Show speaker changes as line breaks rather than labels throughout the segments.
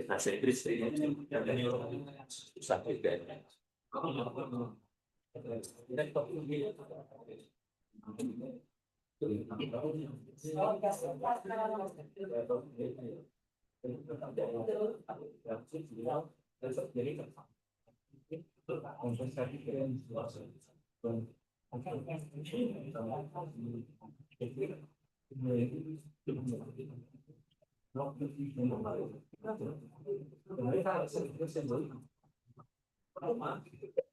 Bahasa Inggris susah juga.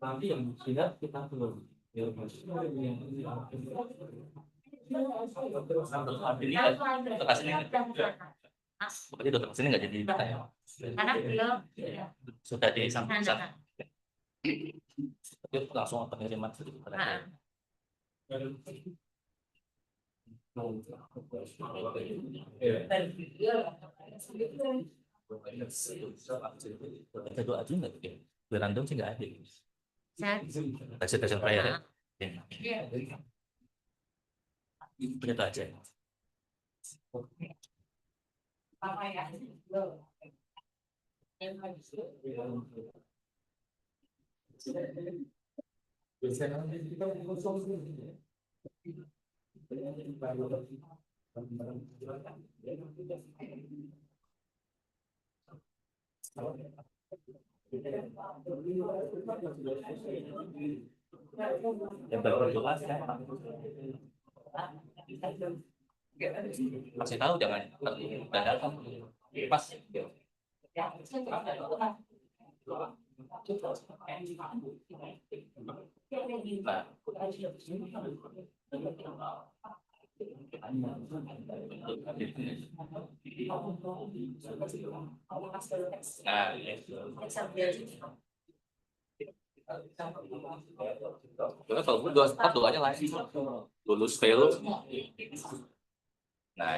Nanti yang tidak kita perlu. Berarti dokter sini nggak jadi ditanya.
Karena beliau
Sudah disampaikan. Tapi langsung pengiriman sedikit. Ada doa aja nggak? Random sih nggak ada. Kasih prayer ya. Begitu aja. Yang berdoa masih tahu jangan datang pas. Kalau doanya lain, lulus fail. Nah,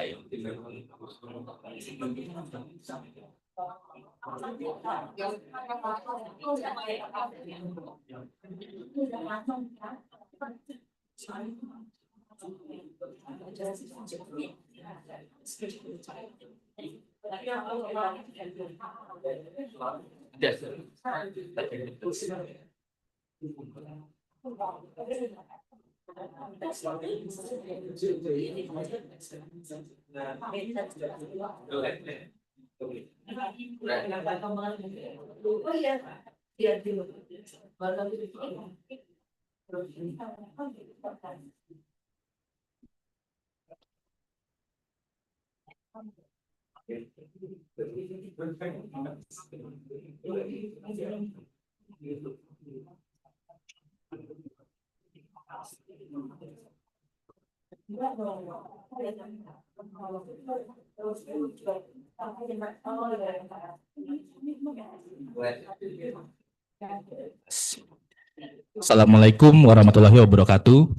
Assalamualaikum warahmatullahi wabarakatuh.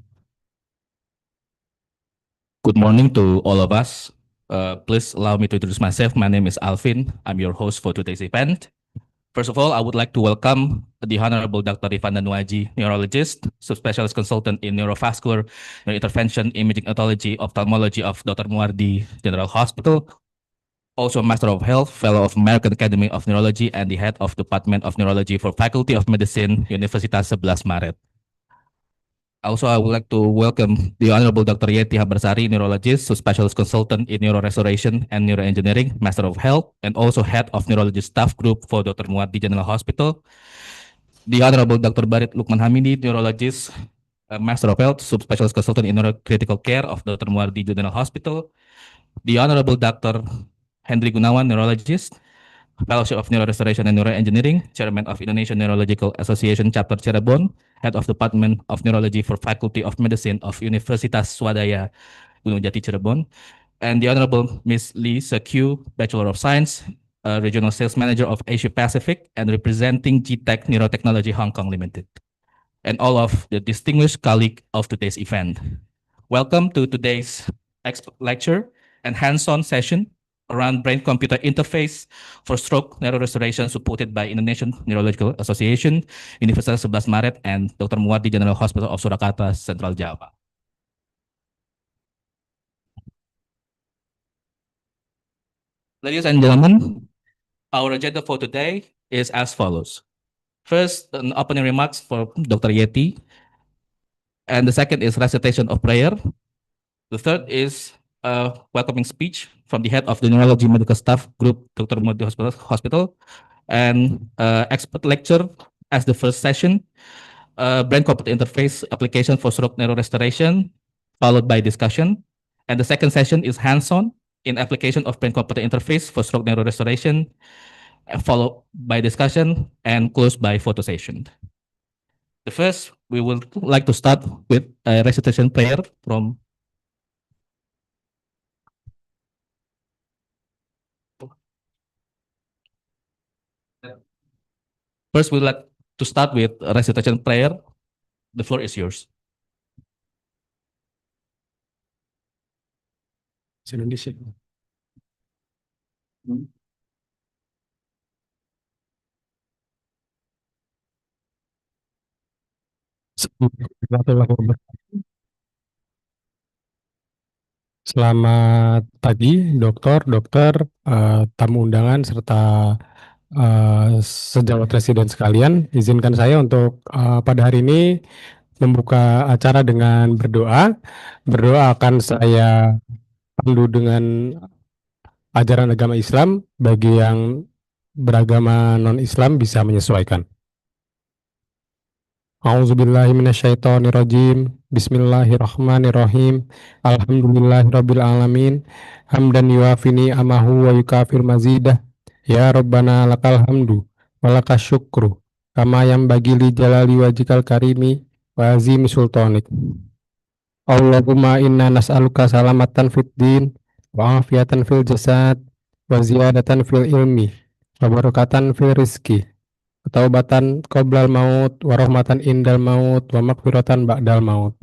Good morning to all of us. Please allow me to introduce myself. My name is Alvin. I'm your host for today's event. First of all, I would like to welcome the Honorable Dr. Rifanda Nuaji, neurologist, subspecialist consultant in neurovascular, neurointervention, imaging ethology, ophthalmology of Dr. Muardi General Hospital, also Master of Health, Fellow of American Academy of Neurology, and the Head of Department of Neurology for Faculty of Medicine, Universitas 11 Maret. Also, I would like to welcome the Honorable Dr. Yeti Habarsari, neurologist, subspecialist consultant in neurorestoration and neuroengineering, Master of Health, and also Head of Neurology Staff Group for Dr. Muardi General Hospital. The Honorable Dr. Barit Lukman Hamidi, neurologist, Master of Health, subspecialist consultant in neurocritical care of Dr. Muardi General Hospital. The Honorable Dr. Hendri Gunawan, neurologist, Fellowship of Neurorestoration and Neuroengineering, Chairman of Indonesian Neurological Association Chapter Cirebon, Head of Department of Neurology for Faculty of Medicine of Universitas Swadaya Gunung Jati Cirebon, and the Honorable Ms. Lee Sekyu, Bachelor of Science, Regional Sales Manager of Asia Pacific and representing GTech Neurotechnology Hong Kong Limited, and all of the distinguished colleagues of today's event. Welcome to today's expert lecture, and hands-on session around brain-computer interface for stroke neurorestoration supported by Indonesian Neurological Association, Universitas 11 Maret, and Dr. Muwardi General Hospital of Surakarta, Central Java. Ladies and gentlemen, our agenda for today is as follows. First, an opening remarks for Dr. Yeti, and the second is recitation of prayer. The third is a welcoming speech from the head of the Neurology Medical Staff Group, Dr. Modi Hospital, and expert lecture as the first session, brain-computer interface application for stroke neurorestoration, followed by discussion. And the second session is hands-on in application of brain-computer interface for stroke neurorestoration, followed by discussion, and closed by photo session. The first, we would like to start with a recitation prayer from. First, we'd like to start with a recitation prayer. The floor is yours. Indonesia.
Selamat pagi, dokter, tamu undangan serta sejawat residen sekalian. Izinkan saya untuk pada hari ini membuka acara dengan berdoa. Berdoa akan saya pandu dengan ajaran agama Islam. Bagi yang beragama non-Islam bisa menyesuaikan. A'udzubillahi minasyaitonirrajim. Bismillahirrahmanirrahim. Alhamdulillahirabbil alamin. Hamdan yuafini amahu wa yukafir mazidah. Ya Rabbana lakal hamdu wa lakas syukru. Kama yang bagi li jalali wajikal karimi wa azimi sultanik. Allahumma inna nas'aluka salamatan fid din wa afiatan fil jasad wa ziyadatan fil ilmi wa barakatan fil rizki. Taubatan qoblal maut, warahmatan indal maut, wa maghfiratan ba'dal maut.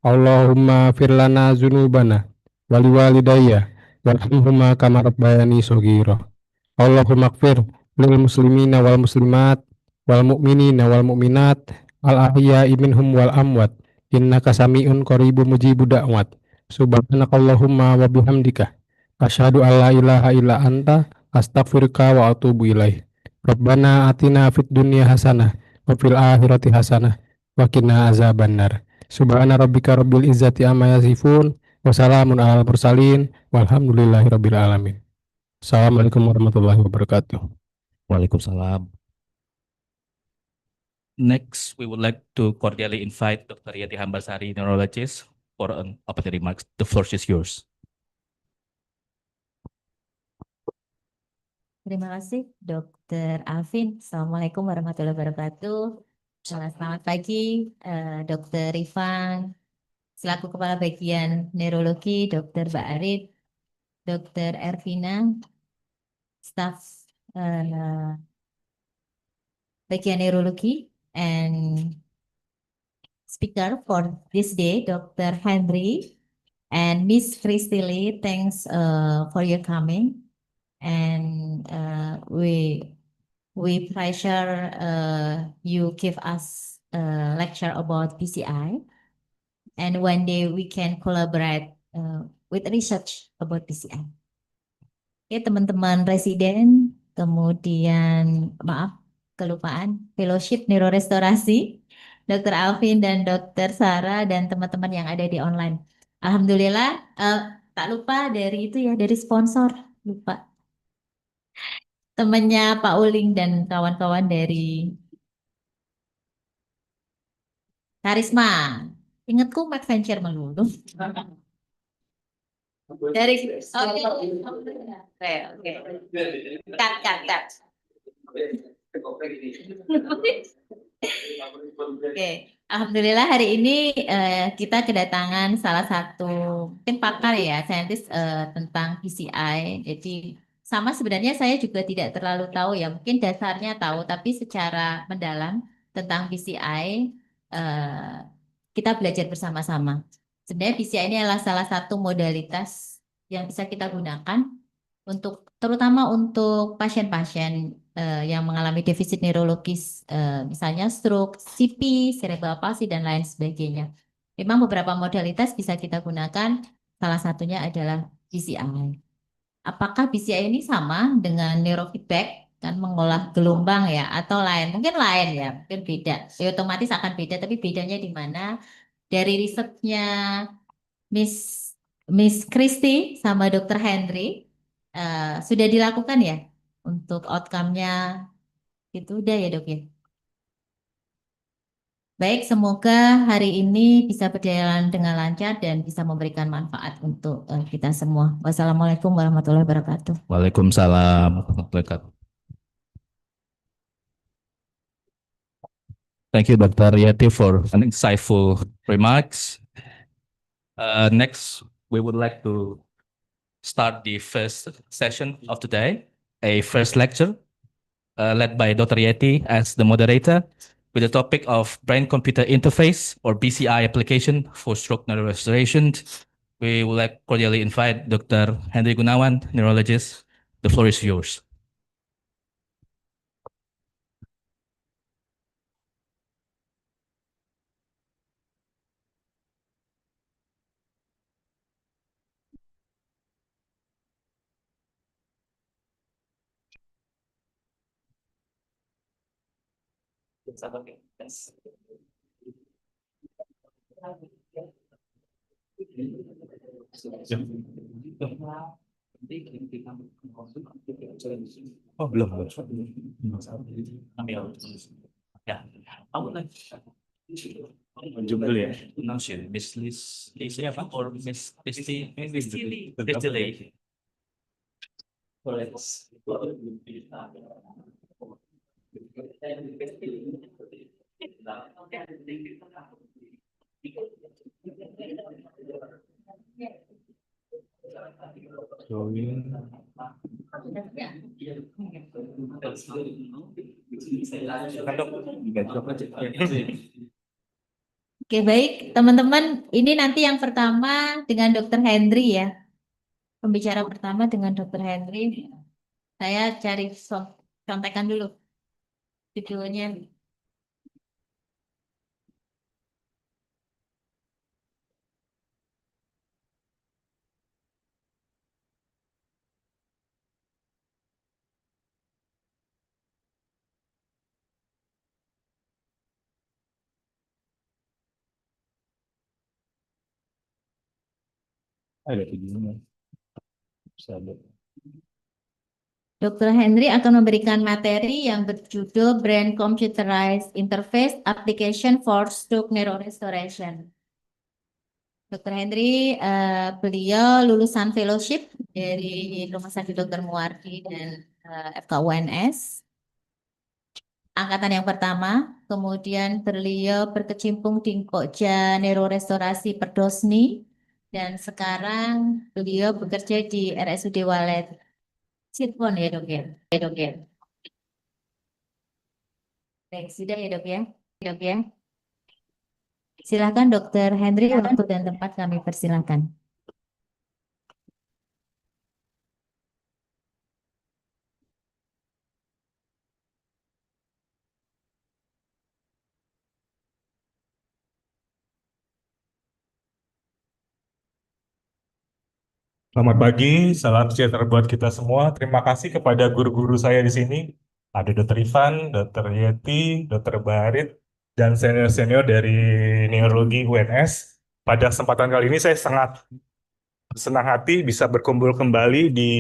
Allahumma firlana zunubana, wali walidayya, warhamhuma kama rabbayani shoghira. Allahumma gfir lil muslimina wal muslimat, wal mu'minina wal mu'minat, al ahya'i minhum wal amwat, innaka sami'un qaribu mujibu da'wat. Subhanakallahumma wa bihamdika, asyhadu an la ilaha illa anta, astaghfiruka wa atubu ilaih. Rabbana atina fid dunya hasanah wa fil akhirati hasanah wa qina azabannar. Subhana rabbika rabbil izzati amma yasifun wa salamun alal mursalin walhamdulillahi rabbil alamin. Assalamualaikum warahmatullahi wabarakatuh.
Waalaikumsalam. Next, we would like to cordially invite Dr. Yeti Hambasari, neurologist, for an opening remarks. The floor is yours.
Terima kasih, Dr. Alvin. Assalamualaikum warahmatullahi wabarakatuh. Selamat pagi, Dr. Rifan, selaku Kepala Bagian Neurologi, Dr. Ba'arit, Dr. Ervina, staf Bagian Neurologi, and speaker for this day, Dr. Henry and Miss Christy Lee. Thanks for your coming. And we pleasure you give us a lecture about PCI, and one day we can collaborate with research about PCI. Oke, teman-teman residen, kemudian maaf kelupaan fellowship neurorestorasi, Dr. Alvin dan Dr. Sarah dan teman-teman yang ada di online. Alhamdulillah, tak lupa dari itu ya, dari sponsor, lupa. Temannya Pak Uling dan kawan-kawan dari Karisma. Ingatku Mac Venture melulu. Dari oke. Cut. Oke, alhamdulillah hari ini kita kedatangan salah satu mungkin pakar ya, saintis tentang PCI. Jadi sama sebenarnya saya juga tidak terlalu tahu ya, mungkin dasarnya tahu, tapi secara mendalam tentang PCI kita belajar bersama-sama. Sebenarnya PCI ini adalah salah satu modalitas yang bisa kita gunakan untuk terutama untuk pasien-pasien yang mengalami defisit neurologis, misalnya stroke, CP, cerebral palsy dan lain sebagainya. Memang beberapa modalitas bisa kita gunakan, salah satunya adalah PCI. Apakah PCI ini sama dengan neurofeedback kan mengolah gelombang ya atau lain? Mungkin lain ya, mungkin beda. Ya, otomatis akan beda, tapi bedanya di mana? Dari risetnya Miss Miss Christy sama Dr. Henry sudah dilakukan ya untuk outcome-nya itu udah ya dok ya. Baik, semoga hari ini bisa berjalan dengan lancar dan bisa memberikan manfaat untuk kita semua. Wassalamualaikum warahmatullahi wabarakatuh.
Waalaikumsalam warahmatullahi wabarakatuh. Thank you, Dr. Yeti, for an insightful remarks. Next, we would like to start the first session of today, a first lecture led by Dr. Yeti as the moderator with the topic of brain-computer interface or BCI application for stroke neurorestoration. We would like cordially invite Dr. Henry Gunawan, neurologist. The floor is yours.
Oh, belum.
Yeah, I would like
Jum dulu ya.
pronounce you, Miss Liz, apa? Or Miss Christy, Christy Lee.
Oke, baik teman-teman, ini nanti yang pertama dengan Dr. Henry ya. Pembicara pertama dengan Dr. Henry. Saya cari contekan dulu judulnya.
Ada videonya. Bisa ada.
Dr. Henry akan memberikan materi yang berjudul Brain Computerized Interface Application for Stroke Neurorestoration. Dr. Henry, beliau lulusan fellowship dari Rumah Sakit Dr. Muardi dan FKUNS. Angkatan yang pertama, kemudian beliau berkecimpung di Pokja Neurorestorasi Perdosni, dan sekarang beliau bekerja di RSUD Walet Cirebon ya dok ya. Baik, sudah ya dok ya. Silakan Dr. Henry, waktu dan tempat kami persilakan.
Selamat pagi, salam sejahtera buat kita semua. Terima kasih kepada guru-guru saya di sini. Ada Dr. Ivan, Dr. Yeti, Dr. Barit, dan senior-senior dari neurologi UNS. Pada kesempatan kali ini saya sangat senang hati bisa berkumpul kembali di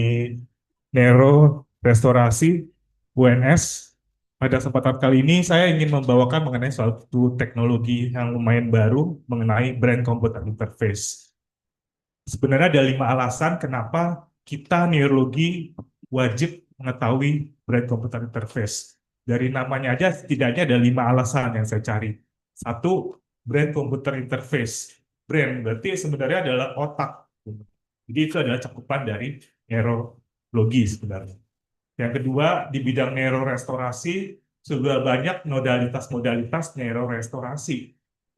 Neuro Restorasi UNS. Pada kesempatan kali ini saya ingin membawakan mengenai suatu teknologi yang lumayan baru mengenai brain computer interface. Sebenarnya ada 5 alasan kenapa kita neurologi wajib mengetahui brain computer interface. Dari namanya aja setidaknya ada 5 alasan yang saya cari. Satu, brain computer interface. Brain berarti sebenarnya adalah otak. Jadi itu adalah cakupan dari neurologi sebenarnya. Yang kedua, di bidang neurorestorasi sudah banyak modalitas-modalitas neurorestorasi.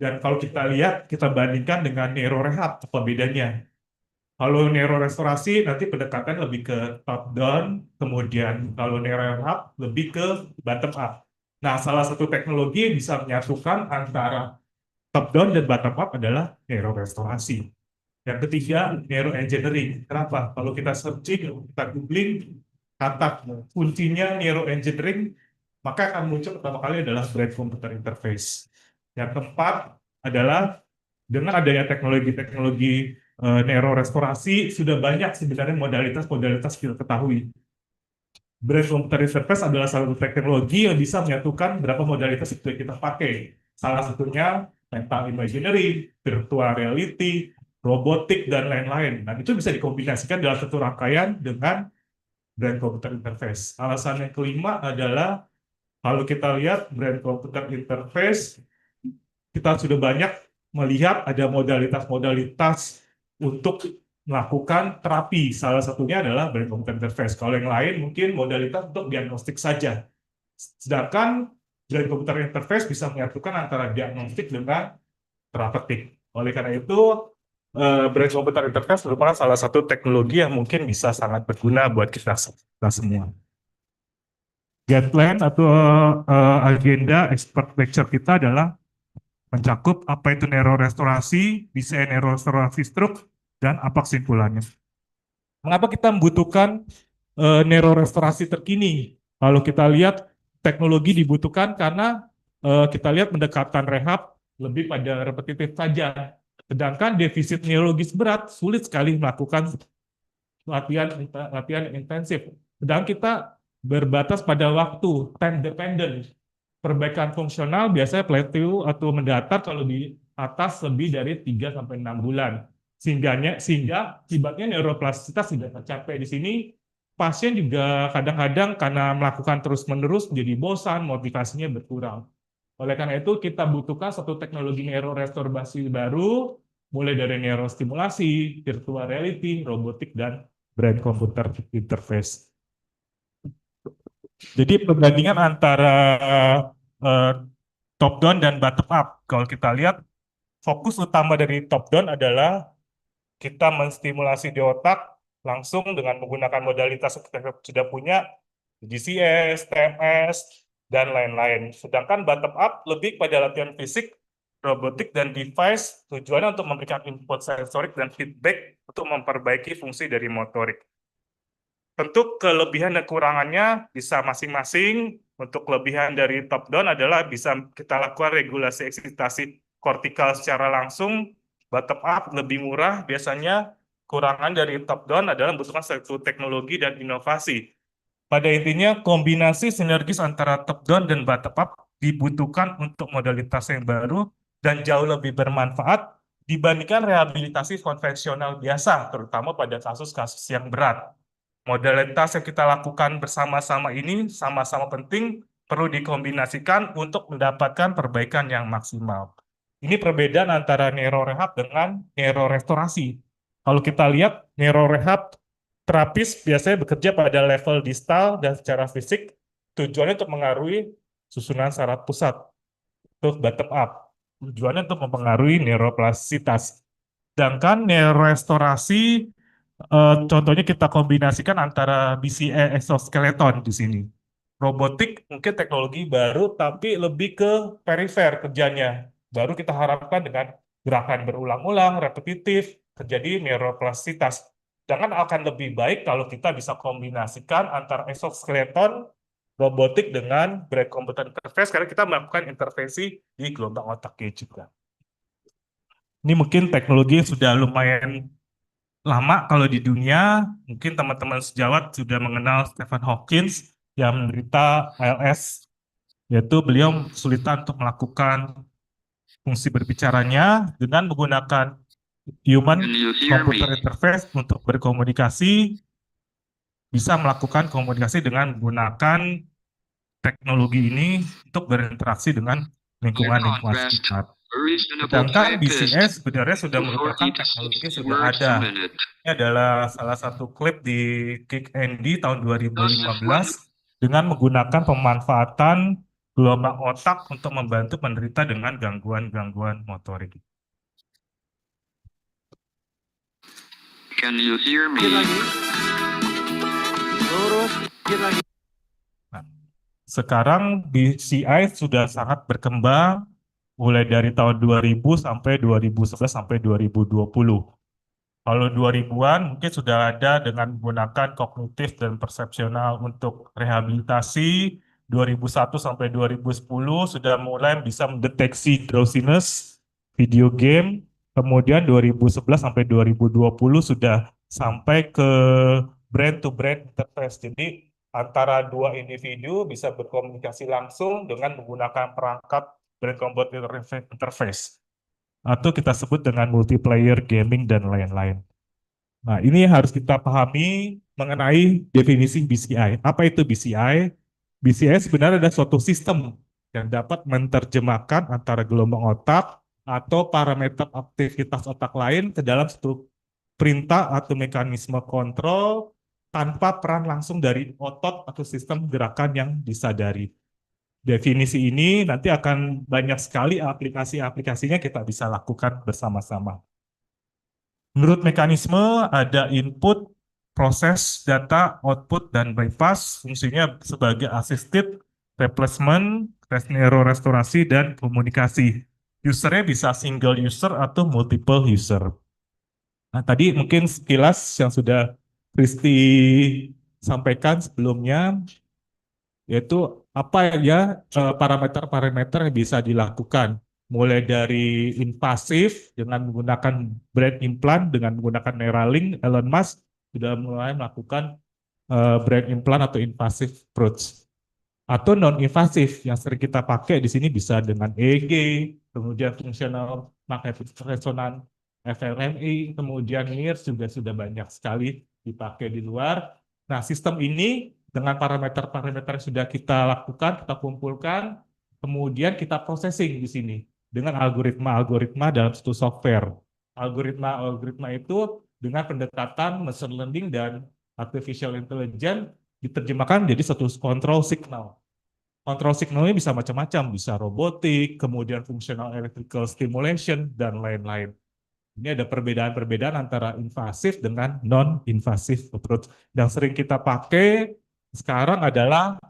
Dan kalau kita lihat, kita bandingkan dengan neurorehab, apa bedanya? Kalau neurorestorasi nanti pendekatan lebih ke top down, kemudian kalau neurorehab lebih ke bottom up. Nah, salah satu teknologi yang bisa menyatukan antara top down dan bottom up adalah neurorestorasi. Yang ketiga, neuroengineering. Kenapa? Kalau kita searching, kita googling, kata kuncinya neuroengineering, maka akan muncul pertama kali adalah brain computer interface. Yang keempat adalah dengan adanya teknologi-teknologi neurorestorasi, sudah banyak sebenarnya modalitas-modalitas kita ketahui. Brain computer interface adalah salah satu teknologi yang bisa menyatukan beberapa modalitas itu yang kita pakai. Salah satunya mental imagery, virtual reality, robotik, dan lain-lain. Dan itu bisa dikombinasikan dalam satu rangkaian dengan brain computer interface. Alasan yang kelima adalah kalau kita lihat brain computer interface, kita sudah banyak melihat ada modalitas-modalitas untuk melakukan terapi. Salah satunya adalah brain computer interface. Kalau yang lain mungkin modalitas untuk diagnostik saja. Sedangkan brain computer interface bisa menyatukan antara diagnostik dengan terapeutik. Oleh karena itu, brain computer interface merupakan salah satu teknologi yang mungkin bisa sangat berguna buat kita semua. Guideline atau agenda expert lecture kita adalah mencakup apa itu neurorestorasi, desain neurorestorasi stroke, dan apa kesimpulannya. Mengapa kita membutuhkan neurorestorasi terkini? Kalau kita lihat teknologi dibutuhkan karena kita lihat pendekatan rehab lebih pada repetitif saja. Sedangkan defisit neurologis berat sulit sekali melakukan latihan intensif. Sedangkan kita berbatas pada waktu, time dependent. Perbaikan fungsional biasanya plateau atau mendatar kalau di atas lebih dari 3 sampai 6 bulan. Sehingga akibatnya neuroplastisitas tidak tercapai. Di sini pasien juga kadang-kadang karena melakukan terus-menerus jadi bosan, motivasinya berkurang. Oleh karena itu kita butuhkan satu teknologi neurorestorasi baru, mulai dari neurostimulasi, virtual reality, robotik, dan brain computer interface. Jadi perbandingan antara top down dan bottom up. Kalau kita lihat, fokus utama dari top down adalah kita menstimulasi di otak langsung dengan menggunakan modalitas yang kita sudah punya, GCS, TMS, dan lain-lain. Sedangkan bottom up lebih pada latihan fisik, robotik, dan device, tujuannya untuk memberikan input sensorik dan feedback untuk memperbaiki fungsi dari motorik. Tentu kelebihan dan kekurangannya bisa masing-masing. Untuk kelebihan dari top down adalah bisa kita lakukan regulasi eksitasi kortikal secara langsung. Bottom up lebih murah. Biasanya kurangan dari top down adalah membutuhkan satu teknologi dan inovasi. Pada intinya kombinasi sinergis antara top down dan bottom up dibutuhkan untuk modalitas yang baru dan jauh lebih bermanfaat dibandingkan rehabilitasi konvensional biasa, terutama pada kasus-kasus yang berat. Modalitas yang kita lakukan bersama-sama ini sama-sama penting, perlu dikombinasikan untuk mendapatkan perbaikan yang maksimal. Ini perbedaan antara neurorehab dengan neurorestorasi. Kalau kita lihat, neurorehab terapis biasanya bekerja pada level distal dan secara fisik, tujuannya untuk mengaruhi susunan saraf pusat, untuk bottom up. Tujuannya untuk mempengaruhi neuroplastisitas. Sedangkan neurorestorasi contohnya kita kombinasikan antara BCA exoskeleton di sini. Robotik mungkin teknologi baru tapi lebih ke perifer kerjanya. Baru kita harapkan dengan gerakan berulang-ulang, repetitif, terjadi neuroplastisitas. Sedangkan akan lebih baik kalau kita bisa kombinasikan antara exoskeleton, robotik dengan brain computer interface karena kita melakukan intervensi di gelombang otaknya juga. Ini mungkin teknologi yang sudah lumayan lama kalau di dunia, mungkin teman-teman sejawat sudah mengenal Stephen Hawking yang menderita ALS, yaitu beliau kesulitan untuk melakukan fungsi berbicaranya dengan menggunakan human computer interface untuk berkomunikasi, bisa melakukan komunikasi dengan menggunakan teknologi ini untuk berinteraksi dengan lingkungan-lingkungan sekitar. Sedangkan BCS sebenarnya sudah merupakan teknologi yang sudah ada. Ini adalah salah satu klip di Kick Andy tahun 2015 dengan menggunakan pemanfaatan gelombang otak untuk membantu penderita dengan gangguan-gangguan motorik.
Can you hear me?
Nah, sekarang BCI sudah sangat berkembang mulai dari tahun 2000 sampai 2011 sampai 2020. Kalau 2000-an mungkin sudah ada dengan menggunakan kognitif dan persepsional untuk rehabilitasi. 2001 sampai 2010 sudah mulai bisa mendeteksi drowsiness, video game. Kemudian 2011 sampai 2020 sudah sampai ke brain-to-brain interface. Jadi antara dua individu bisa berkomunikasi langsung dengan menggunakan perangkat brain computer interface. Atau kita sebut dengan multiplayer gaming dan lain-lain. Nah, ini harus kita pahami mengenai definisi BCI. Apa itu BCI? BCI sebenarnya adalah suatu sistem yang dapat menerjemahkan antara gelombang otak atau parameter aktivitas otak lain ke dalam satu perintah atau mekanisme kontrol tanpa peran langsung dari otot atau sistem gerakan yang disadari. Definisi ini nanti akan banyak sekali aplikasi-aplikasinya kita bisa lakukan bersama-sama. Menurut mekanisme ada input, proses, data, output, dan bypass. Fungsinya sebagai assisted, replacement, neurorestorasi, dan komunikasi. Usernya bisa single user atau multiple user. Nah, tadi mungkin sekilas yang sudah Kristi sampaikan sebelumnya, yaitu apa ya parameter-parameter yang bisa dilakukan, mulai dari invasif dengan menggunakan brain implant, dengan menggunakan Neuralink. Elon Musk sudah mulai melakukan brain implant atau invasive approach, atau non-invasif yang sering kita pakai di sini bisa dengan EEG, kemudian fungsional magnetic resonance, fMRI, kemudian MIRS juga sudah banyak sekali dipakai di luar. Nah, sistem ini dengan parameter-parameter yang sudah kita lakukan, kita kumpulkan, kemudian kita processing di sini dengan algoritma-algoritma dalam satu software. Algoritma-algoritma itu dengan pendekatan machine learning dan artificial intelligence diterjemahkan menjadi satu control signal. Kontrol signalnya bisa macam-macam, bisa robotik, kemudian fungsional electrical stimulation, dan lain-lain. Ini ada perbedaan-perbedaan antara invasif dengan non-invasif approach. Yang sering kita pakai sekarang adalah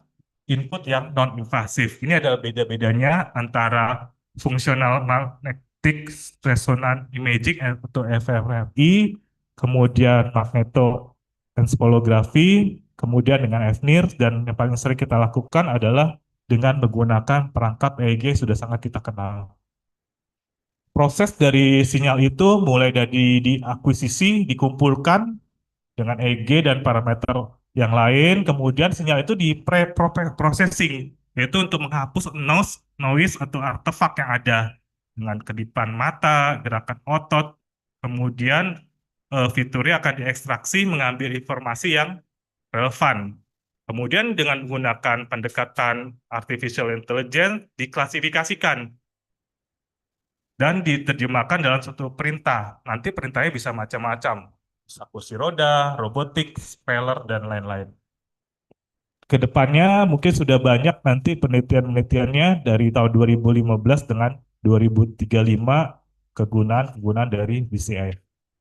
input yang non-invasif. Ini adalah beda-bedanya antara fungsional magnetic resonance imaging atau fMRI, kemudian magnetoencephalografi, kemudian dengan fMIRS, dan yang paling sering kita lakukan adalah dengan menggunakan perangkat EEG sudah sangat kita kenal. Proses dari sinyal itu mulai dari diakuisisi, dikumpulkan dengan EEG dan parameter yang lain, kemudian sinyal itu di pre-processing, yaitu untuk menghapus noise atau artefak yang ada dengan kedipan mata, gerakan otot, kemudian fiturnya akan diekstraksi mengambil informasi yang relevan. Kemudian dengan menggunakan pendekatan artificial intelligence diklasifikasikan dan diterjemahkan dalam suatu perintah. Nanti perintahnya bisa macam-macam. Bisa kursi roda, robotik, speller, dan lain-lain. Kedepannya mungkin sudah banyak nanti penelitian-penelitiannya dari tahun 2015 dengan 2035 kegunaan dari BCI.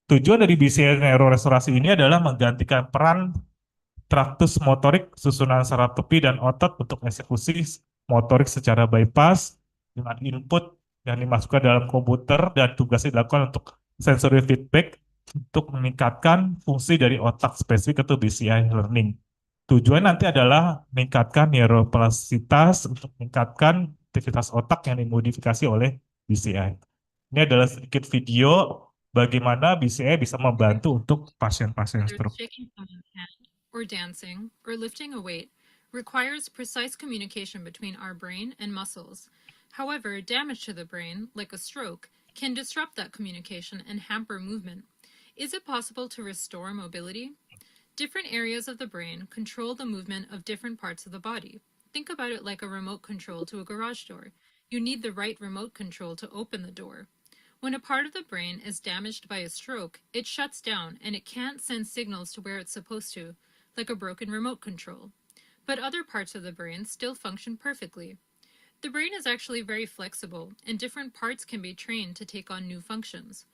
Tujuan dari BCI neurorestorasi ini adalah menggantikan peran traktus motorik, susunan saraf tepi dan otot untuk eksekusi motorik secara bypass dengan input yang dimasukkan dalam komputer dan tugasnya dilakukan untuk sensory feedback untuk meningkatkan fungsi dari otak spesifik atau BCI learning. Tujuan nanti adalah meningkatkan neuroplastisitas untuk meningkatkan aktivitas otak yang dimodifikasi oleh BCI. Ini adalah sedikit video bagaimana BCI bisa membantu untuk pasien-pasien stroke.
Or dancing, or lifting a weight, requires precise communication between our brain and muscles. However, damage to the brain, like a stroke, can disrupt that communication and hamper movement. Is it possible to restore mobility? Different areas of the brain control the movement of different parts of the body. Think about it like a remote control to a garage door. You need the right remote control to open the door. When a part of the brain is damaged by a stroke, it shuts down and it can't send signals to where it's supposed to, like a broken remote control. But other parts of the brain still function perfectly. The brain is actually very flexible, and different parts can be trained to take on new functions.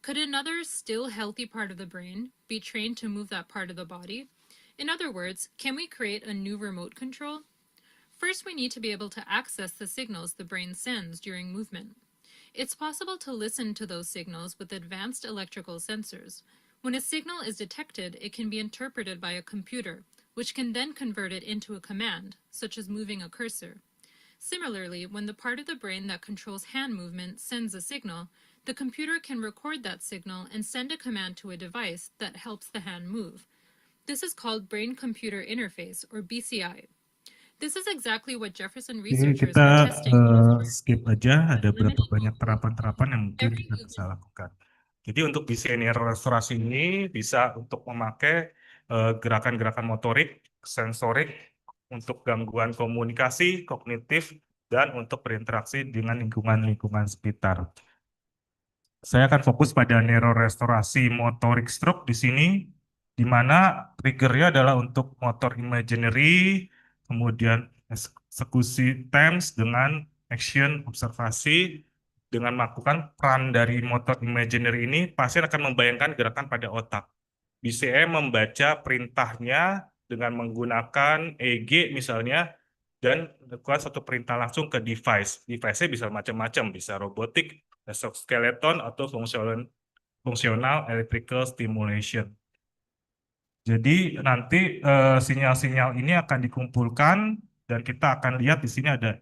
Could another still healthy part of the brain be trained to move that part of the body? In other words, can we create a new remote control? First, we need to be able to access the signals the brain sends during movement. It's possible to listen to those signals with advanced electrical sensors. When a signal is detected, it can be interpreted by a computer, which can then convert it into a command, such as moving a cursor. Similarly, when the part of the brain that controls hand movement sends a signal, the computer can record that signal and send a command to a device that helps the hand move. This is called brain-computer interface, or BCI. This is exactly what Jefferson
Oke,
researchers
kita
are testing in his work.
skip aja, ada berapa
Limited
banyak
output.
terapan-terapan yang mungkin
Every
kita bisa
movement.
lakukan. Jadi untuk BCI neurorestorasi ini bisa untuk memakai gerakan-gerakan motorik, sensorik, untuk gangguan komunikasi, kognitif, dan untuk berinteraksi dengan lingkungan-lingkungan sekitar. Saya akan fokus pada neurorestorasi motorik stroke di sini, di mana triggernya adalah untuk motor imaginary, kemudian eksekusi TEMS dengan action observasi. Dengan melakukan peran dari motor imaginary ini, pasien akan membayangkan gerakan pada otak. BCA membaca perintahnya dengan menggunakan EG misalnya, dan melakukan satu perintah langsung ke device. Device-nya bisa macam-macam, bisa robotik, exoskeleton, atau fungsional electrical stimulation. Jadi nanti sinyal-sinyal ini akan dikumpulkan dan kita akan lihat di sini ada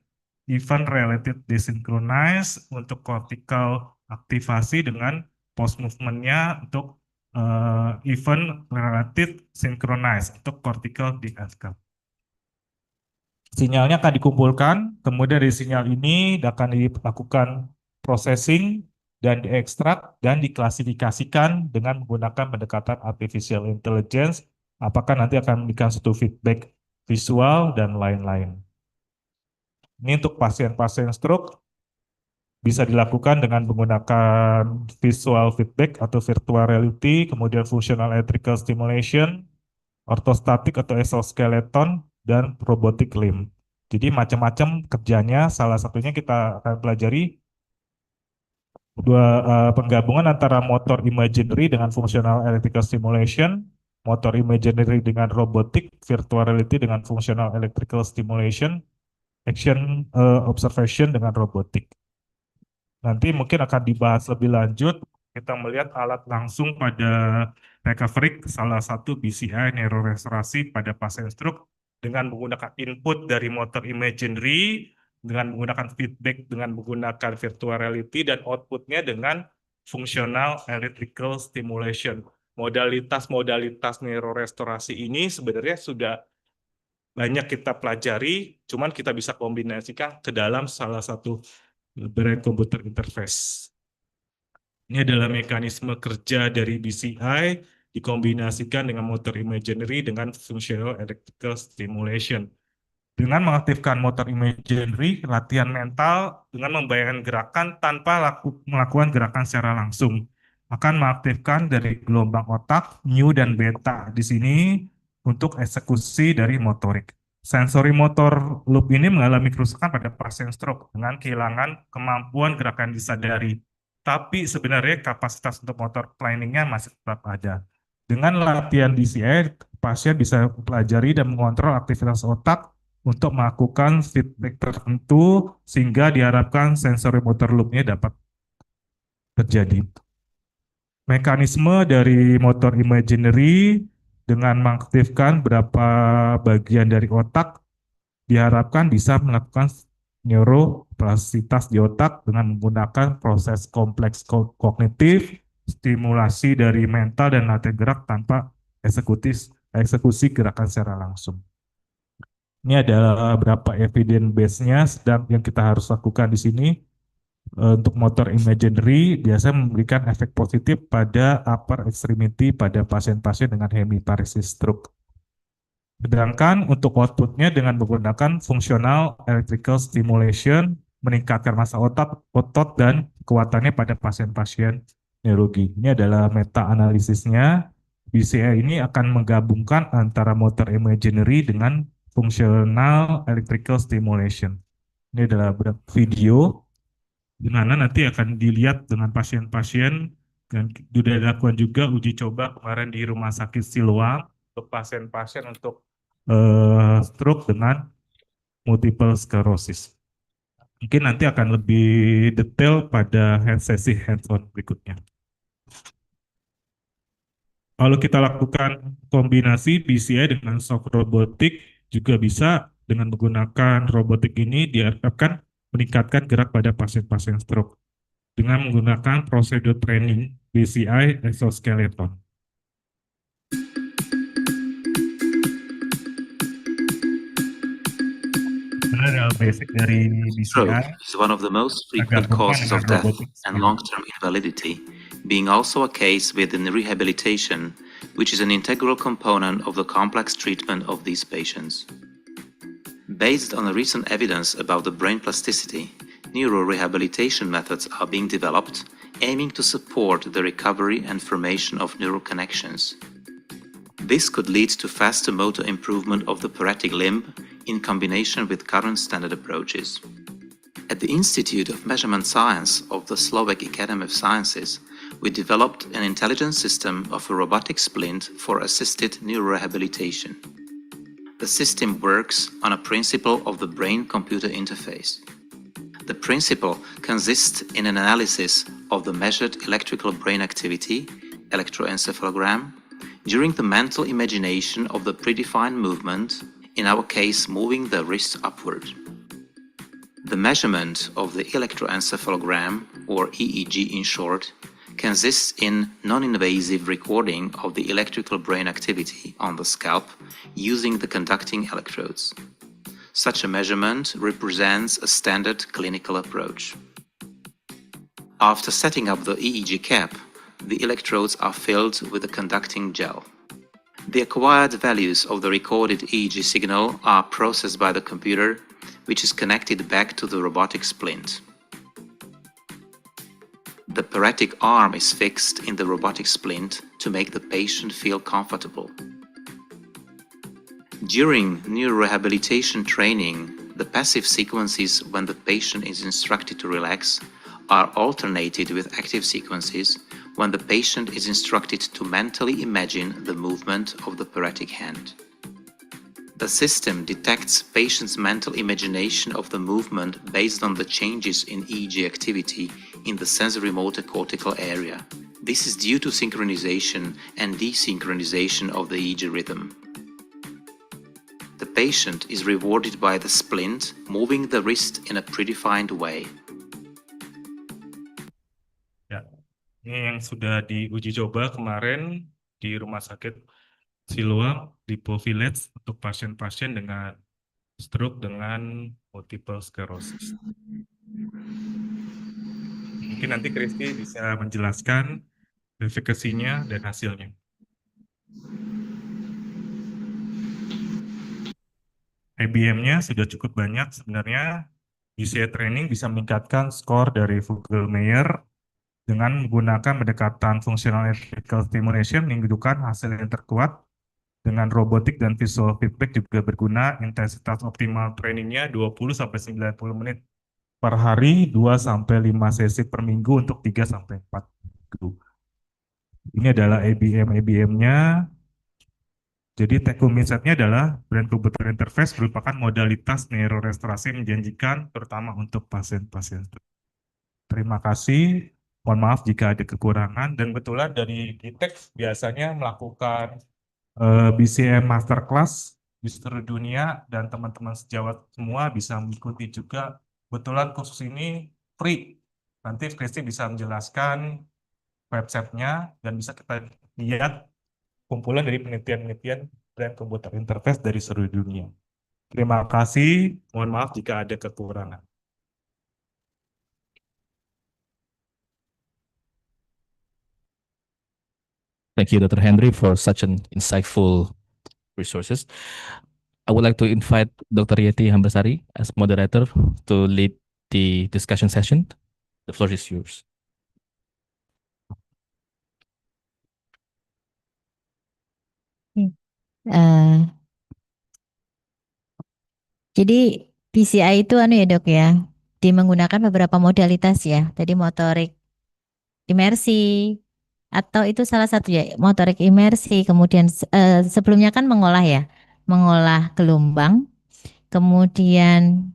event related desynchronize untuk cortical aktivasi dengan post movement-nya untuk event related synchronize untuk cortical deactivate. Sinyalnya akan dikumpulkan, kemudian dari sinyal ini akan dilakukan processing dan diekstrak dan diklasifikasikan dengan menggunakan pendekatan artificial intelligence, apakah nanti akan memberikan satu feedback visual dan lain-lain. Ini untuk pasien-pasien stroke bisa dilakukan dengan menggunakan visual feedback atau virtual reality, kemudian functional electrical stimulation, ortostatik atau exoskeleton, dan robotic limb. Jadi macam-macam kerjanya, salah satunya kita akan pelajari penggabungan antara motor imaginary dengan functional electrical stimulation, motor imaginary dengan robotic, virtual reality dengan functional electrical stimulation, action observation dengan robotic. Nanti mungkin akan dibahas lebih lanjut, kita melihat alat langsung pada recovery salah satu BCI neurorestorasi pada pasien stroke dengan menggunakan input dari motor imaginary, dengan menggunakan feedback dengan menggunakan virtual reality, dan outputnya dengan functional electrical stimulation. Modalitas-modalitas neurorestorasi ini sebenarnya sudah banyak kita pelajari, cuman kita bisa kombinasikan ke dalam salah satu brain computer interface. Ini adalah mekanisme kerja dari BCI dikombinasikan dengan motor imaginary dengan functional electrical stimulation. Dengan mengaktifkan motor imaginary, latihan mental dengan membayangkan gerakan tanpa melakukan gerakan secara langsung akan mengaktifkan dari gelombang otak mu dan beta di sini untuk eksekusi dari motorik. Sensori motor loop ini mengalami kerusakan pada pasien stroke dengan kehilangan kemampuan gerakan disadari. Tapi sebenarnya kapasitas untuk motor planningnya masih tetap ada. Dengan latihan DCI, pasien bisa mempelajari dan mengontrol aktivitas otak untuk melakukan feedback tertentu sehingga diharapkan sensori motor loop-nya dapat terjadi. Mekanisme dari motor imaginary dengan mengaktifkan beberapa bagian dari otak diharapkan bisa melakukan neuroplastisitas di otak dengan menggunakan proses kompleks kognitif, stimulasi dari mental dan latihan gerak tanpa eksekusi gerakan secara langsung. Ini adalah beberapa evidence base-nya yang kita harus lakukan di sini. Untuk motor imaginary biasanya memberikan efek positif pada upper extremity pada pasien-pasien dengan hemiparesis stroke. Sedangkan untuk outputnya dengan menggunakan functional electrical stimulation meningkatkan massa otot dan kekuatannya pada pasien-pasien neurologi. Ini adalah meta-analisisnya. BCI ini akan menggabungkan antara motor imaginary dengan functional electrical stimulation. Ini adalah video di mana nanti akan dilihat dengan pasien-pasien dan sudah dilakukan juga uji coba kemarin di Rumah Sakit Siloam untuk pasien-pasien untuk stroke dengan multiple sclerosis. Mungkin nanti akan lebih detail pada sesi hands-on berikutnya. Kalau kita lakukan kombinasi BCI dengan soft robotik juga bisa dengan menggunakan robotik ini diharapkan meningkatkan gerak pada pasien-pasien stroke dengan menggunakan prosedur training BCI exoskeleton. Sebenarnya basic dari
Stroke
BCI
is one of the most
agak
frequent
relevan
causes
dengan
of death
robotik
and
skill.
long-term invalidity, being also a case within rehabilitation, which is an integral component of the complex treatment of these patients. Based on the recent evidence about the brain plasticity, neurorehabilitation methods are being developed, aiming to support the recovery and formation of neural connections. This could lead to faster motor improvement of the paretic limb in combination with current standard approaches. At the Institute of Measurement Science of the Slovak Academy of Sciences, we developed an intelligent system of a robotic splint for assisted neurorehabilitation. The system works on a principle of the brain-computer interface. The principle consists in an analysis of the measured electrical brain activity, electroencephalogram, during the mental imagination of the predefined movement, in our case moving the wrist upward. The measurement of the electroencephalogram, or EEG in short, consists in non-invasive recording of the electrical brain activity on the scalp using the conducting electrodes. Such a measurement represents a standard clinical approach. After setting up the EEG cap, the electrodes are filled with a conducting gel. The acquired values of the recorded EEG signal are processed by the computer, which is connected back to the robotic splint. The paretic arm is fixed in the robotic splint to make the patient feel comfortable. During neurorehabilitation training, the passive sequences when the patient is instructed to relax are alternated with active sequences when the patient is instructed to mentally imagine the movement of the paretic hand. The system detects patient's mental imagination of the movement based on the changes in EEG activity in the sensory motor cortical area. This is due to synchronization and desynchronization of the EEG rhythm. The patient is rewarded by the splint moving the wrist in a predefined way.
Ya, ini yang sudah diuji coba kemarin di Rumah Sakit Siloam di Village untuk pasien-pasien dengan stroke dengan multiple sclerosis. Mungkin nanti Kristi bisa menjelaskan efikasinya dan hasilnya. IBM-nya sudah cukup banyak sebenarnya. BCI training bisa meningkatkan skor dari Vogel-Meyer dengan menggunakan pendekatan functional electrical stimulation menunjukkan hasil yang terkuat. Dengan robotik dan visual feedback juga berguna. Intensitas optimal trainingnya 20-90 menit per hari, 2-5 sesi per minggu untuk 3-4 minggu. Ini adalah IBM-nya. Jadi take home insight-nya adalah brain computer interface merupakan modalitas neurorestorasi menjanjikan terutama untuk pasien-pasien. Terima kasih. Mohon maaf jika ada kekurangan dan kebetulan dari GTEX biasanya melakukan BCM Masterclass di seluruh dunia dan teman-teman sejawat semua bisa mengikuti juga. Kebetulan khusus ini free. Nanti Kristi bisa menjelaskan websitenya dan bisa kita lihat kumpulan dari penelitian-penelitian brain computer interface dari seluruh dunia. Terima kasih. Mohon maaf jika ada kekurangan.
Thank you, Dr. Henry, for such an insightful resources. I would like to invite Dr. Yeti Hambasari as moderator to lead the discussion session. The floor is yours.
Jadi PCI itu anu ya dok ya, dia menggunakan beberapa modalitas ya. Tadi motorik imersi atau itu salah satu ya motorik imersi. Kemudian sebelumnya kan mengolah ya, mengolah gelombang, kemudian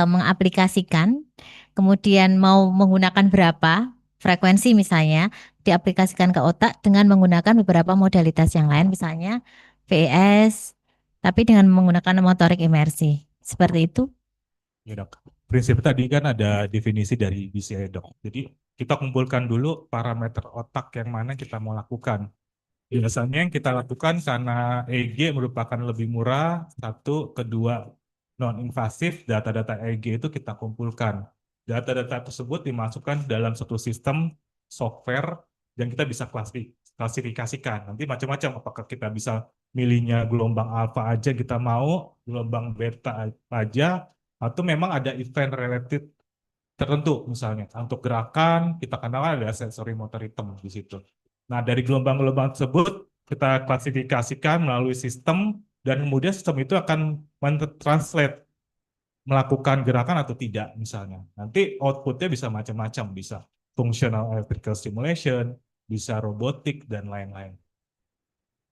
mengaplikasikan, kemudian mau menggunakan berapa frekuensi misalnya diaplikasikan ke otak dengan menggunakan beberapa modalitas yang lain, misalnya VS, tapi dengan menggunakan motorik imersi. Seperti itu.
Ya dok, prinsip tadi kan ada definisi dari BCI dok. Jadi kita kumpulkan dulu parameter otak yang mana kita mau lakukan. Biasanya yang kita lakukan karena EEG merupakan lebih murah, satu, kedua non-invasif, data-data EEG itu kita kumpulkan. Data-data tersebut dimasukkan dalam satu sistem software yang kita bisa klasifikasikan. Nanti macam-macam, apakah kita bisa milihnya gelombang alfa aja kita mau, gelombang beta aja, atau memang ada event related tertentu misalnya. Untuk gerakan, kita kenal ada sensory motor rhythm di situ. Nah, dari gelombang-gelombang tersebut kita klasifikasikan melalui sistem dan kemudian sistem itu akan mentranslate melakukan gerakan atau tidak misalnya. Nanti outputnya bisa macam-macam, bisa functional electrical stimulation, bisa robotik dan lain-lain.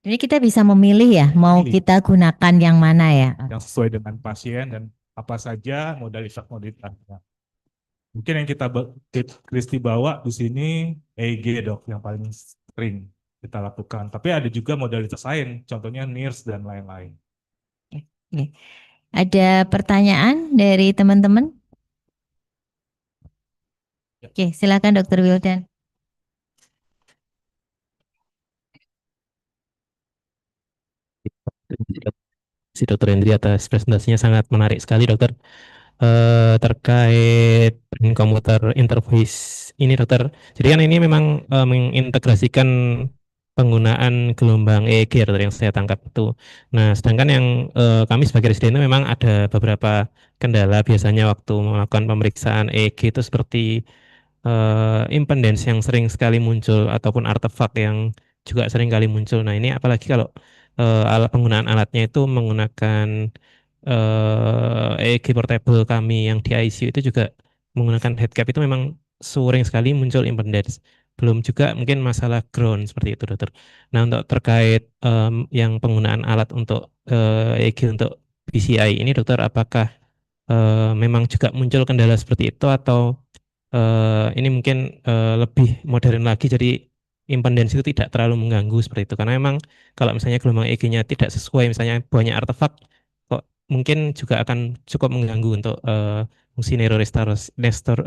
Jadi kita bisa memilih ya, mau
Pilih
kita gunakan yang mana ya.
yang sesuai dengan pasien dan apa saja modalitasnya. Mungkin yang Kristi bawa di sini EEG dok yang paling sering kita lakukan. Tapi ada juga modalitas lain, contohnya NIRS dan lain-lain.
Oke. Ada pertanyaan dari teman-teman?
Ya.
Oke, silakan Dokter Wildan.
Si Dokter Hendri atas presentasinya sangat menarik sekali dokter. Terkait brain computer interface ini dokter. Jadi kan ini memang mengintegrasikan penggunaan gelombang EEG ya, dokter, yang saya tangkap itu. Nah, sedangkan yang kami sebagai residen itu memang ada beberapa kendala biasanya waktu melakukan pemeriksaan EEG itu seperti impedance yang sering sekali muncul ataupun artefak yang juga sering kali muncul. Nah, ini apalagi kalau alat penggunaan alatnya itu menggunakan EEG portable kami yang di ICU itu juga menggunakan headcap itu memang sering sekali muncul impedance. Belum juga mungkin masalah ground seperti itu, dokter. Nah, untuk terkait yang penggunaan alat untuk EEG untuk PCI ini, dokter, apakah memang juga muncul kendala seperti itu atau ini mungkin lebih modern lagi, jadi impedance itu tidak terlalu mengganggu seperti itu, karena memang kalau misalnya gelombang EEG-nya tidak sesuai, misalnya banyak artefak, kok mungkin juga akan cukup mengganggu untuk fungsi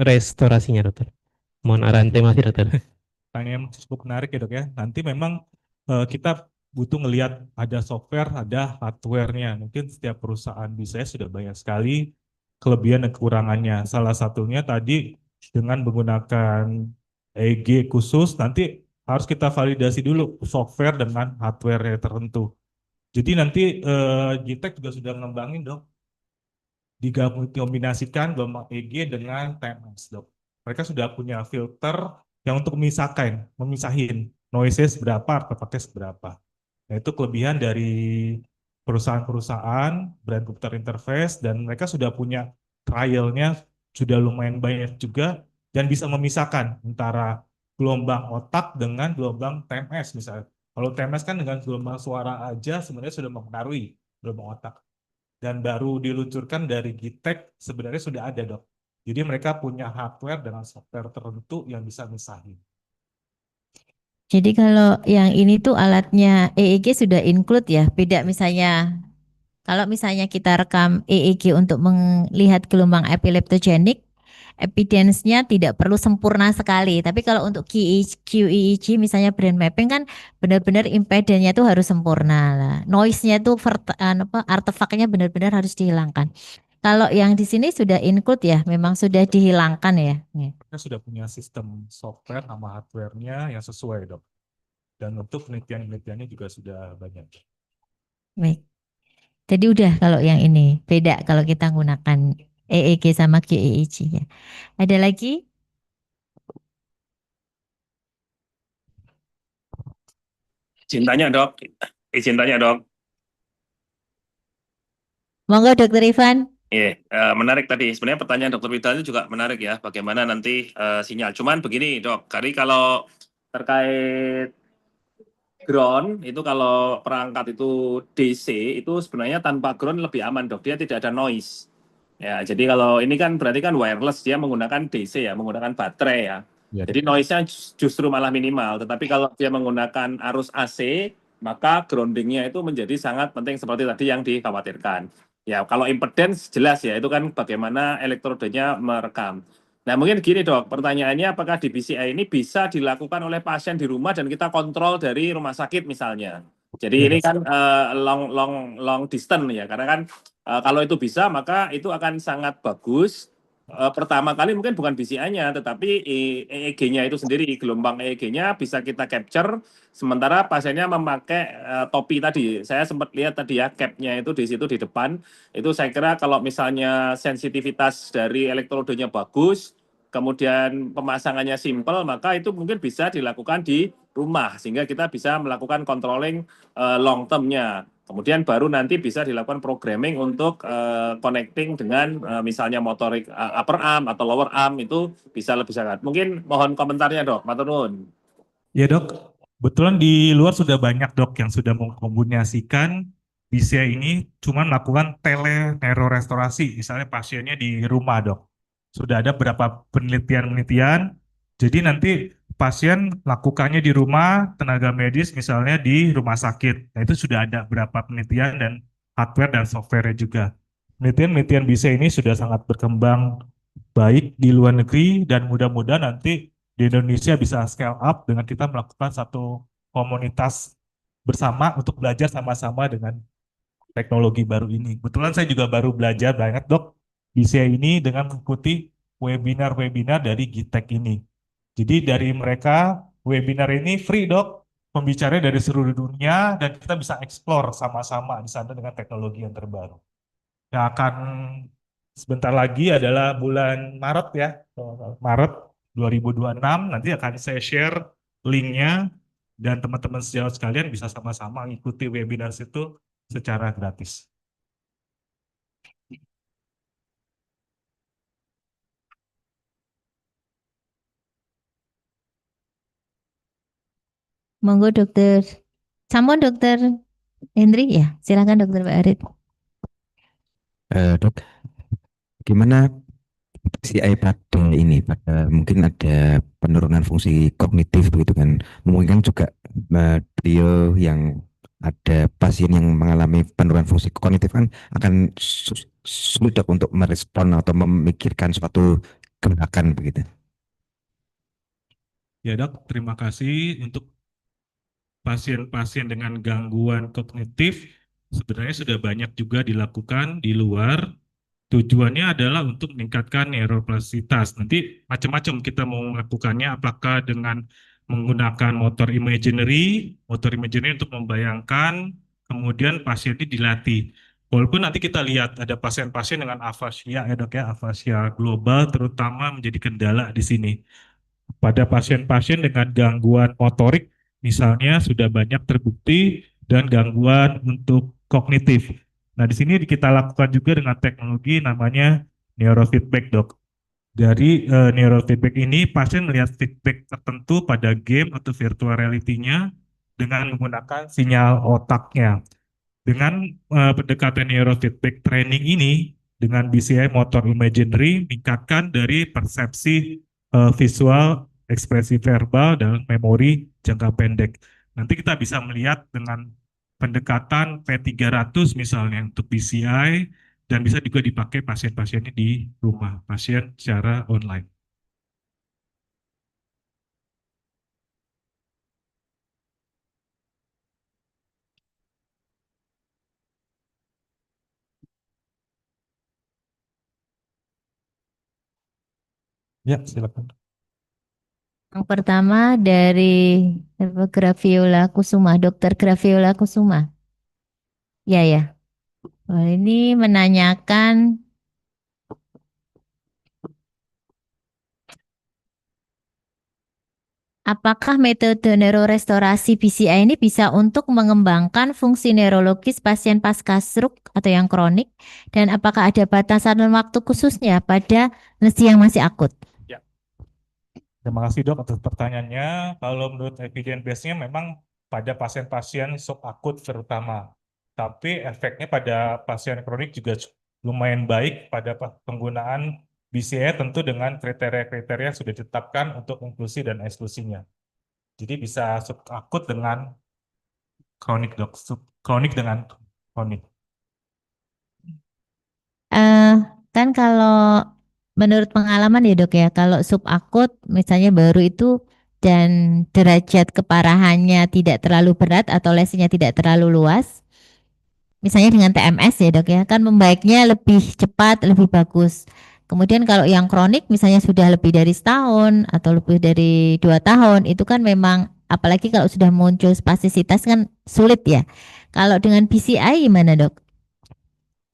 restorasinya, dokter. Mohon arahan, terima kasih, dokter.
Pertanyaan yang cukup menarik ya dok ya. Nanti memang kita butuh ngelihat ada software, ada hardware-nya. Mungkin setiap perusahaan bisa sudah banyak sekali kelebihan dan kekurangannya. Salah satunya tadi dengan menggunakan EEG khusus, nanti harus kita validasi dulu software dengan hardware tertentu. Jadi nanti Gtek juga sudah ngembangin dok, dikombinasikan gelombang EEG dengan TMS dok. Mereka sudah punya filter yang untuk memisahin noises berapa, artefaknya seberapa. Nah, itu kelebihan dari perusahaan-perusahaan brand computer interface dan mereka sudah punya trialnya sudah lumayan banyak juga dan bisa memisahkan antara gelombang otak dengan gelombang TMS misalnya. Kalau TMS kan dengan gelombang suara aja sebenarnya sudah mempengaruhi gelombang otak dan baru diluncurkan dari Gitek sebenarnya sudah ada dok. Jadi mereka punya hardware dengan software tertentu yang bisa misahin.
Jadi kalau yang ini tuh alatnya EEG sudah include ya, beda misalnya kalau misalnya kita rekam EEG untuk melihat gelombang epileptogenik, evidence-nya tidak perlu sempurna sekali. Tapi kalau untuk QEEG misalnya brain mapping kan benar-benar impedance-nya tuh harus sempurna lah. Noise-nya tuh artefaknya benar-benar harus dihilangkan. Kalau yang di sini sudah include ya, memang sudah dihilangkan ya.
Mereka sudah punya sistem software sama hardware-nya yang sesuai dok. Dan untuk penelitian-penelitiannya juga sudah banyak.
Baik. Jadi udah kalau yang ini beda kalau kita gunakan EEG sama QEEG ya. Ada lagi?
Cintanya dok, izin tanya dok.
Monggo Dokter Ivan.
Menarik tadi. Sebenarnya pertanyaan Dokter Widal itu juga menarik ya. Bagaimana nanti sinyal. Cuman begini dok, Kari kalau terkait ground itu kalau perangkat itu DC itu sebenarnya tanpa ground lebih aman dok. Dia tidak ada noise. Ya, jadi kalau ini kan berarti kan wireless dia menggunakan DC ya, menggunakan baterai ya.
Ya,
Jadi noise-nya justru malah minimal. Tetapi kalau dia menggunakan arus AC, maka grounding-nya itu menjadi sangat penting seperti tadi yang dikhawatirkan. Ya, kalau impedance jelas ya, itu kan bagaimana elektrodenya merekam. Nah, mungkin gini dok, pertanyaannya apakah di BCI ini bisa dilakukan oleh pasien di rumah dan kita kontrol dari rumah sakit misalnya. Jadi
ya
ini
dok.
kan long distance ya, karena kan kalau itu bisa maka itu akan sangat bagus. Pertama kali mungkin bukan BCI-nya, tetapi EEG-nya itu sendiri, gelombang EEG-nya bisa kita capture, sementara pasiennya memakai topi tadi. Saya sempat lihat tadi ya, cap-nya itu di situ di depan. Itu saya kira kalau misalnya sensitivitas dari elektrodenya bagus, kemudian pemasangannya simple, maka itu mungkin bisa dilakukan di rumah, sehingga kita bisa melakukan controlling long term-nya. Kemudian baru nanti bisa dilakukan programming untuk connecting dengan misalnya motorik upper arm atau lower arm itu bisa lebih sangat. Mungkin mohon komentarnya dok, matur nuwun.
Ya dok, kebetulan di luar sudah banyak dok yang sudah mengkombinasikan BCI ini cuma melakukan teleneurorestorasi, misalnya pasiennya di rumah dok. Sudah ada beberapa penelitian-penelitian, jadi nanti pasien lakukannya di rumah, tenaga medis misalnya di rumah sakit. Nah itu sudah ada beberapa penelitian dan hardware dan software juga. Penelitian-penelitian BCI ini sudah sangat berkembang baik di luar negeri dan mudah-mudahan nanti di Indonesia bisa scale up dengan kita melakukan satu komunitas bersama untuk belajar sama-sama dengan teknologi baru ini. Kebetulan saya juga baru belajar banyak dok BCI ini dengan mengikuti webinar-webinar dari Gitek ini. Jadi dari mereka webinar ini free dok, pembicara dari seluruh dunia dan kita bisa explore sama-sama di sana dengan teknologi yang terbaru. Yang akan sebentar lagi adalah bulan Maret ya, Maret 2026 nanti akan saya share linknya dan teman-teman sejawat sekalian bisa sama-sama mengikuti webinar itu secara gratis.
Monggo dokter. Sampun dokter Hendri ya, silakan dokter Mbak Arit.
Dok, gimana CI pada ini, pada mungkin ada penurunan fungsi kognitif begitu kan? Mungkin juga beliau yang ada pasien yang mengalami penurunan fungsi kognitif kan akan sulit dok untuk merespon atau memikirkan suatu gerakan begitu.
Ya dok, terima kasih untuk pasien-pasien dengan gangguan kognitif sebenarnya sudah banyak juga dilakukan di luar. Tujuannya adalah untuk meningkatkan neuroplastisitas. Nanti macam-macam kita mau melakukannya, apakah dengan menggunakan motor imaginary untuk membayangkan, kemudian pasien ini dilatih. Walaupun nanti kita lihat ada pasien-pasien dengan afasia, ya dok ya, afasia global terutama menjadi kendala di sini. Pada pasien-pasien dengan gangguan motorik, misalnya sudah banyak terbukti dan gangguan untuk kognitif. Nah, di sini kita lakukan juga dengan teknologi namanya neurofeedback, dok. Dari neurofeedback ini, pasien melihat feedback tertentu pada game atau virtual reality-nya dengan menggunakan sinyal otaknya. Dengan pendekatan neurofeedback training ini, dengan BCI motor imaginary, meningkatkan dari persepsi visual, ekspresi verbal, dan memori jangka pendek. Nanti kita bisa melihat dengan pendekatan P300 misalnya untuk BCI, dan bisa juga dipakai pasien-pasiennya di rumah, pasien secara online. Ya, silakan.
Yang pertama dari Graviola Kusuma, Dokter Graviola Kusuma. Ya ya. Oh, ini menanyakan Apakah metode neurorestorasi BCI ini bisa untuk mengembangkan fungsi neurologis pasien pasca stroke atau yang kronik? Dan apakah ada batasan waktu khususnya pada lesi yang masih akut?
Ya, terima kasih dok atas pertanyaannya. Kalau menurut evidence base-nya memang pada pasien-pasien subakut terutama. Tapi efeknya pada pasien kronik juga lumayan baik pada penggunaan BCI tentu dengan kriteria-kriteria yang sudah ditetapkan untuk inklusi dan eksklusinya. Jadi bisa subakut dengan kronik dok, subkronik dengan kronik.
Kan kalau menurut pengalaman ya dok ya, kalau subakut misalnya baru itu dan derajat keparahannya tidak terlalu berat atau lesinya tidak terlalu luas, misalnya dengan TMS ya dok ya, kan membaiknya lebih cepat, lebih bagus. Kemudian kalau yang kronik misalnya sudah lebih dari setahun atau lebih dari 2 tahun, itu kan memang apalagi kalau sudah muncul spastisitas kan sulit ya. Kalau dengan PCI gimana dok?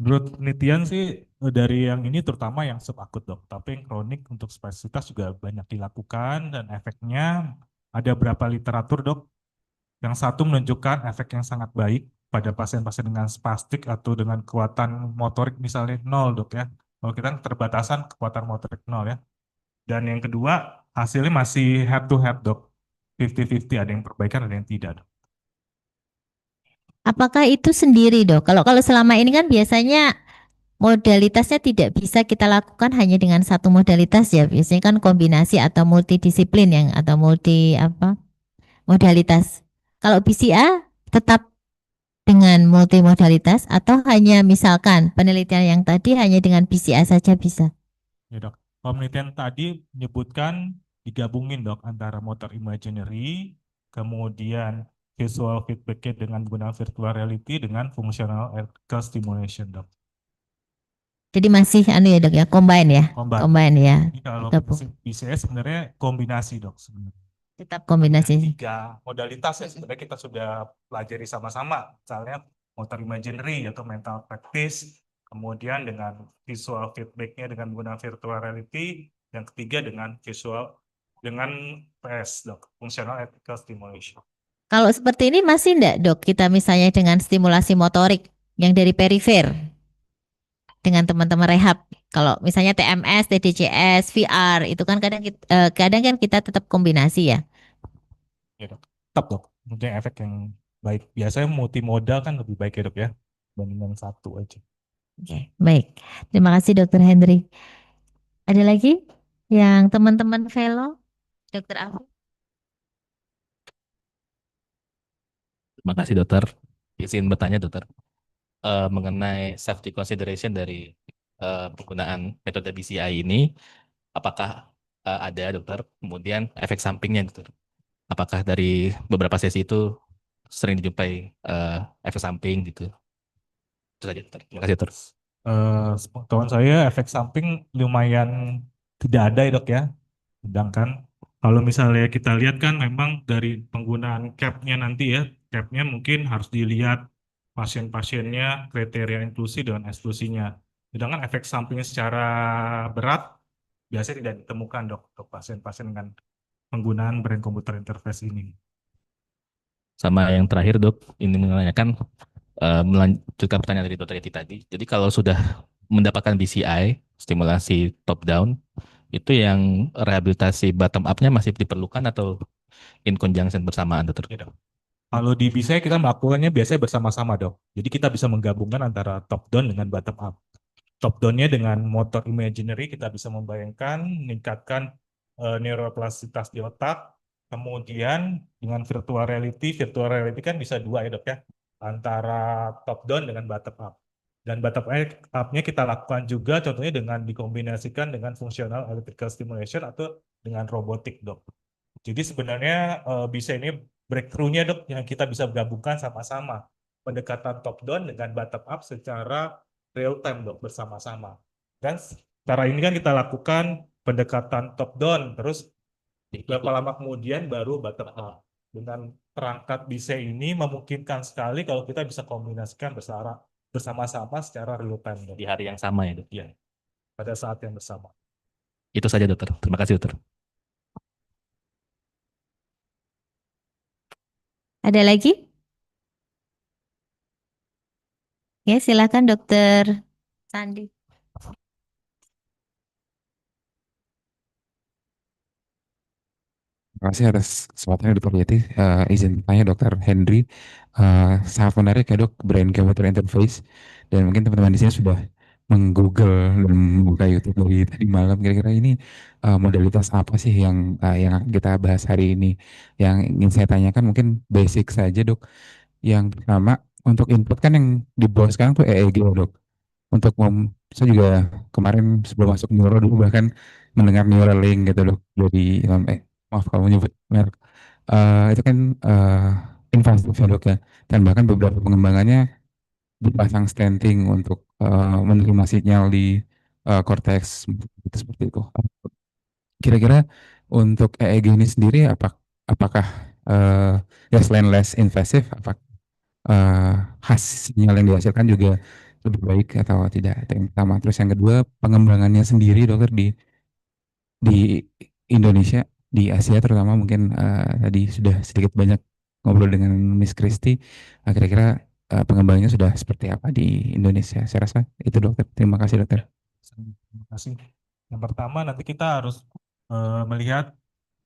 Menurut penelitian sih dari yang ini terutama yang subakut dok, tapi yang kronik untuk spesialitas juga banyak dilakukan dan efeknya ada berapa literatur dok. Yang satu menunjukkan efek yang sangat baik pada pasien-pasien dengan spastik atau dengan kekuatan motorik misalnya nol dok ya. Kalau kita kan terbatasan kekuatan motorik nol ya. Dan yang kedua hasilnya masih head to head dok. 50-50 ada yang perbaikan ada yang tidak dok.
Apakah itu sendiri dok? Kalau selama ini kan biasanya modalitasnya tidak bisa kita lakukan hanya dengan satu modalitas ya. Biasanya kan kombinasi atau multidisiplin yang atau multi apa modalitas. Kalau BCA tetap dengan multimodalitas atau hanya misalkan penelitian yang tadi hanya dengan BCA saja bisa.
Ya dok, penelitian tadi menyebutkan digabungin dok antara motor imaginary, kemudian visual feedback dengan menggunakan virtual reality dengan functional electrical stimulation dok.
Jadi masih anu ya dok ya, combine ya,
Combine.
combine ya.
Jadi kalau
Gabung.
BCS sebenarnya kombinasi dok sebenarnya.
Tetap kombinasi.
Tiga modalitas ya sebenarnya kita sudah pelajari sama-sama, misalnya motor imaginary atau mental practice, kemudian dengan visual feedbacknya dengan menggunakan virtual reality, yang ketiga dengan visual dengan PS dok, functional electrical stimulation.
Kalau seperti ini masih enggak dok kita misalnya dengan stimulasi motorik yang dari perifer dengan teman-teman rehab. Kalau misalnya TMS, TDCS, VR itu kan kadang kan kita tetap kombinasi ya.
Ya dok, tetap dok, mungkin efek yang baik. Biasanya multimodal kan lebih baik ya dok ya, dibandingkan satu aja.
Oke, baik. Terima kasih Dokter Hendri. Ada lagi yang teman-teman fellow, Dokter Afif?
Terima kasih dokter. Izin bertanya dokter. Mengenai safety consideration dari penggunaan metode BCI ini, apakah ada dokter? Kemudian efek sampingnya dokter. Apakah dari beberapa sesi itu sering dijumpai efek samping gitu? Itu saja dokter. Terima kasih dokter.
Sepengetahuan saya efek samping lumayan tidak ada ya dok ya. Sedangkan kalau misalnya kita lihat kan memang dari penggunaan cap-nya nanti ya, cap-nya mungkin harus dilihat pasien-pasiennya, kriteria inklusi dan eksklusinya. Sedangkan efek sampingnya secara berat biasanya tidak ditemukan dok untuk pasien-pasien dengan penggunaan brain computer interface ini.
Sama yang terakhir dok, ini menanyakan melanjutkan pertanyaan dari dokter Yeti tadi. Jadi kalau sudah mendapatkan BCI, stimulasi top down, itu yang rehabilitasi bottom up-nya masih diperlukan atau in conjunction bersamaan dokter?
Ya, dok. Kalau di BCI kita melakukannya biasanya bersama-sama dok. Jadi kita bisa menggabungkan antara top down dengan bottom up. Top down-nya dengan motor imaginary kita bisa membayangkan, meningkatkan neuroplastisitas di otak. Kemudian dengan virtual reality kan bisa dua ya dok ya, antara top down dengan bottom up. Dan bottom up-nya kita lakukan juga contohnya dengan dikombinasikan dengan functional electrical stimulation atau dengan robotik dok. Jadi sebenarnya bisa ini breakthrough-nya dok yang kita bisa gabungkan sama-sama. Pendekatan top down dengan bottom up secara real time dok bersama-sama. Dan cara ini kan kita lakukan pendekatan top down terus berapa lama kemudian baru bottom up. Dengan perangkat bisa ini memungkinkan sekali kalau kita bisa kombinasikan bersama-sama secara real time dok.
Di hari yang sama ya dok?
Iya, pada saat yang bersama.
Itu saja dokter. Terima kasih dokter.
Ada lagi? Ya, silakan Dokter Sandi.
Terima kasih atas kesempatannya Dr. Yeti. Izin tanya Dr. Henry, sangat menarik ya dok, brain computer interface, dan mungkin teman-teman di sini sudah menggoogle dan membuka YouTube dari tadi malam. Kira-kira ini modalitas apa sih yang akan kita bahas hari ini? Yang ingin saya tanyakan mungkin basic saja dok. Yang pertama, untuk input kan yang di bawah sekarang tuh EEG ya, dok. Untuk saya juga kemarin sebelum masuk neuro dulu bahkan mendengar Neuralink gitu dok dari maaf kalau menyebut merek. Itu kan invasif ya dok ya, dan bahkan beberapa pengembangannya dipasang stenting untuk menerima sinyal di korteks gitu, seperti itu. Kira-kira untuk EEG ini sendiri apakah ya selain less invasive, sinyal yang dihasilkan juga lebih baik atau tidak? Itu yang pertama. Terus yang kedua, pengembangannya sendiri dokter di Indonesia, di Asia terutama, mungkin tadi sudah sedikit banyak ngobrol dengan Miss Christy. Kira-kira pengembangannya sudah seperti apa di Indonesia? Saya rasa itu dokter. Terima kasih dokter.
Terima kasih. Yang pertama nanti kita harus melihat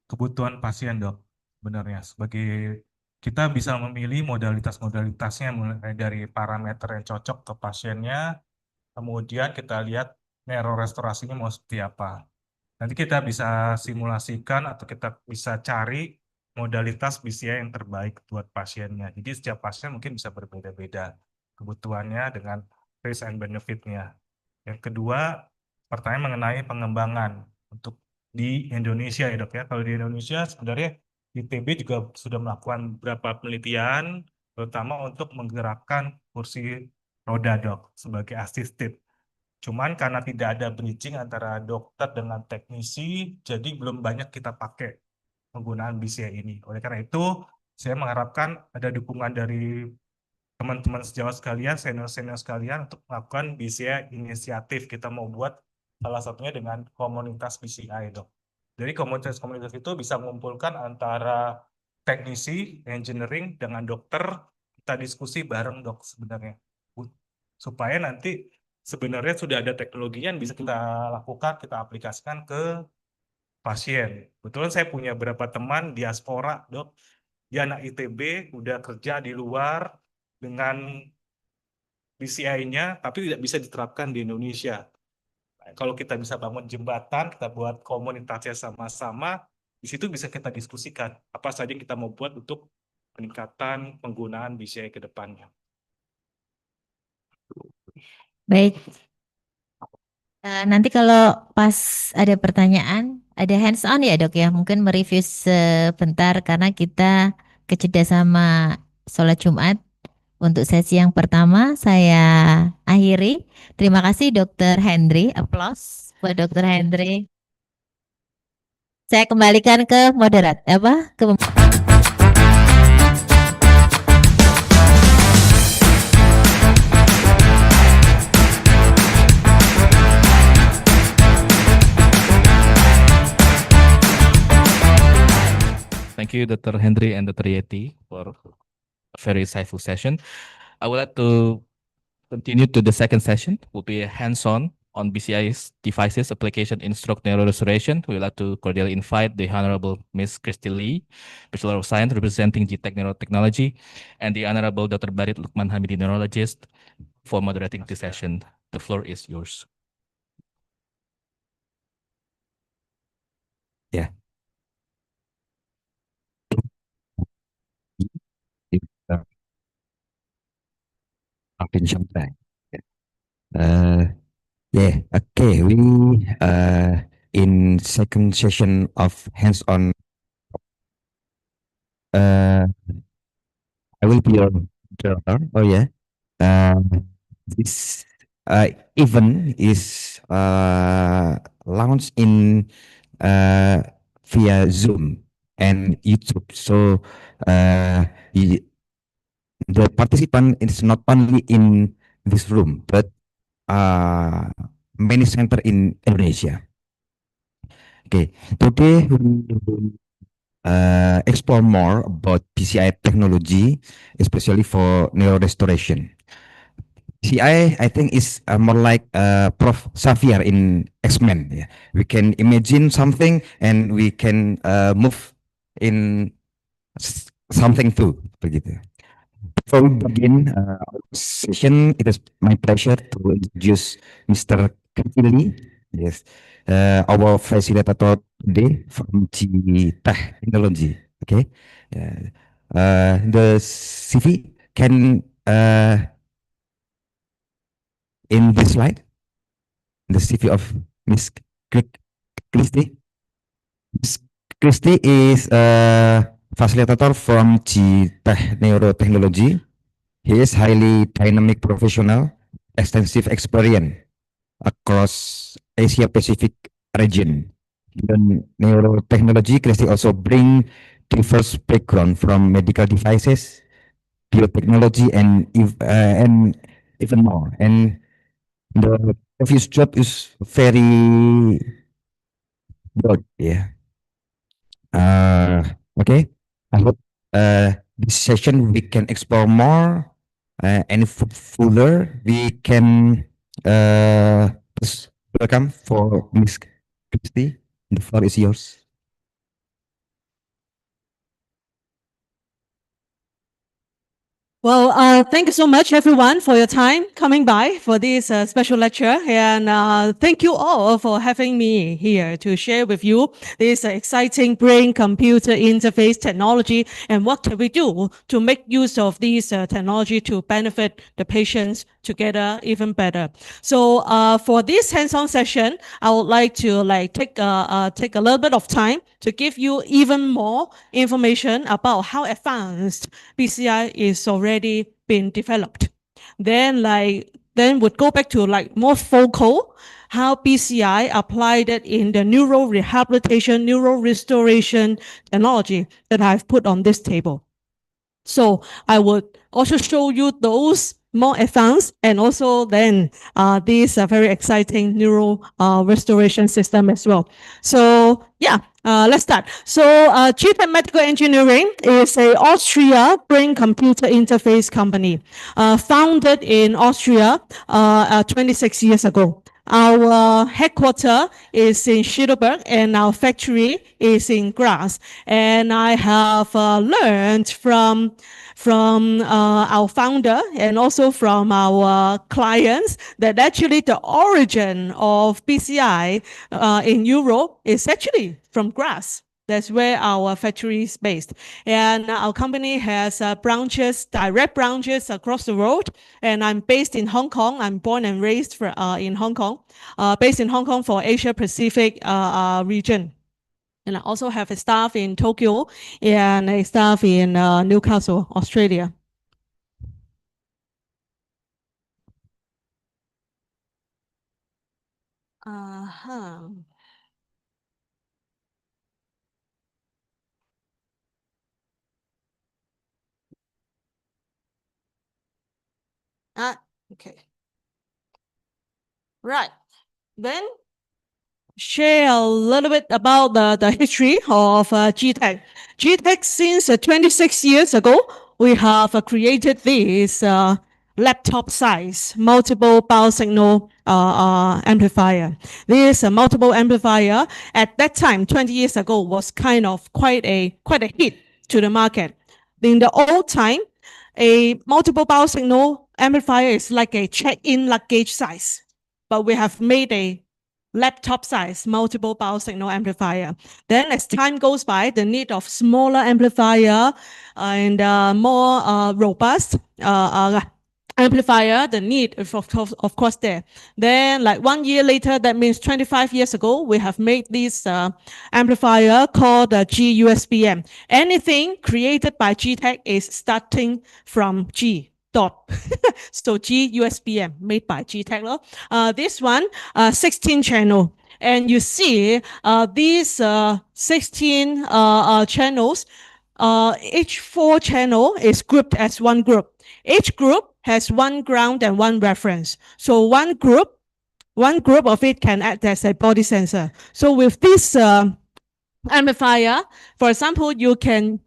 kebutuhan pasien dok. Sebenarnya sebagai kita bisa memilih modalitasnya mulai dari parameter yang cocok ke pasiennya, kemudian kita lihat neurorestorasinya mau seperti apa. Nanti kita bisa simulasikan atau kita bisa cari modalitas BCI yang terbaik buat pasiennya. Jadi setiap pasien mungkin bisa berbeda-beda kebutuhannya dengan risk and benefit-nya. Yang kedua, pertanyaan mengenai pengembangan untuk di Indonesia ya dok ya. Kalau di Indonesia sebenarnya ITB juga sudah melakukan beberapa penelitian, terutama untuk menggerakkan kursi roda dok sebagai asisted. Cuman karena tidak ada bridging antara dokter dengan teknisi, jadi belum banyak kita pakai penggunaan BCI ini. Oleh karena itu, saya mengharapkan ada dukungan dari teman-teman sejawat sekalian, senior-senior sekalian untuk melakukan BCI inisiatif. Kita mau buat salah satunya dengan komunitas BCI, dok. Jadi komunitas-komunitas itu bisa mengumpulkan antara teknisi, engineering, dengan dokter, kita diskusi bareng dok sebenarnya. Supaya nanti sebenarnya sudah ada teknologinya yang bisa kita lakukan, kita aplikasikan ke pasien. Betulan saya punya beberapa teman diaspora, dok. Dia anak ITB, udah kerja di luar dengan BCI-nya, tapi tidak bisa diterapkan di Indonesia. Nah, kalau kita bisa bangun jembatan, kita buat komunitasnya sama-sama, di situ bisa kita diskusikan apa saja yang kita mau buat untuk peningkatan penggunaan BCI ke depannya.
Baik. Nanti kalau pas ada pertanyaan, ada hands on ya dok ya, mungkin mereview sebentar karena kita kejeda sama sholat Jumat. Untuk sesi yang pertama saya akhiri. Terima kasih Dokter Hendry, applause buat Dokter Hendry. Saya kembalikan ke moderat, ke
Thank you, Dr. Hendry and Dr. Yeti, for a very insightful session. I would like to continue to the second session, will be a hands-on on BCI's devices application in stroke neurorestoration. We would like to cordially invite the Honorable Ms. Christy Lee, Bachelor of Science representing GTech Neurotechnology, and the Honorable Dr. Barit Lukman Hamidi, neurologist, for moderating this session. The floor is yours.
Ya. Attention time. Yeah, okay. We in second session of hands-on. I will be your moderator. Oh yeah. This event is launched in via Zoom and YouTube. So the participant is not only in this room, but many center in Indonesia. Okay, today we will explore more about PCI technology, especially for neurorestoration. PCI, I think, is more like Prof. Xavier in X-Men. Yeah. We can imagine something and we can move in something too. Begitu. Before we begin our session, it is my pleasure to introduce Mr. Kekili, yes, our facilitator today from G Technology. Okay, yeah. The CV can in this slide, the CV of Miss Christie. Miss Christie is a facilitator from G Tech Neurotechnology. He is highly dynamic professional, extensive experience across Asia Pacific region. In neurotechnology, Christy also bring diverse background from medical devices, biotechnology, and even more. And the previous job is very broad. Yeah. Okay. I hope this session we can explore more and fuller. We can just welcome for Miss Christy. The floor is yours.
Well, thank you so much, everyone, for your time coming by for this special lecture. And thank you all for having me here to share with you this exciting brain-computer interface technology and what can we do to make use of these technology to benefit the patients together even better. So for this hands-on session, I would like to take a little bit of time to give you even more information about how advanced BCI is already been developed. Then would go back to more focal, how BCI applied it in the neural rehabilitation, neural restoration technology that I've put on this table. So I would also show you those more advanced and also then this very exciting neural restoration system as well. So yeah, let's start. So GTech Medical Engineering is a Austria brain-computer interface company founded in Austria 26 years ago. Our headquarters is in Heidelberg and our factory is in Graz. And I have learned from our founder and also from our clients that actually the origin of BCI in Europe is actually from Graz. That's where our factory is based. And our company has branches, direct branches across the world. And I'm based in Hong Kong. I'm born and raised in Hong Kong, based in Hong Kong for Asia Pacific region. And I also have a staff in Tokyo and a staff in Newcastle, Australia. Okay. Right. Then share a little bit about the history of GTech. GTech, since 26 years ago, we have created this laptop size multiple power signal amplifier. This multiple amplifier at that time, 20 years ago, was kind of quite a hit to the market. In the old time, a multiple power signal amplifier is like a check-in luggage size, but we have made a laptop size multiple power signal amplifier. Then as time goes by, the need of smaller amplifier and more robust amplifier, the need of course there. Then 1 year later, that means 25 years ago, we have made this amplifier called GUSBM. Anything created by GTech is starting from G. So GUSBM made by GTech. This one 16 channel, and you see these 16 channels, each 4 channel is grouped as one group. Each group has one ground and one reference. So one group of it can act as a body sensor. So with this amplifier, for example, you can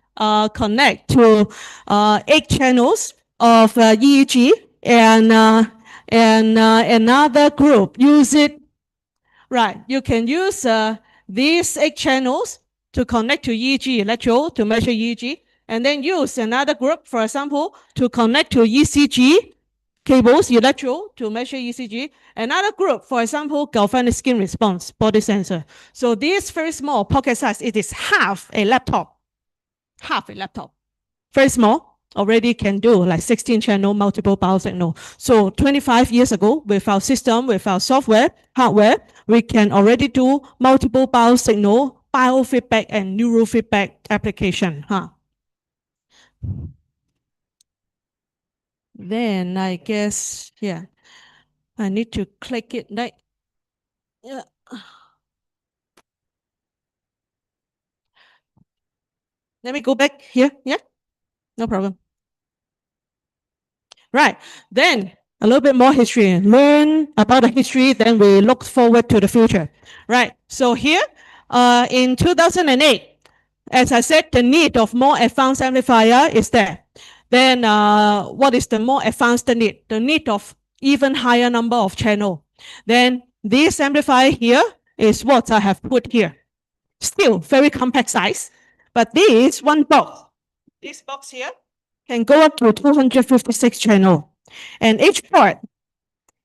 connect to 8 channels of EEG, and another group use it. Right, you can use these 8 channels to connect to EEG electrode to measure EEG, and then use another group, for example, to connect to ECG cables, electrode to measure ECG. Another group, for example, galvanic skin response, body sensor. So this very small pocket size, it is half a laptop. Very small, already can do like 16 channel multiple power signal. So 25 years ago, with our system, with our software, hardware, we can already do multiple power signal, biofeedback and neurofeedback application. Then I guess, yeah, I need to click it like, yeah. Let me go back here. Yeah, no problem. Right, then a little bit more history. Learn about the history, then we look forward to the future. Right, so here in 2008, as I said, the need of more advanced amplifier is there. Then what is the more advanced need? The need of even higher number of channel. Then this amplifier here is what I have put here. Still very complex size, but this one box, this box here can go up to 256 channel, and each port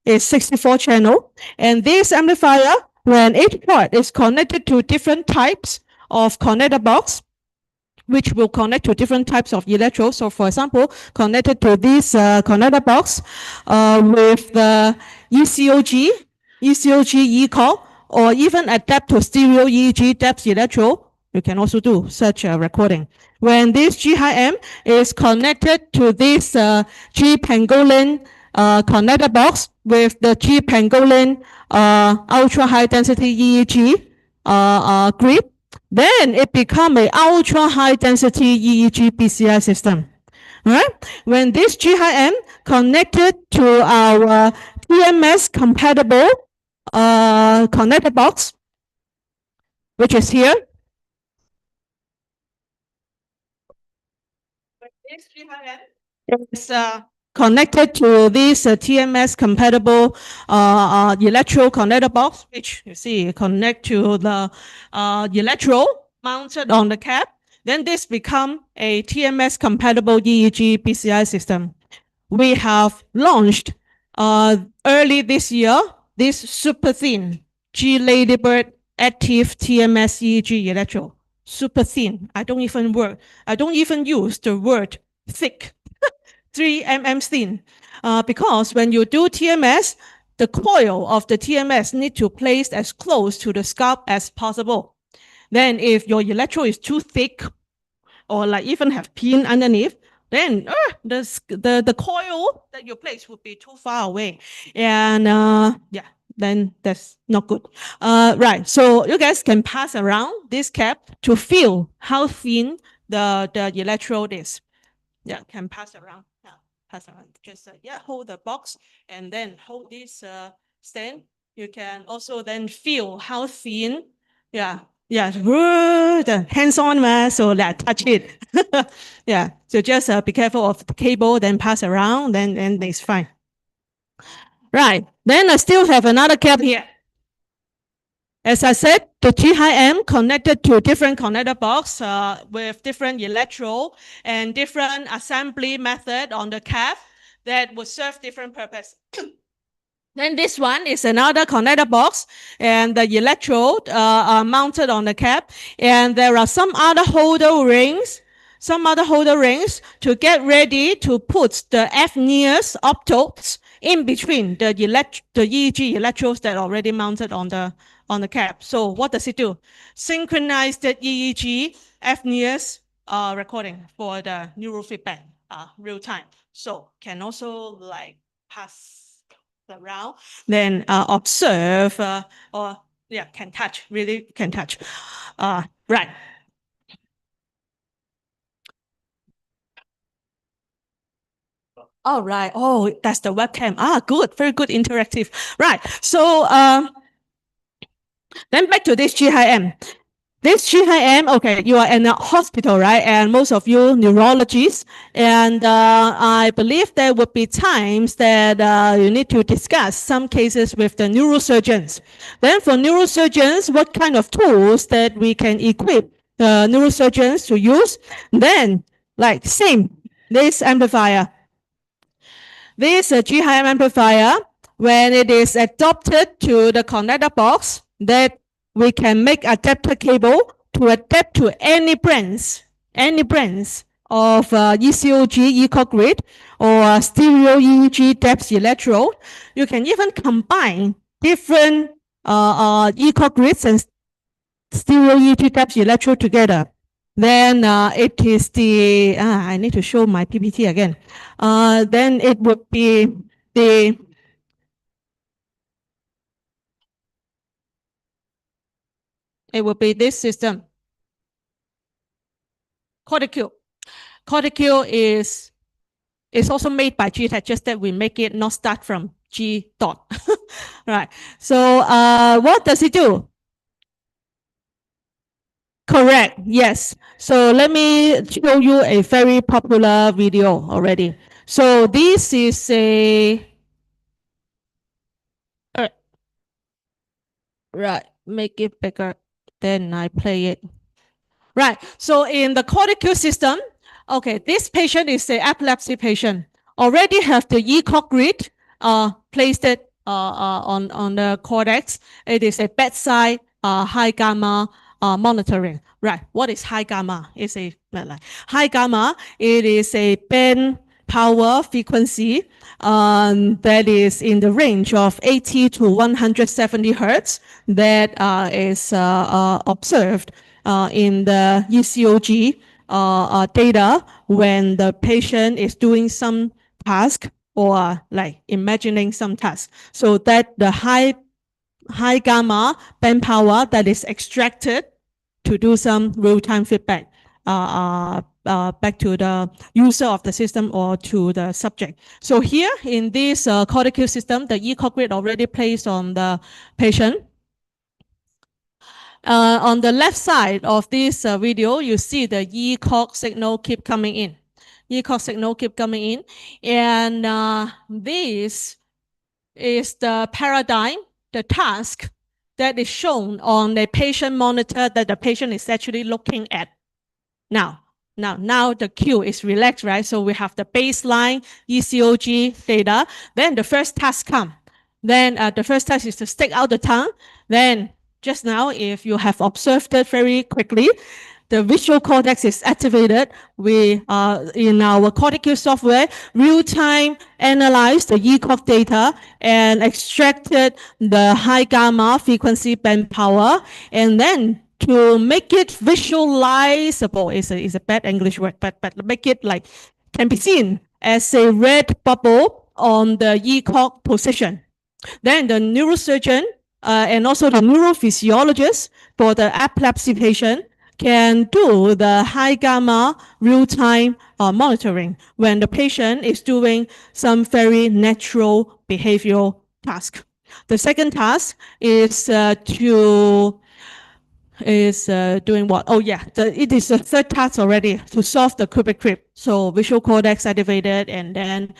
is 64 channel. And this amplifier, when each port is connected to different types of connector box, which will connect to different types of electrodes. So for example, connected to this connector box with the ECOG ECOG, or even adapt to stereo EEG depth electrode, you can also do such a recording. When this G-HIM is connected to this G-pangolin connector box with the G-pangolin ultra high density EEG grid, then it becomes an ultra high density EEG BCI system. Right? When this G-HIM connected to our TMS compatible connector box, which is here. This G-HIM is connected to this TMS compatible electrode connector box, which you see connect to the electrode mounted on the cap. Then this become a TMS compatible EEG BCI system. We have launched early this year this super thin G Ladybird active TMS EEG electrode. Super thin. I don't even use the word thick. 3 mm thin, because when you do TMS, the coil of the TMS need to place as close to the scalp as possible. Then if your electrode is too thick, or like even have pin underneath, then the coil that you place would be too far away, and yeah, then that's not good. Right, so you guys can pass around this cap to feel how thin the electrode is. Yeah, can pass around. Yeah, pass around. Just yeah, hold the box and then hold this stand. You can also then feel how thin. Yeah, yeah, hands-on, so that touch it. Yeah, so just be careful of the cable, then pass around, then it's fine. Right, then I still have another cap here. As I said, the G-HIM connected to different connector box with different electrode and different assembly method on the cap that would serve different purpose. Then this one is another connector box, and the electrode are mounted on the cap, and there are some other holder rings to get ready to put the F-nears optodes in between the EEG electrodes that are already mounted on the cap. So what does it do? Synchronize the EEG F-nears recording for the neurofeedback real time. So can also like pass around, then observe or yeah, can touch, really can touch. Right. All right. Oh, that's the webcam. Good. Very good interactive. Right. So then back to this G-HIM. This GIM, okay, you are in a hospital, right? And most of you neurologists, and I believe there would be times that you need to discuss some cases with the neurosurgeons. Then for neurosurgeons, what kind of tools that we can equip the neurosurgeons to use? Then, like same, this amplifier. This GIM amplifier, when it is adapted to the connector box, that we can make adapter cable to adapt to any brands of ECOG, ECOG grid, or stereo EEG depth electrode. You can even combine different ECOG grids and stereo EEG depth electrode together. Then it is the, I need to show my PPT again. Then it would be the, it would be this system. Corticule. Corticule is also made by GTech, just that we make it not start from G dot. Right. So what does it do? Correct. Yes. So let me show you a very popular video already. So this is a right. Make it bigger. Then I play it. Right. So in the corticule system, okay, this patient is an epilepsy patient. Already have the ECOG grid placed it on the cortex. It is a bedside high gamma monitoring. Right. What is high gamma? It's a high gamma. It is a band power frequency that is in the range of 80 to 170 hertz that is observed in the ECOG data when the patient is doing some task or like imagining some task. So that the high gamma band power that is extracted to do some real-time feedback back to the user of the system or to the subject. So here in this corticule system, the ECOG grid already placed on the patient. On the left side of this video, you see the ECOG signal keep coming in. ECOG signal keep coming in. And this is the paradigm, the task that is shown on the patient monitor that the patient is actually looking at. Now the queue is relaxed, right? So we have the baseline ECOG data. Then the first task comes. Then the first task is to stick out the tongue. Then just now, if you have observed it very quickly, the visual cortex is activated. We in our corticule software, real-time analyze the ECOG data and extracted the high gamma frequency band power, and then to make it visualizable is a bad English word, but make it like can be seen as a red bubble on the ECOG position. Then the neurosurgeon and also the neurophysiologist for the epilepsy patient can do the high gamma real-time monitoring when the patient is doing some very natural behavioral task. The second task is doing what? Oh yeah, it is the third task already to solve the cubic crib. So visual cortex activated, and then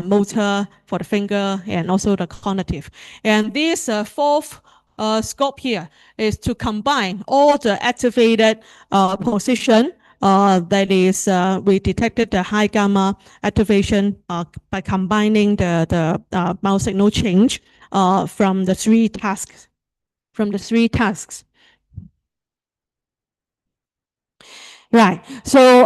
motor for the finger, and also the cognitive. And this fourth scope here is to combine all the activated position that is we detected the high gamma activation by combining the mouse signal change from the three tasks. Right. So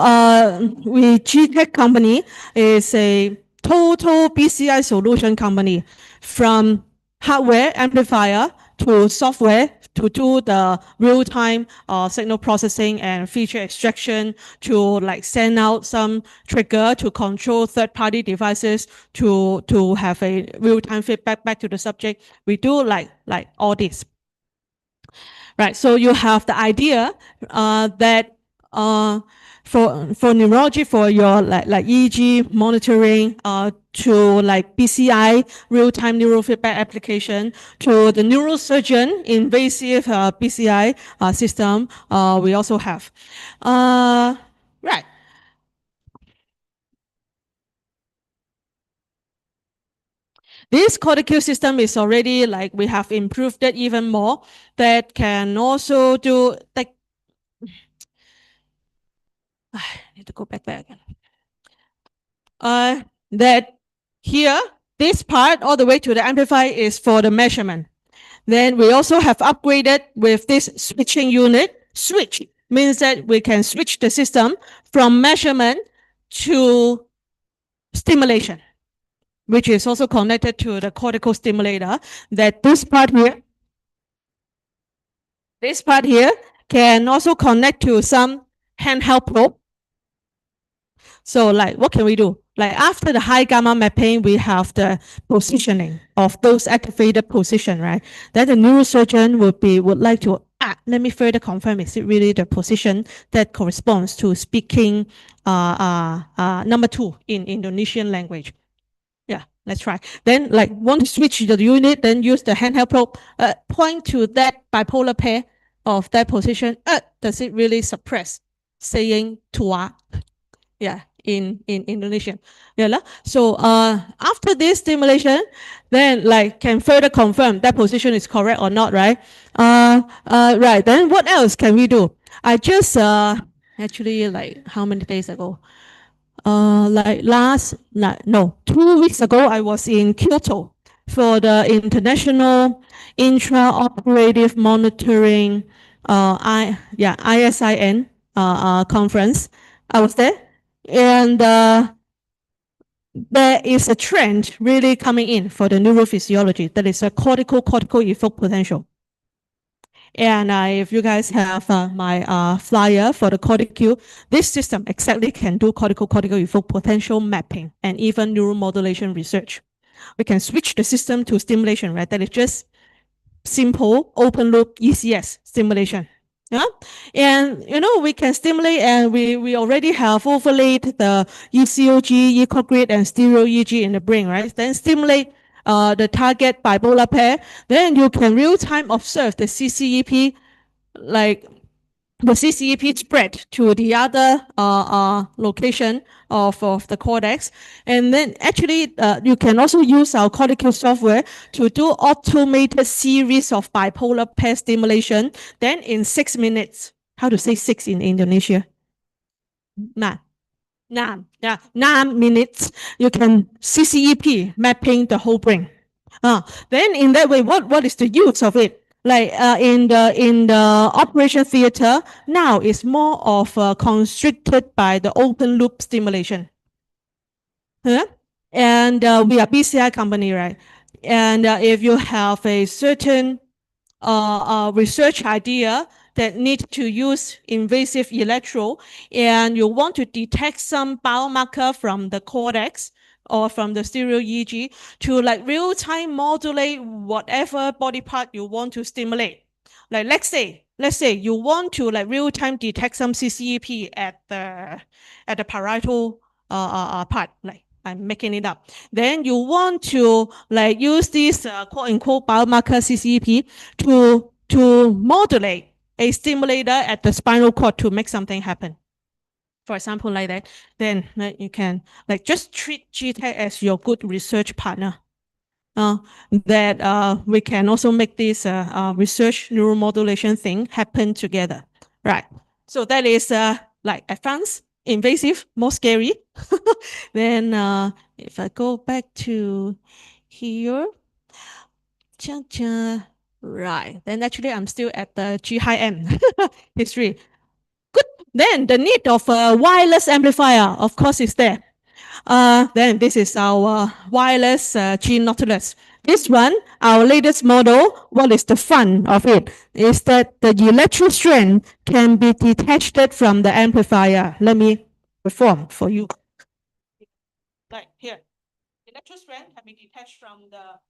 we GTech company is a total BCI solution company, from hardware amplifier to software to do the real-time signal processing and feature extraction, to like send out some trigger to control third-party devices to have a real-time feedback back to the subject. We do like all this. Right. So you have the idea that for neurology, for your like EEG monitoring, to like BCI, real-time neurofeedback application, to the neurosurgeon invasive BCI system, we also have. Right. This cortical system is already like we have improved it even more. That can also do like I need to go back there again. That here, this part all the way to the amplifier is for the measurement. Then we also have upgraded with this switching unit. Switch means that we can switch the system from measurement to stimulation, which is also connected to the cortical stimulator. That this part here can also connect to some handheld probe. So like, what can we do? Like after the high gamma mapping, we have the positioning of those activated position, right? Then the neurosurgeon would like to, let me further confirm, is it really the position that corresponds to speaking number 2 in Indonesian language? Yeah, let's try. Then like want to switch the unit, then use the handheld probe, point to that bipolar pair of that position. Does it really suppress saying tua? Yeah, in Indonesian. Yeah, lah. So after this stimulation, then like can further confirm that position is correct or not, right? Right. Then what else can we do? I just actually like how many days ago? Like 2 weeks ago, I was in Kyoto for the International Intraoperative Monitoring ISIN conference. I was there. And there is a trend really coming in for the neurophysiology that is a cortical evoked potential. And if you guys have my flyer for the cortical, this system exactly can do cortical evoked potential mapping and even neuromodulation research. We can switch the system to stimulation, right? That is just simple open loop ECS stimulation. Yeah, and we can stimulate, and we already have overlaid the ECOG, ECOG grid, and stereo EEG in the brain, right? Then stimulate the target bipolar pair. Then you can real time observe the CCEP, like the CCEP spread to the other location of the cortex. And then actually you can also use our cortical software to do automated series of bipolar pair stimulation. Then in 6 minutes, how to say 6 in Indonesia? 9 minutes, you can CCEP mapping the whole brain. Then in that way, what is the use of it? Like in the operation theater, now it's more of constricted by the open loop stimulation. And we are BCI company, right? And if you have a certain research idea that need to use invasive electro, and you want to detect some biomarker from the cortex or from the stereo EEG to like real-time modulate whatever body part you want to stimulate. Like let's say you want to like real-time detect some CCEP at the parietal part, like I'm making it up. Then you want to like use this quote unquote biomarker CCEP to modulate a stimulator at the spinal cord to make something happen. For example, like that, then you can like just treat GTech as your good research partner. That we can also make this research neuromodulation thing happen together. Right. So that is like advanced, invasive, more scary. Then if I go back to here, right, then actually I'm still at the G high M history. Good. Then the need of a wireless amplifier, of course, is there. Then this is our wireless G Nautilus. This one, our latest model, what is the fun of it? Is that the electro strand can be detached from the amplifier. Let me perform for you. Like here, electro strand can be detached from the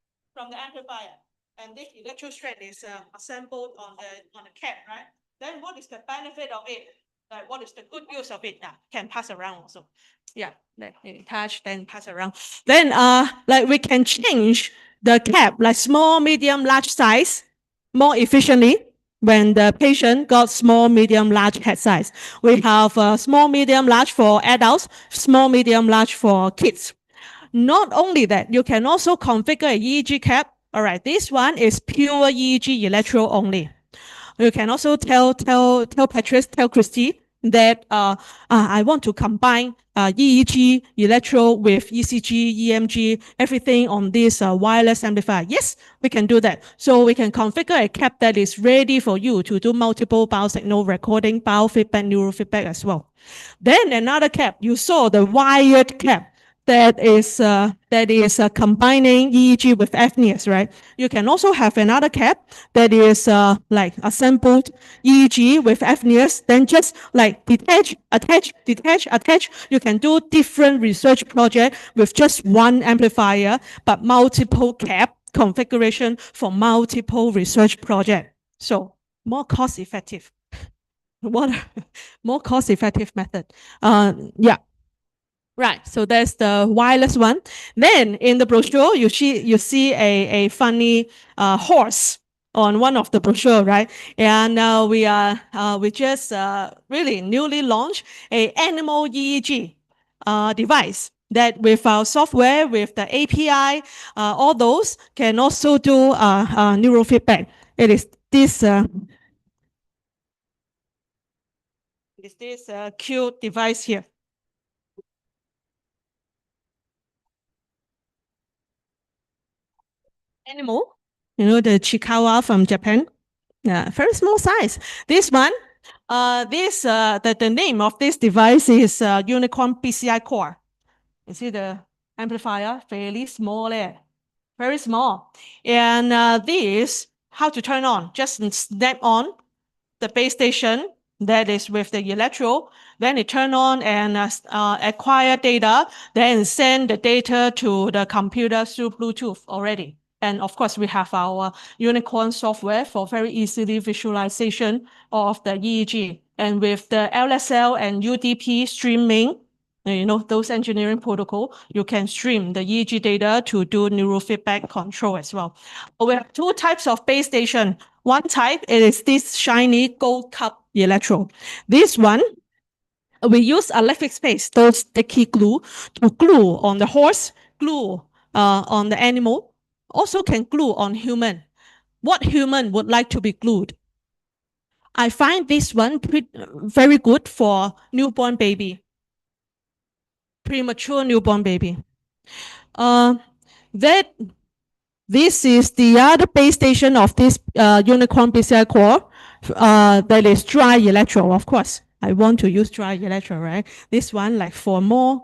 amplifier, and this electro strand is assembled on the cap, right? Then what is the benefit of it? Like what is the good use of it? Can pass around also. Yeah, then you touch, then pass around. Then like we can change the cap, like small, medium, large size more efficiently when the patient got small, medium, large head size. We have small, medium, large for adults, small, medium, large for kids. Not only that, you can also configure a EEG cap. All right, this one is pure EEG electro only. You can also tell Patrice, tell Christy that I want to combine EEG, electro with ECG, EMG, everything on this wireless amplifier. Yes, we can do that. So we can configure a cap that is ready for you to do multiple biosignal recording, biofeedback, neurofeedback as well. Then another cap, you saw the wired cap that is combining EEG with FNIS, right? You can also have another cap that is like assembled EEG with FNIS, then just like detach, attach, detach, attach. You can do different research project with just one amplifier, but multiple cap configuration for multiple research project. So more cost effective. What more cost effective method? Yeah. Right, so that's the wireless one. Then in the brochure, you see a funny horse on one of the brochure, right? And we just really newly launched a animal EEG device that with our software, with the API, all those can also do neurofeedback. It is this cute device here. Animal, you know, the Chiikawa from Japan. Yeah, very small size. This one, the name of this device is Unicorn PCI Core. You see the amplifier, fairly small there, very small. And this, how to turn on? Just snap on the base station that is with the electro, then it turn on and acquire data, then send the data to the computer through Bluetooth already. And of course, we have our Unicorn software for very easily visualization of the EEG. And with the LSL and UDP streaming, you know, those engineering protocol, you can stream the EEG data to do neurofeedback control as well. We have two types of base station. One type is this shiny gold cup electrode. This one, we use electric space, those sticky glue, to glue on the horse, glue on the animal, also can glue on human. What human would like to be glued? I find this one very good for newborn baby, premature newborn baby. This is the other base station of this Unicorn PCI Core that is dry electro, of course. I want to use dry electro, right? This one, like for more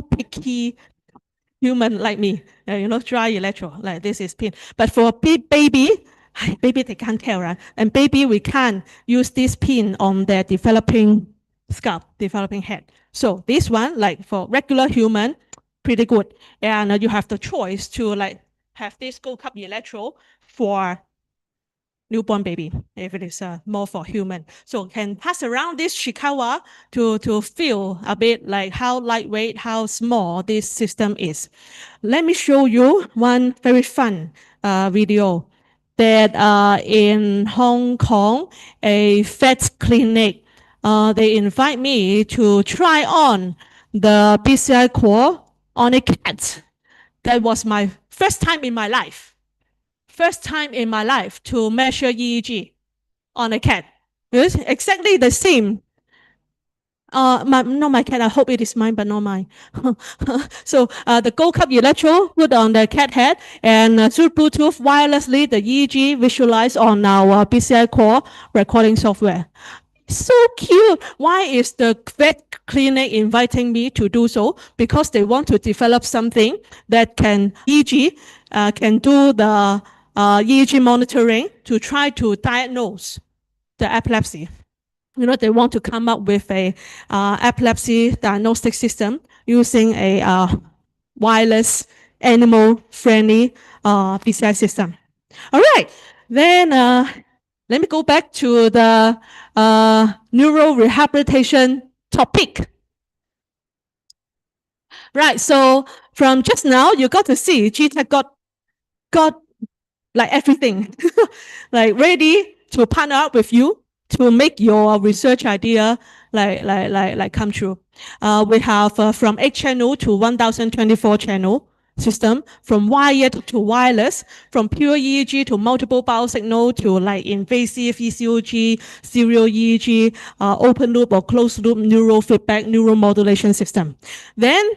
picky human like me, you know, dry electro, like this is pin. But for baby, they can't tell, right? And baby, we can use this pin on their developing scalp, developing head. So this one, like for regular human, pretty good. And you have the choice to like have this gold cup electro for newborn baby, if it is more for human. So can pass around this Chiikawa to feel a bit like how lightweight, how small this system is. Let me show you one very fun video that in Hong Kong, a vet clinic, they invite me to try on the PCI Core on a cat. That was my first time in my life. First time in my life to measure EEG on a cat. It's exactly the same. Not my cat. I hope it is mine, but not mine. So the gold cup electro put on the cat head, and through Bluetooth wirelessly, the EEG visualized on our PCI Core recording software. So cute. Why is the vet clinic inviting me to do so? Because they want to develop something that can EEG, can do the EEG monitoring to try to diagnose the epilepsy. You know, they want to come up with a epilepsy diagnostic system using a wireless, animal-friendly PCI system. All right, then let me go back to the neuro rehabilitation topic. Right, so from just now, you got to see GTech got like everything, like ready to partner up with you to make your research idea like come true. We have from 8 channel to 1024 channel system, from wired to wireless, from pure EEG to multiple bowel signal to like invasive ECOG, serial EEG, open loop or closed loop neurofeedback, neuromodulation system. Then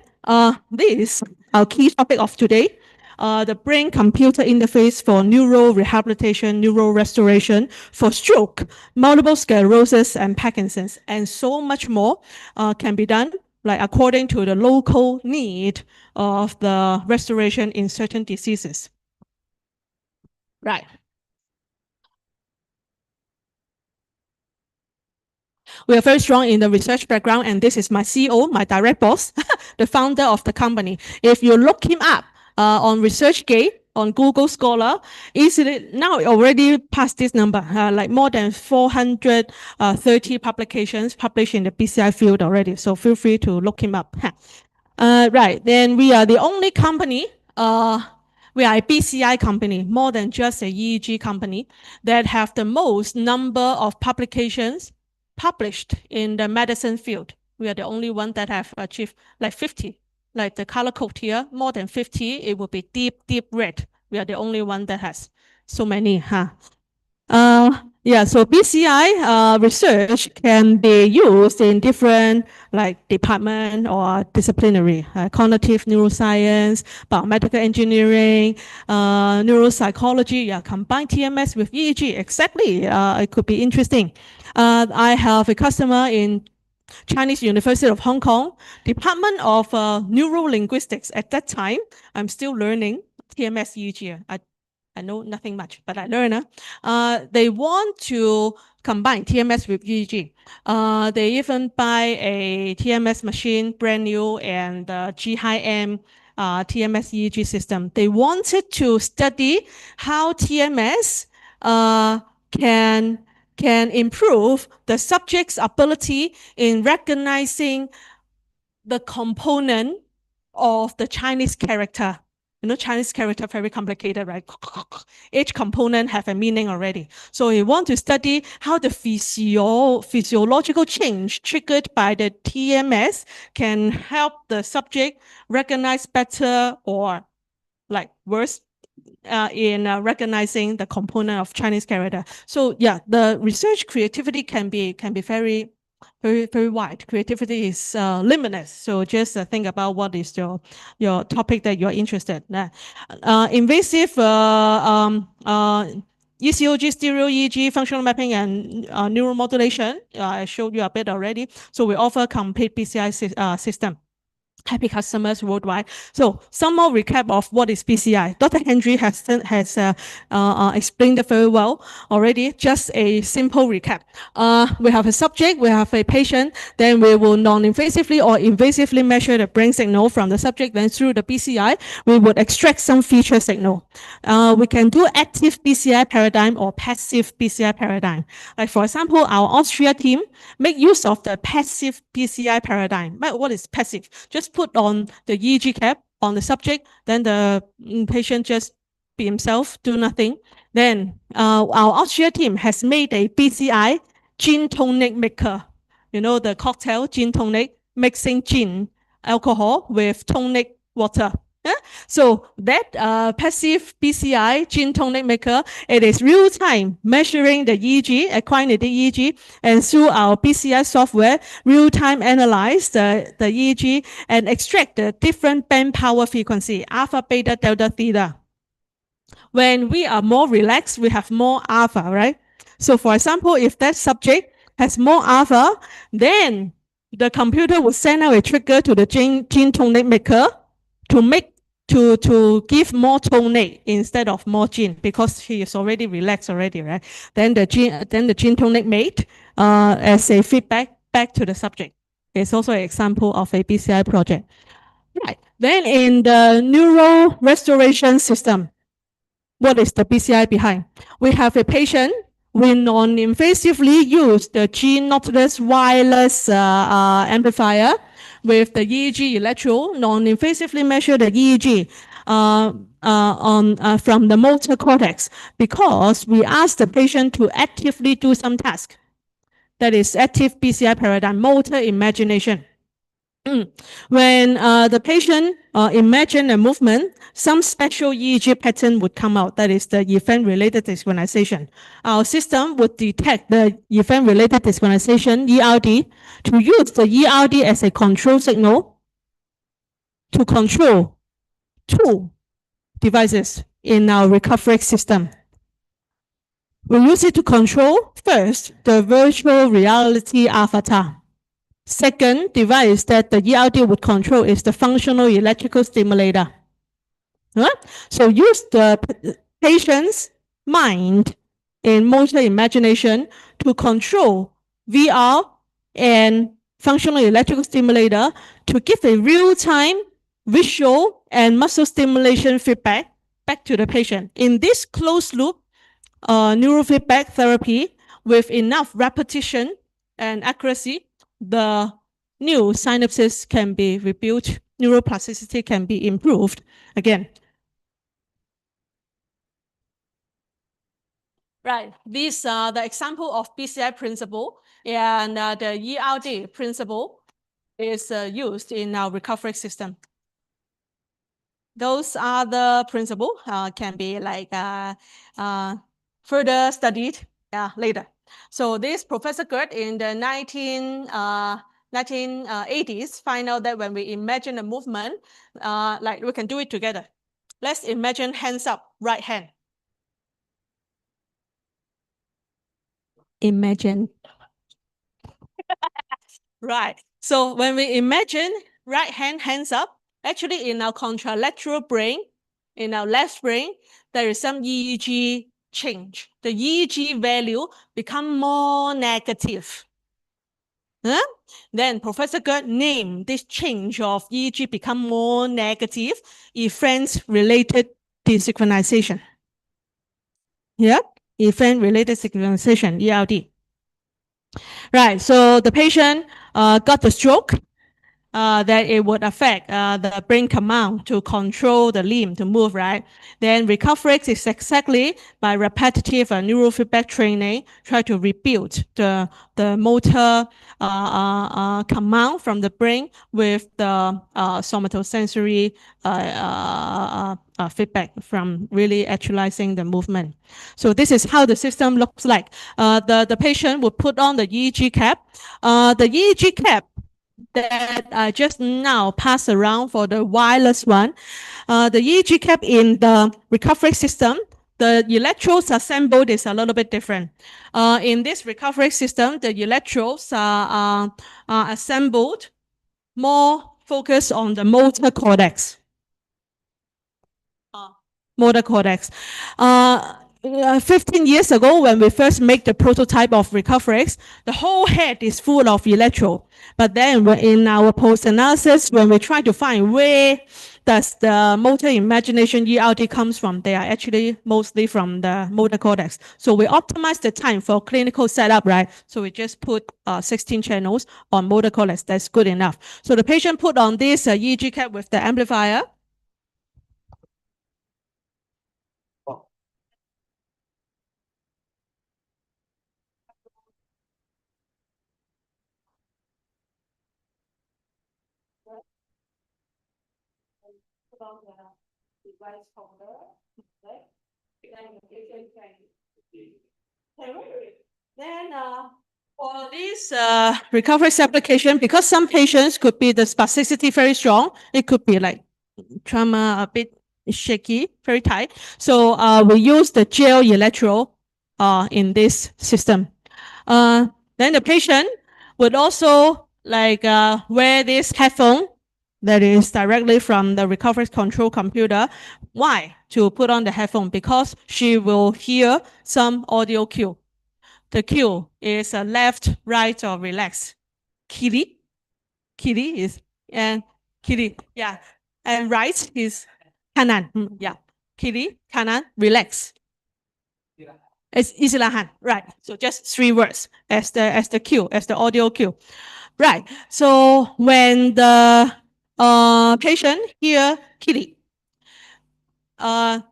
this our key topic of today, the brain-computer interface for neuro rehabilitation, neuro restoration, for stroke, multiple sclerosis, and Parkinson's, and so much more can be done, like according to the local need of the restoration in certain diseases. Right. We are very strong in the research background, and this is my CEO, my direct boss, the founder of the company. If you look him up on ResearchGate, on Google Scholar, easily now already past this number, like more than 430 publications published in the BCI field already. So feel free to look him up. Right, then we are the only company, we are a BCI company, more than just a EEG company, that have the most number of publications published in the medicine field. We are the only one that have achieved like 50, like the color code here, more than 50, it will be deep, deep red. We are the only one that has so many, huh? Yeah, so BCI research can be used in different like department or disciplinary, cognitive neuroscience, biomedical engineering, neuropsychology. Yeah, combine TMS with EEG. Exactly, it could be interesting. I have a customer in Chinese University of Hong Kong, Department of Neurolinguistics. At that time, I'm still learning TMS EEG. I know nothing much, but I learn. They want to combine TMS with EEG. They even buy a TMS machine, brand new, and G-high-M TMS EEG system. They wanted to study how TMS can improve the subject's ability in recognizing the component of the Chinese character. You know, Chinese character very complicated, right? Each component have a meaning already. So we want to study how the physiological change triggered by the TMS can help the subject recognize better or like worse in recognizing the component of Chinese character. So yeah, the research creativity can be very wide. Creativity is limitless. So just think about what is your topic that you're interested in. Invasive ECOG, stereo EEG, functional mapping, and neuromodulation. I showed you a bit already. So we offer complete BCI system. Happy customers worldwide. So some more recap of what is BCI. Dr. Henry has explained it very well already. Just a simple recap. We have a subject, we have a patient, then we will non-invasively or invasively measure the brain signal from the subject, then through the BCI, we would extract some feature signal. We can do active BCI paradigm or passive BCI paradigm. Like for example, our Austria team make use of the passive BCI paradigm. But what is passive? Just put on the EEG cap on the subject, then the patient just be himself, do nothing. Then our Austria team has made a BCI gin tonic maker. You know, the cocktail gin tonic, mixing gin, alcohol with tonic water. So that passive BCI gin tonic maker, it is real time measuring the EEG, equine EEG, and through our BCI software, real time analyze the EEG and extract the different band power frequency, alpha, beta, delta, theta. When we are more relaxed, we have more alpha, right? So for example, if that subject has more alpha, then the computer will send out a trigger to the gin tonic maker to give more tonic instead of more gin, because he is already relaxed already, right? Then the gin tonic made as a feedback back to the subject. It's also an example of a BCI project. Right. Then in the neuro restoration system, what is the BCI behind? We have a patient we non-invasively use the G-knotless wireless amplifier with the EEG electrode, non-invasively measure the EEG from the motor cortex, because we ask the patient to actively do some task. That is active BCI paradigm, motor imagination. When the patient imagine a movement, some special EEG pattern would come out. That is the event-related synchronization. Our system would detect the event-related synchronization, ERD, to use the ERD as a control signal to control two devices in our recovery system. We use it to control, first, the virtual reality avatar. Second device that the ERD would control is the functional electrical stimulator. So use the patient's mind in motor imagination to control VR and functional electrical stimulator to give a real-time visual and muscle stimulation feedback back to the patient. In this closed loop neurofeedback therapy with enough repetition and accuracy, the new synapses can be rebuilt, neuroplasticity can be improved again. Right, these are the example of BCI principle, and the ERD principle is used in our recovery system. Those are the principle can be like further studied later. So this Professor Gert in the 1980s find out that when we imagine a movement, like we can do it together. Let's imagine hands up, right hand. Imagine. Right. So when we imagine right hand, hands up, actually in our contralateral brain, in our left brain, there is some EEG change. The EEG value become more negative. Then Professor Gert named this change of EEG become more negative events-related desynchronization. Yeah, event-related synchronization, ERD. Right, so the patient got the stroke, that it would affect the brain command to control the limb to move, right? Then recovery is exactly by repetitive neurofeedback training, try to rebuild the motor command from the brain with the somatosensory feedback from really actualizing the movement. So this is how the system looks like. The patient would put on the EEG cap. The EEG cap that I just now pass around for the wireless one. The EEG cap in the recovery system, the electrodes assembled is a little bit different. In this recovery system, the electrodes are assembled more focused on the motor cortex. Motor cortex. 15 years ago, when we first make the prototype of recovery, the whole head is full of electrode. But then in our post-analysis, when we try to find where does the motor imagination ERD comes from, they are actually mostly from the motor cortex. So we optimize the time for clinical setup, right? So we just put 16 channels on motor cortex. That's good enough. So the patient put on this EEG cap with the amplifier. Then for this recovery application, because some patients could be the spasticity very strong, it could be like trauma a bit shaky, very tight. So we use the gel electrode in this system. Then the patient would also like wear this headphone that is directly from the recovery control computer. Why? To put on the headphone, because she will hear some audio cue. The cue is a left, right, or relax. Kiri. Kiri is, and kiri, yeah. And right is kanan, yeah. Kiri, kanan, relax. It's isilahan, right? So just 3 words as the cue, as the audio cue. Right. So when the patient hear kili,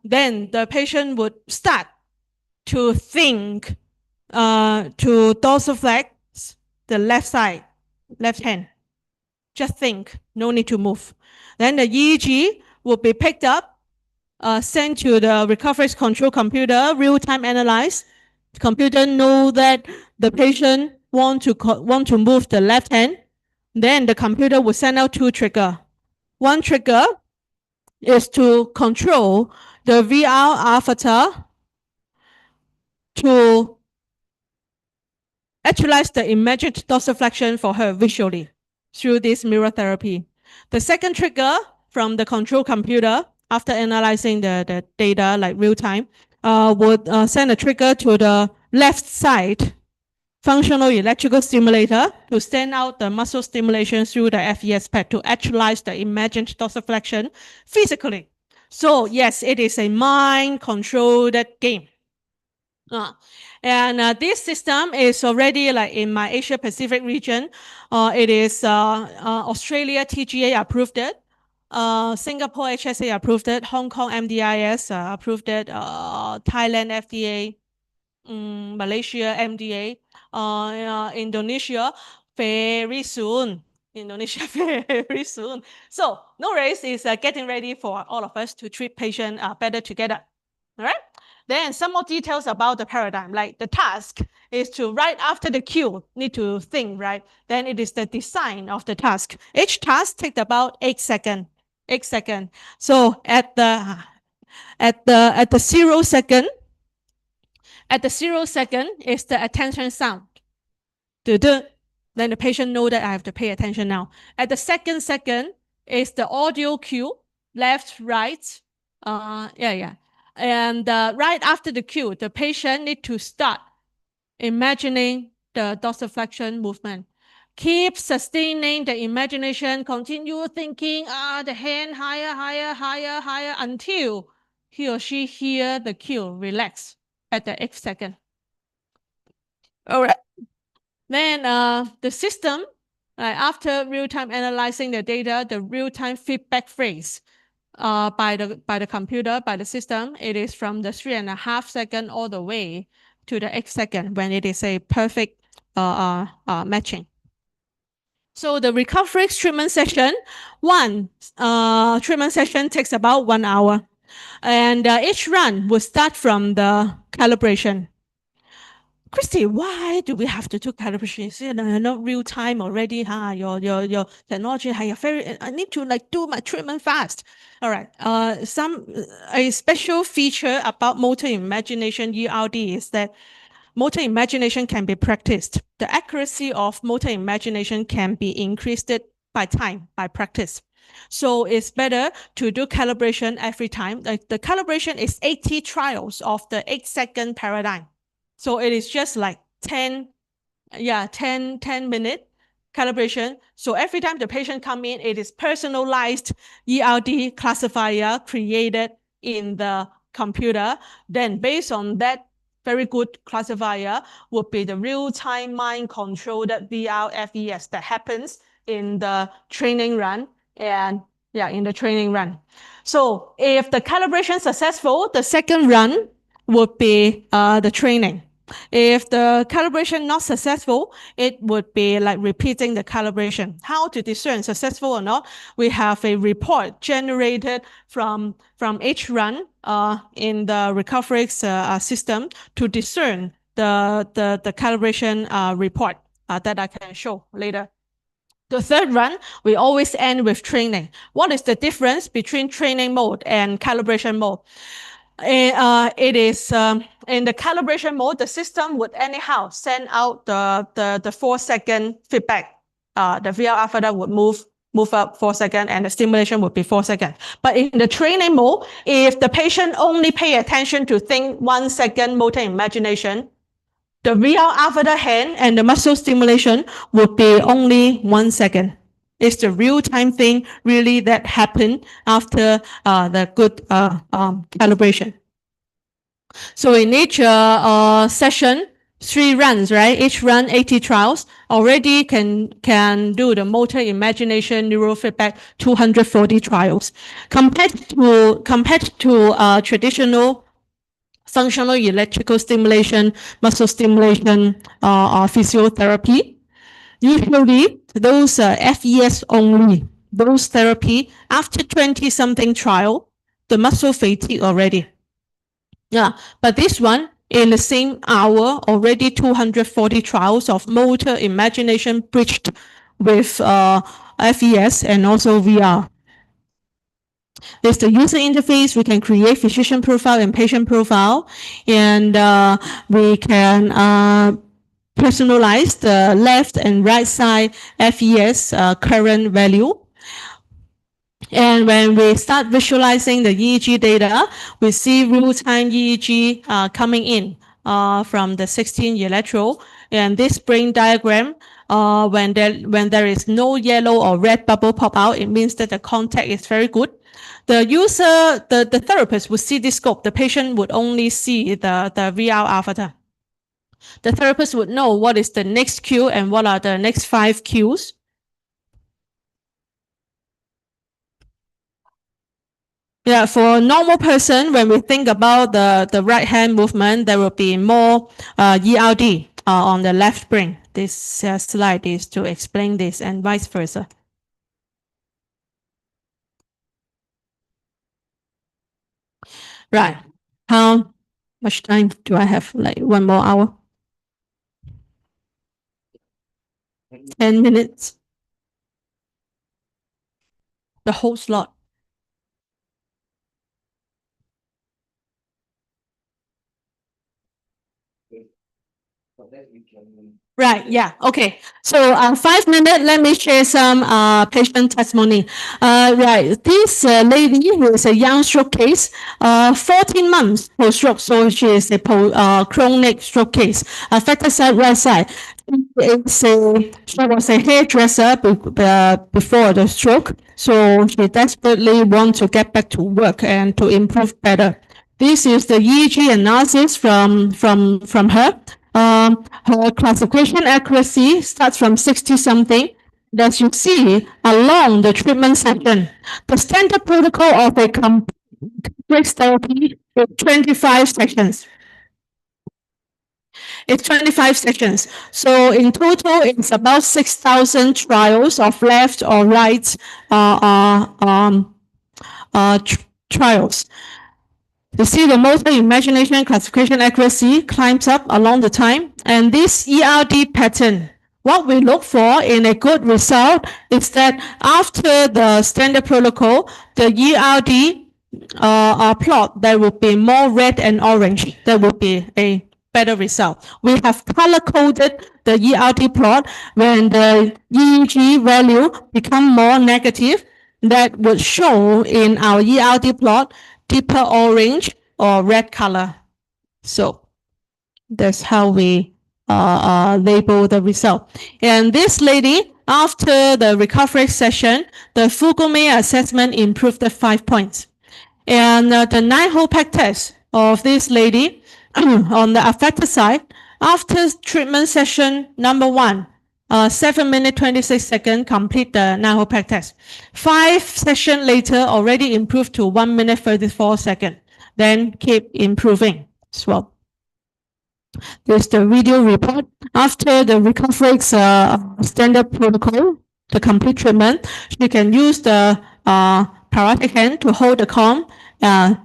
then the patient would start to think to dorsiflex the left side, left hand. Just think, no need to move. Then the EEG will be picked up, sent to the recovery control computer, real-time analyze. The computer know that the patient want to move the left hand. Then the computer will send out 2 trigger. One trigger is to control the VR avatar to actualize the imagined dorsiflexion for her visually through this mirror therapy. The second trigger from the control computer, after analyzing the data like real time, would send a trigger to the left side functional electrical stimulator to send out the muscle stimulation through the FES pad to actualize the imagined dorsiflexion physically. So yes, it is a mind-controlled game. And this system is already like in my Asia Pacific region. It is Australia TGA approved it. Singapore HSA approved it. Hong Kong MDIS approved it. Thailand FDA. Malaysia MDA. Indonesia very soon. Indonesia very soon. So no race is getting ready for all of us to treat patients better together. All right. Then some more details about the paradigm, like the task is to right after the cue, need to think, right? Then it is the design of the task. Each task takes about 8 seconds. 8 seconds. So at the 0 second, at the 0 second is the attention sound. Then the patient know that I have to pay attention now. At the second is the audio cue, left, right. And right after the cue, the patient need to start imagining the dorsiflexion movement. Keep sustaining the imagination, continue thinking, the hand higher, higher, higher, higher, until he or she hear the cue, relax at the 8th second. All right. Then the system, after real-time analyzing the data, the real-time feedback phrase by the computer, by the system, it is from the 3.5 second all the way to the 8th second when it is a perfect matching. So the recovery treatment session, one treatment session takes about 1 hour. And each run will start from the calibration. Christy, why do we have to do calibration? You know, not real time already, your technology, I need to like do my treatment fast. All right. A special feature about motor imagination ERD is that motor imagination can be practiced. The accuracy of motor imagination can be increased by time, by practice. So it's better to do calibration every time. Like the calibration is 80 trials of the 8 second paradigm. So it is just like 10 minute calibration. So every time the patient come in, it is personalized ERD classifier created in the computer. Then based on that very good classifier would be the real-time mind-controlled VR FES that happens in the training run. And in the training run. So if the calibration successful, the second run would be the training. If the calibration not successful, it would be like repeating the calibration. How to discern successful or not? We have a report generated from each run in the recovery system to discern the calibration report that I can show later. The third run, we always end with training. What is the difference between training mode and calibration mode? It is in the calibration mode, the system would anyhow send out the 4 second feedback. The VR avatar would move up 4 seconds and the stimulation would be 4 seconds. But in the training mode, if the patient only pay attention to think 1 second motor imagination, the VR avatar hand and the muscle stimulation would be only 1 second. It's the real-time thing really that happened after the good calibration. So in each session, 3 runs, right? Each run 80 trials. Already can do the motor imagination neurofeedback 240 trials. Compared to traditional functional electrical stimulation, muscle stimulation, or physiotherapy, usually those FES only, those therapy after 20 something trial, the muscle fatigue already. Yeah, but this one in the same hour, already 240 trials of motor imagination bridged with FES and also VR. There's the user interface. We can create physician profile and patient profile, and we can personalize the left and right side FES current value. And when we start visualizing the EEG data, we see real-time EEG coming in from the 16 electrode. And this brain diagram, when there is no yellow or red bubble pop out, it means that the contact is very good. The user, the therapist would see this scope. The patient would only see the VR avatar. The therapist would know what is the next cue and what are the next 5 cues. Yeah, for a normal person, when we think about the right hand movement, there will be more ERD on the left brain. This slide is to explain this and vice versa. Right. How much time do I have? Like 1 more hour? 10 minutes? The whole slot. Right, yeah, okay. So 5 minutes, let me share some patient testimony. Right, this lady who is a young stroke case, 14 months post-stroke, so she is a chronic stroke case, affected side, right side. She was a hairdresser before the stroke, so she desperately wants to get back to work and to improve better. This is the EEG analysis from her. Her classification accuracy starts from 60 something. As you see along the treatment session, the standard protocol of a complex therapy is 25 sessions. It's 25 sessions. So in total, it's about 6,000 trials of left or right trials. You see the motor imagination classification accuracy climbs up along the time. And this ERD pattern, what we look for in a good result is that after the standard protocol, the ERD plot, there will be more red and orange. There will be a better result. We have color-coded the ERD plot. When the EEG value become more negative, that would show in our ERD plot deeper orange or red color. So that's how we label the result. And this lady, after the recovery session, the Fugome assessment improved the 5 points. And the 9-hole peg test of this lady on the affected side, after treatment session number 1, 7 minutes 26 seconds, complete the 9-hole peg test. 5 sessions later, already improved to 1 minute 34 seconds. Then keep improving. Swap. There's the video report. After the recovery standard protocol, the complete treatment, you can use the paralytic hand to hold the comb and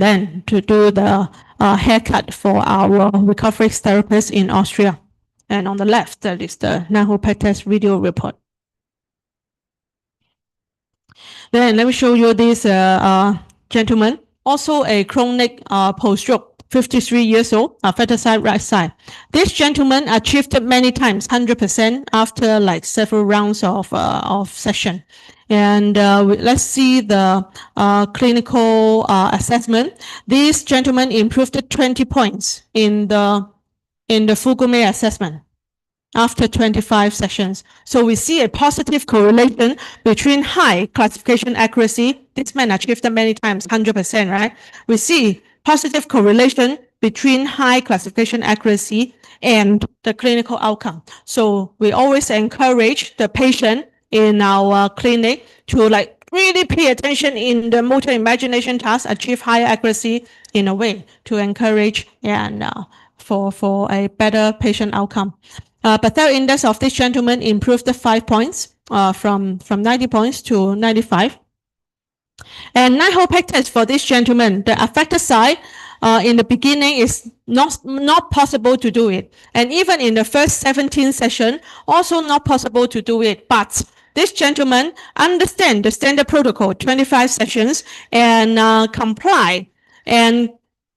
then to do the haircut for our recovery therapist in Austria. And on the left, that is the 9-hole peg test video report. Then let me show you this gentleman, also a chronic post-stroke, 53 years old, affected side, right side. This gentleman achieved many times 100% after like several rounds of session. And let's see the clinical assessment. This gentleman improved 20 points in the Fugome assessment after 25 sessions. So we see a positive correlation between high classification accuracy. This man achieved many times 100%, right? We see positive correlation between high classification accuracy and the clinical outcome. So we always encourage the patient in our clinic to like really pay attention in the motor imagination task, achieve higher accuracy in a way to encourage and for a better patient outcome. Bethel index of this gentleman improved 5 points from 90 points to 95. And 9-hole peg test for this gentleman, the affected side in the beginning is not possible to do it. And even in the first 17 session, also not possible to do it. But this gentleman understand the standard protocol, 25 sessions, and comply and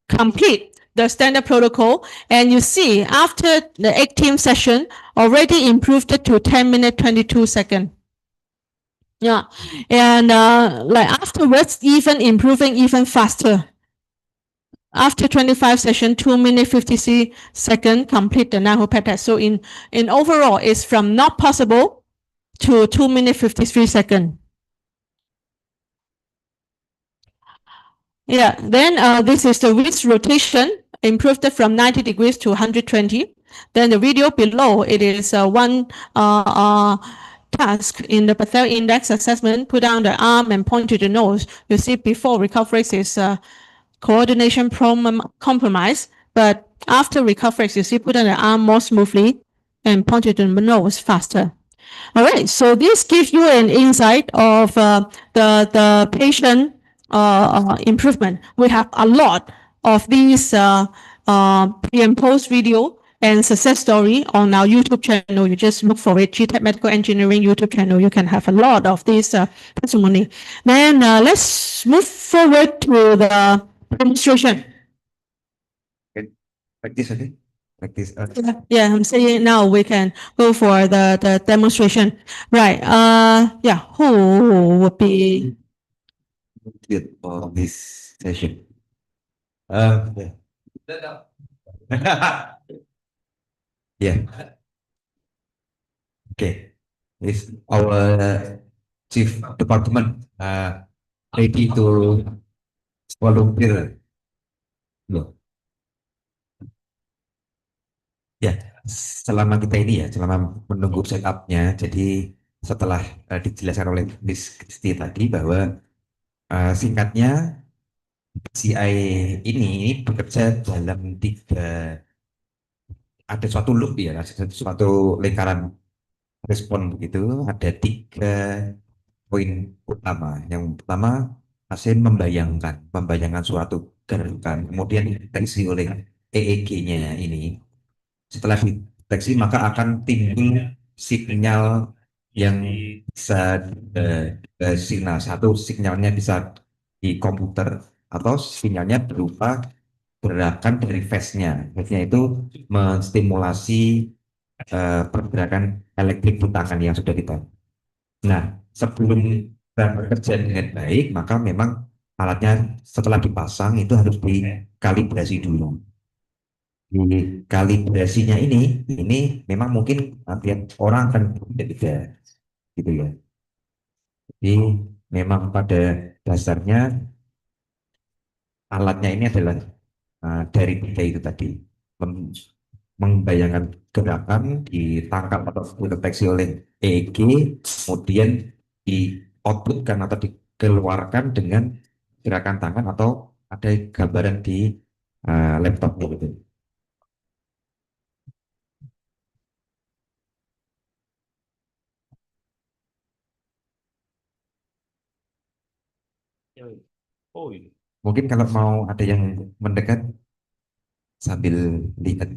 complete the standard protocol. And you see, after the 18th session, already improved to 10 minutes, 22 seconds. Yeah, and like afterwards, even improving even faster. After 25 session, 2 minutes 53 seconds, complete the 9-hole peg test. So in overall, it's from not possible to 2 minutes 53 seconds. Yeah, then this is the wrist rotation, improved from 90 degrees to 120. Then the video below, it is one task in the Bethel index assessment, put down the arm and point to the nose. You see before recovery is coordination compromise, but after recovery, you see put on the arm more smoothly and point to the nose faster. All right, so this gives you an insight of the patient improvement. We have a lot of these pre and post video and success story on our YouTube channel. You just look for it, GTEC Medical Engineering YouTube channel. You can have a lot of this testimony. Then let's move forward to the demonstration.
Like this, okay? Like this.
Yeah, I'm saying now we can go for the demonstration. Right. Yeah, who would be
Good for this session. Yeah. Yeah. Okay. Is our chief department ready to volunteer? No. Ya, selama kita ini ya, selama menunggu setupnya, jadi setelah dijelaskan oleh Miss Kristi tadi bahwa singkatnya CI ini bekerja dalam ada suatu loop ya, ada suatu lingkaran respon begitu, ada 3 poin utama. Yang pertama, hasil membayangkan suatu gerakan, kemudian dideteksi oleh EEG-nya ini. Setelah dideteksi maka akan timbul sinyal yang bisa sinyal satu, sinyalnya bisa di komputer atau sinyalnya berupa gerakan dari face-nya. Face-nya itu menstimulasi pergerakan elektrik di tangan yang sudah kita. Nah, sebelum kita bekerja dengan baik, maka memang alatnya setelah dipasang itu harus dikalibrasi dulu. Di kalibrasinya ini memang mungkin tiap orang akan beda-beda gitu ya. Jadi memang pada dasarnya alatnya ini adalah dari 3 itu tadi, membayangkan gerakan, ditangkap atau dideteksi oleh EEG, kemudian di outputkan atau dikeluarkan dengan gerakan tangan atau ada gambaran di laptopnya gitu. Mungkin kalau mau ada yang mendekat sambil lihat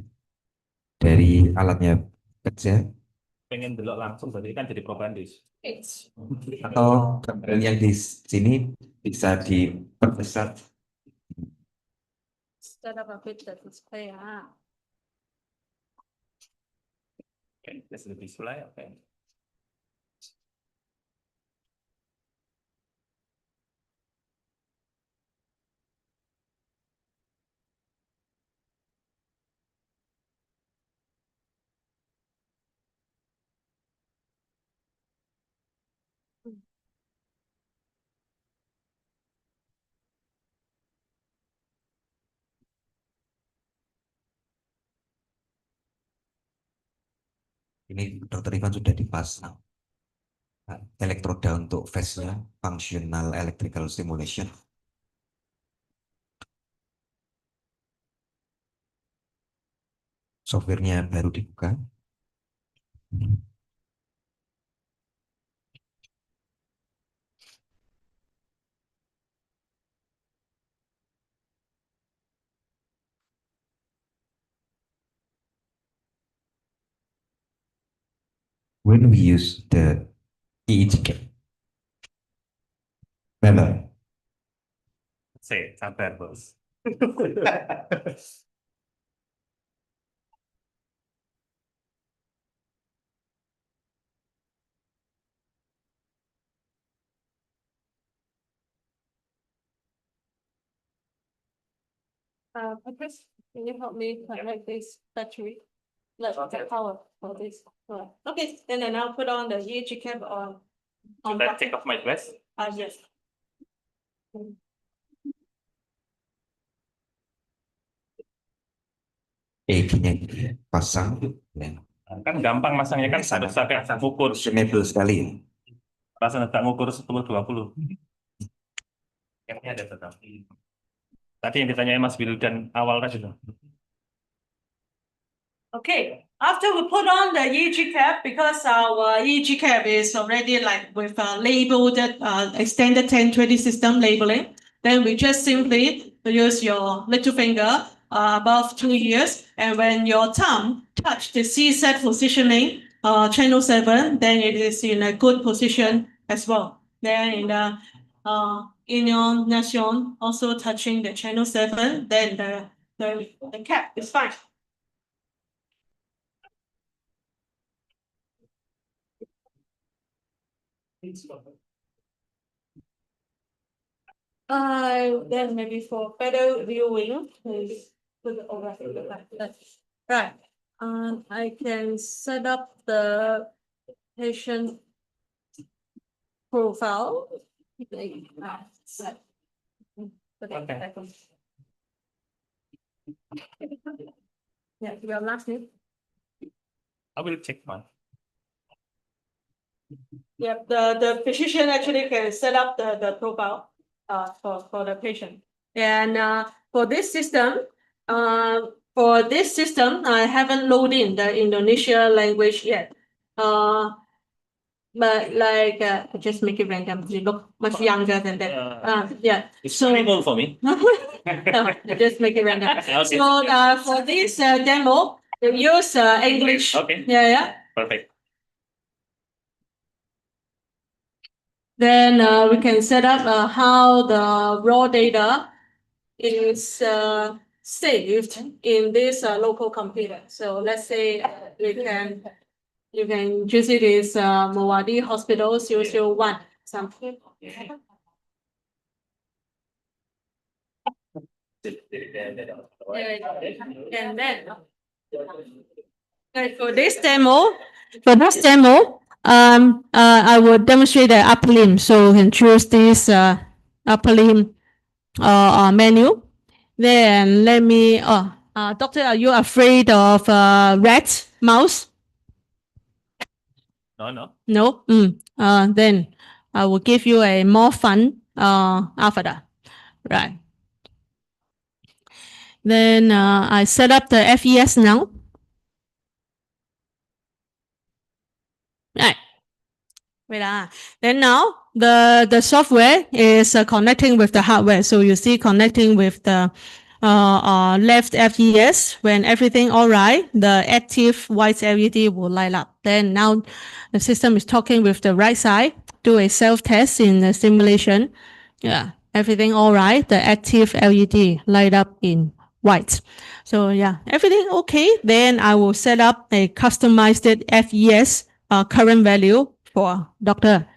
dari alatnya kerja
Pengen delok langsung berarti kan jadi propagandis.
atau gambaran yang di sini bisa diperbesar.
That's lebih sulai, oke.
Ini Dokter Ivan sudah dipasang elektroda untuk face-nya, functional electrical stimulation. Softwarenya baru dibuka. When we use the EEG cap. Memang.
Sabar bos.
Chris, can you help me connect this battery? Let's get power for this. Okay, and then I'll put on the EEG cap on.
Should I take off my glass?
Yes.
EEG-nya pasang.
Kan gampang masangnya kan harus pakai ukur.
Sensible sekali.
Pasang tak ngukur 10-20. Kayaknya ada tetap. Tadi yang ditanya Mas Wildan awal tadi loh.
Okay, after we put on the EEG cap, because our EEG cap is already like with labeled extended 1020 system labeling, then we just simply use your little finger above 2 ears, and when your thumb touch the CZ positioning, channel 7, then it is in a good position as well. Then in the Union Nation also touching the channel 7, then the cap is fine. Then maybe for better viewing, please put it over like that. Right. I can set up the patient profile. Okay. Yeah, you have last name.
I will check one.
Yeah, the physician actually can set up the profile for the patient. And for this system, I haven't loaded in the Indonesia language yet. But like just make it random. You look much younger than that. Yeah.
It's terrible for me.
No, just make it random.
Okay.
So for this demo, you use English.
Okay.
Yeah.
Perfect.
Then we can set up how the raw data is saved in this local computer. So let's say you can choose it as Mawadi Hospital 001 something. And then for this demo, I will demonstrate the upper limb. So you can choose this upper limb menu. Then let me, doctor, are you afraid of rats, mouse?
No.
No? Then I will give you a more fun avatar. Right. Then I set up the FES now. Right. Wait. Then now the software is connecting with the hardware. So you see connecting with the left FES. When everything all right, the active white LED will light up. Then now the system is talking with the right side. Do a self-test in the simulation. Yeah, everything all right. The active LED light up in white. So yeah, everything okay. Then I will set up a customized FES current value for doctor.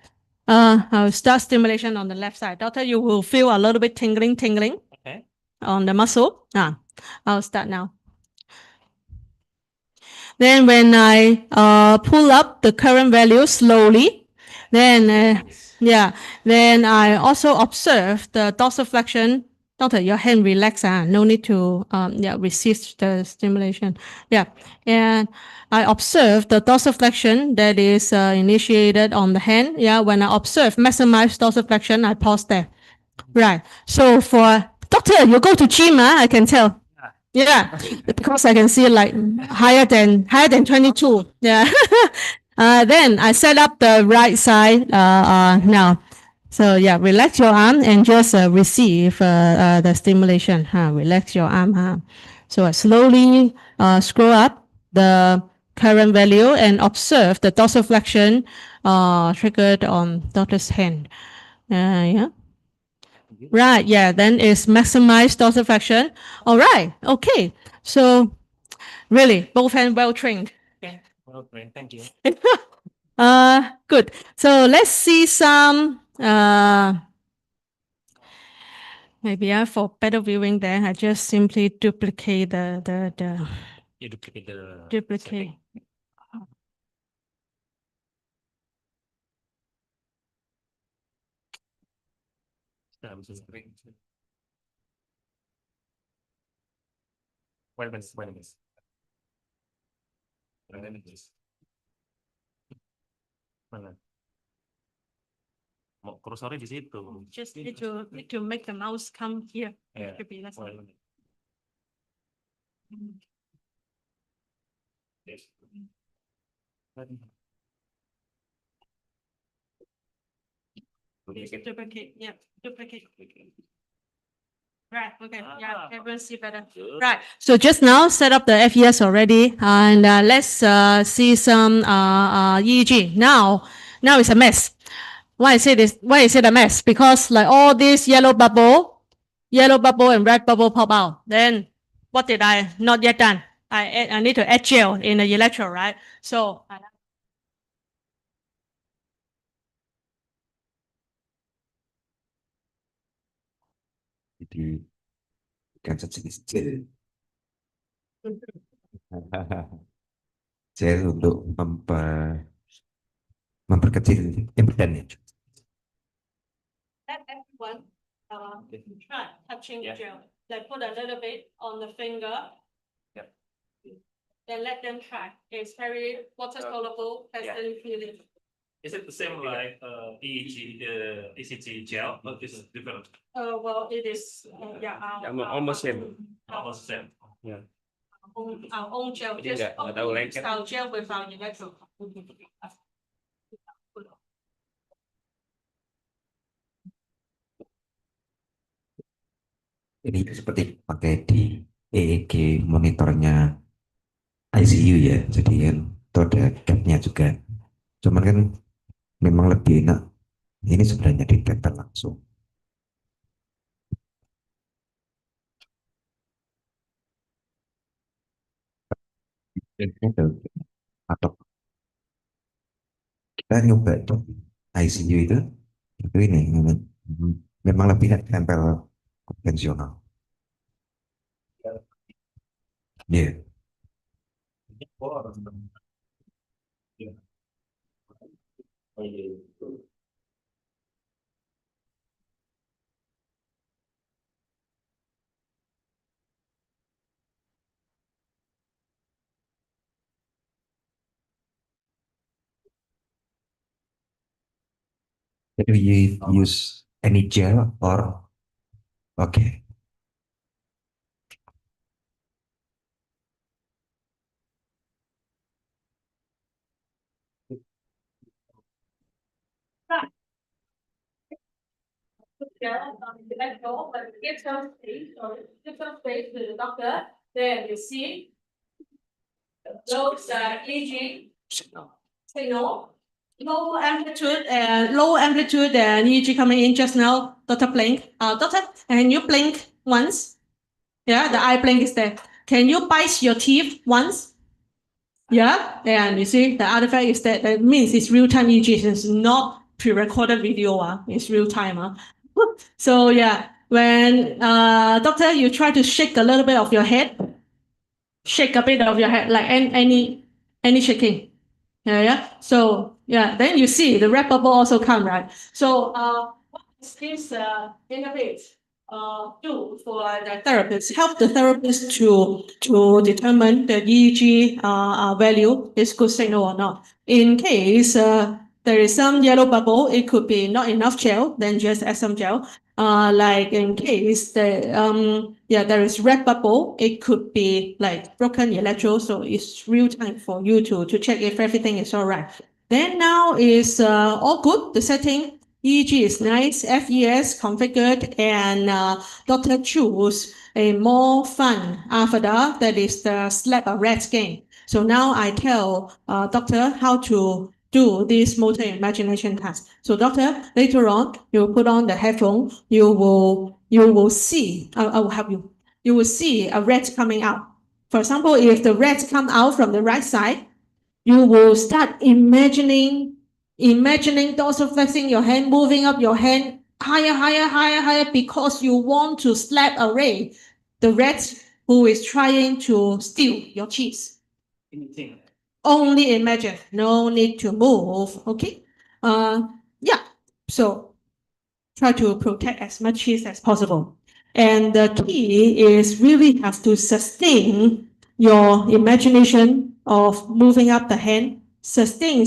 I'll start stimulation on the left side. Doctor, you will feel a little bit tingling.
Okay.
On the muscle. I'll start now. Then when I pull up the current value slowly, then then I also observe the dorsiflexion Doctor, your hand relax, no need to resist the stimulation. Yeah, and I observe the dorsiflexion that is initiated on the hand. Yeah, when I observe maximize dorsiflexion, I pause there. Right. So for doctor, you go to gym, I can tell. Yeah, because I can see like higher than 22. Yeah. Then I set up the right side now. So yeah, relax your arm and just receive the stimulation. Relax your arm. So I slowly scroll up the current value and observe the dorsiflexion triggered on doctor's hand. Yeah. Right, yeah, then it's maximize dorsiflexion. All right, okay. So really, both hands well trained.
Okay, well trained. Thank you.
Good. So let's see some maybe for better viewing then I just simply duplicate the
You duplicate the
duplicate.
setting. Wait a minute. Mana? Mau kursornya di situ.
Just need to make the mouse come here.
Yeah.
Should be less.
Wait a minute. Yes.
Duplicate, yeah, duplicate. Right, okay, yeah, everyone see better. Right, so just now set up the FES already, and let's see some EEG. Now it's a mess. Why is it a mess? Because like all this yellow bubble and red bubble pop out. Then what did I not yet done? I need to add gel in the electrode, right? So
Jadi bukan sejenis gel. Gel untuk memperkecil impedannya.
let everyone try touching the gel. Like put a little bit on the finger.
Yep.
Then let them try. It's very water soluble, pleasant feeling.
Is it the same like EEG, ECG gel, or is it different?
Well, it is
Almost same. Almost same. Yeah.
Our own gel.
Jadi
Just
nggak tahu lengket.
our gel with our electrode.
Ini seperti pakai di EEG monitornya ICU ya, jadi kan itu ada gapnya juga. Cuman kan memang lebih enak ini sebenarnya dideteksi langsung. Atau kita nyoba tuh ICU itu ini memang lebih tempel konvensional. Yeah. Do you use any gel or okay?
Give some space to the doctor. There you see those EEG signal. Low amplitude and EEG coming in just now. Doctor blink. Doctor, can you blink once? Yeah, the eye blink is there. Can you bite your teeth once? Yeah, and you see the artifact is that means it's real time EEG. It's not pre-recorded video. It's real time. So yeah, when doctor, you try to shake a little bit of your head. Shake a bit of your head, like any shaking. Yeah. So yeah, then you see the red bubble also come, right? So what is this interface? do for the therapist, help the therapist to determine the EEG value is good signal or not. In case there is some yellow bubble, it could be not enough gel, then just add some gel. Like in case there is red bubble, it could be like broken electrode, so it's real time for you to check if everything is all right. Then now is all good, the setting. EEG is nice, FES configured, and doctor choose a more fun avatar that is the slap a rat game. So now I tell doctor how to do this motor imagination task. So doctor, later on, you put on the headphone, you will see, I will help you. You will see a rat coming out. For example, if the rat come out from the right side, you will start imagining dorsiflexing your hand, moving up your hand higher, because you want to slap away the rat who is trying to steal your cheese. Only imagine, no need to move, okay? Yeah, so try to protect as much cheese as possible. And the key is really have to sustain your imagination of moving up the hand. Sustain,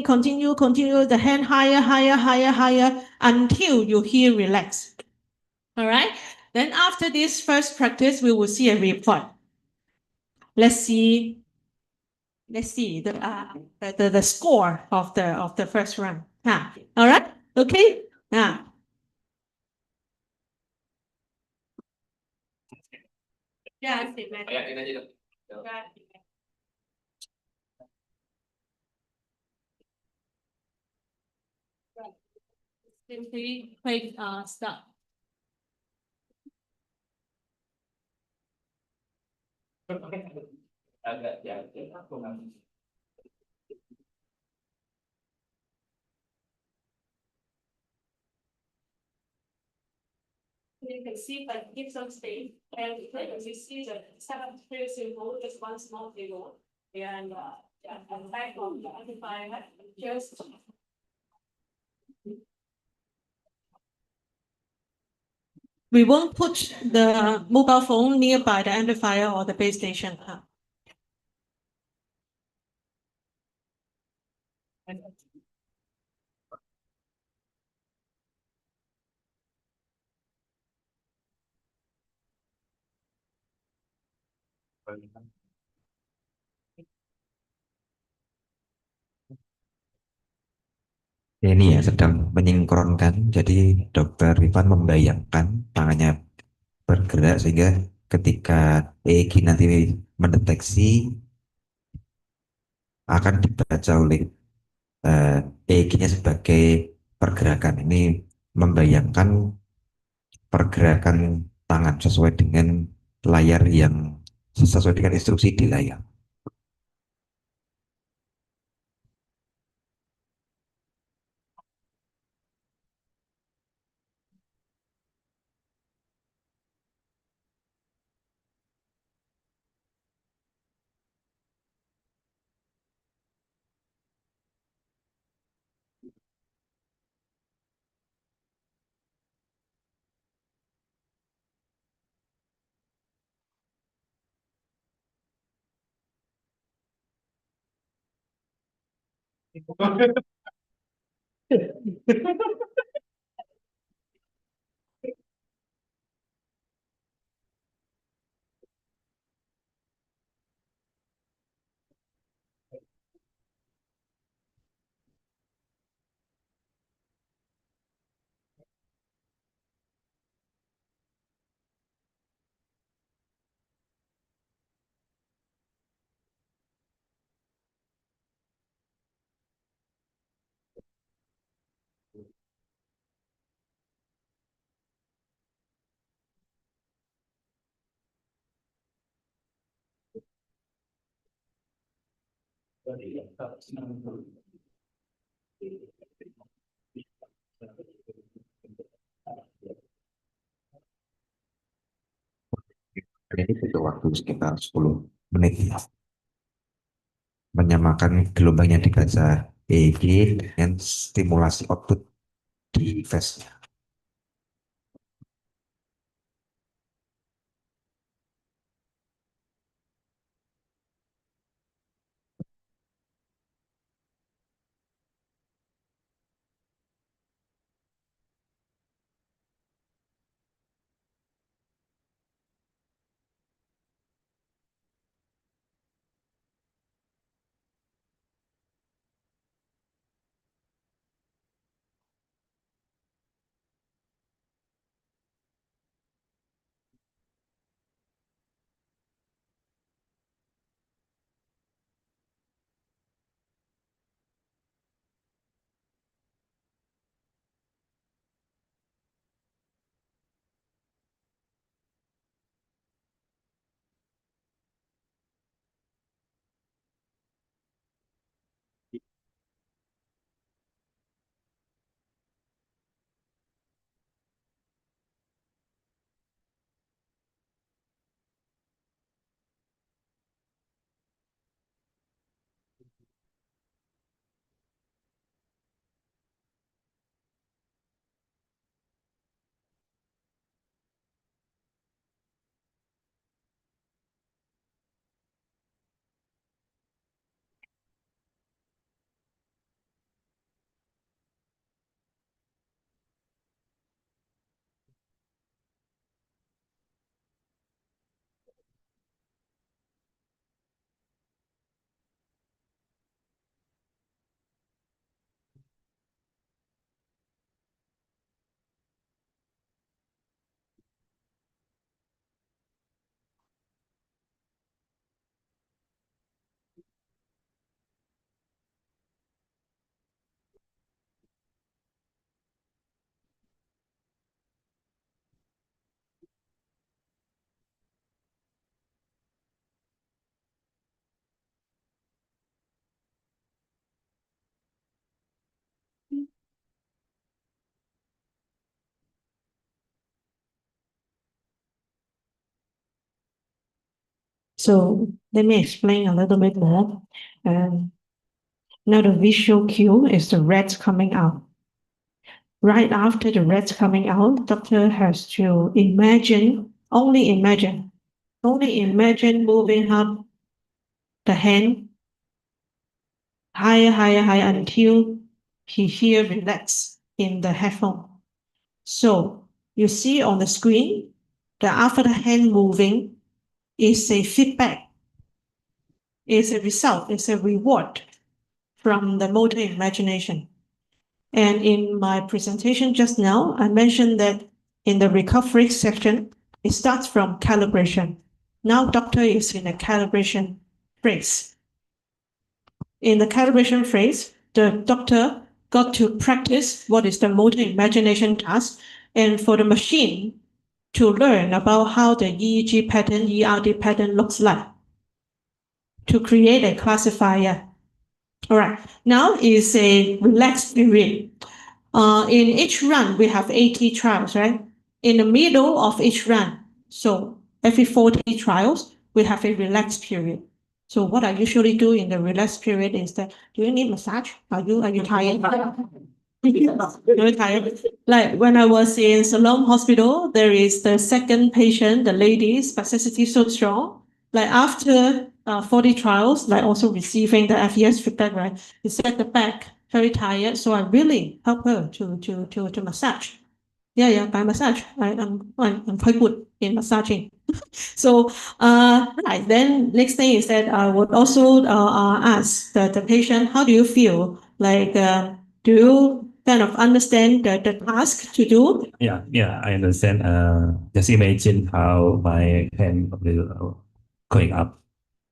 continue the hand higher until you hear relax. All right. Then after this first practice, we will see a report. Let's see the score of the first round. All right. Okay. Yeah, simply click stop. You can see that give some space, and you see the seven pretty simple, just one small table, and and back of the amplifier, just we won't put the mobile phone nearby the amplifier or the base station.
Ini ya sedang menyinkronkan, jadi dokter Rifan membayangkan tangannya bergerak sehingga ketika EEG nanti mendeteksi akan dibaca oleh EEG-nya sebagai pergerakan. Ini membayangkan pergerakan tangan sesuai dengan layar yang sesuai dengan instruksi di layar. Ini butuh waktu sekitar 10 menit menyamakan gelombang yang dibaca EEG dengan stimulasi output di face-nya.
So let me explain a little bit more. Now the visual cue is the rats coming out. Right after the rats coming out, doctor has to only imagine moving up the hand higher, higher, higher until he hear relax in the headphone. So you see on the screen that after the hand moving is a feedback, is a result, is a reward from the motor imagination. And in my presentation just now, I mentioned that in the recovery section, it starts from calibration. Now doctor is in a calibration phase. In the calibration phase, the doctor got to practice what is the motor imagination task, and for the machine to learn about how the EEG pattern, ERD pattern looks like, to create a classifier. All right, now is a relaxed period. In each run, we have 80 trials, right? In the middle of each run, so every 40 trials, we have a relaxed period. So what I usually do in the relaxed period is that, do you need massage? Are you tired? You're tired. Like when I was in Siloam Hospital, there is the second patient, the lady, spasticity so strong. Like after 40 trials, like also receiving the FES feedback, right? It's at the back, very tired. So I really help her to massage. Yeah, by massage. I'm quite good in massaging. So, right, then next thing is that I would also ask the patient, how do you feel? Like, do you kind of understand the task to do?
Yeah, I understand. Just imagine how my hand will going up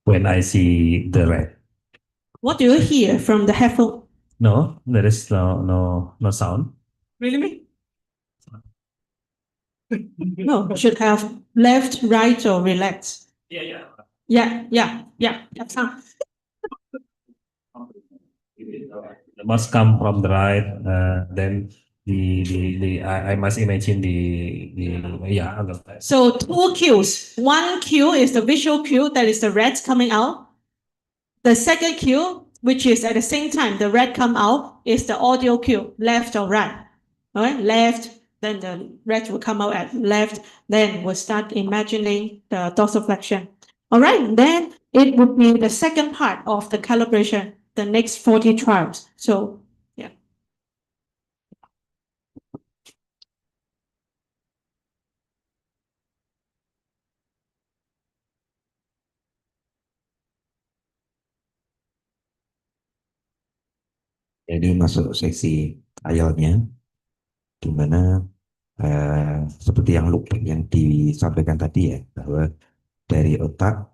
when I see the red.
What do you hear from the headphone?
No, there is no sound.
Really? No, should have left, right, or relax. Yeah. That's how.
It must come from the right. Then I must imagine the yeah.
So two cues. One cue is the visual cue, that is the rats coming out. The second cue, which is at the same time the rat come out, is the audio cue, left or right. All right, left, then the rat will come out at left, then we'll start imagining the dorsiflexion. All right, then it would be the second part of the calibration, the next 40 trials. So, yeah.
Jadi masuk seksi trialnya, di mana seperti yang looping yang disampaikan tadi ya, bahwa dari otak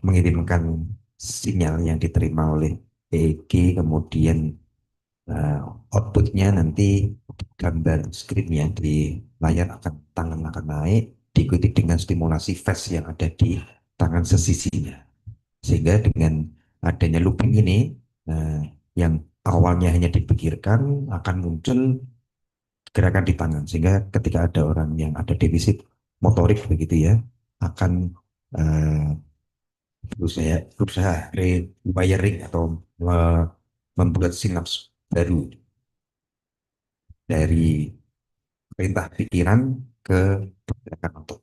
mengirimkan sinyal yang diterima oleh EEG, kemudian outputnya nanti gambar screennya di layar tangan akan naik, diikuti dengan stimulasi fast yang ada di tangan sesisinya. Sehingga dengan adanya looping ini, yang awalnya hanya dipikirkan akan muncul gerakan di tangan, sehingga ketika ada orang yang ada defisit motorik begitu ya, akan berusaha rewiring atau membuat sinaps baru dari perintah pikiran ke gerakan otot.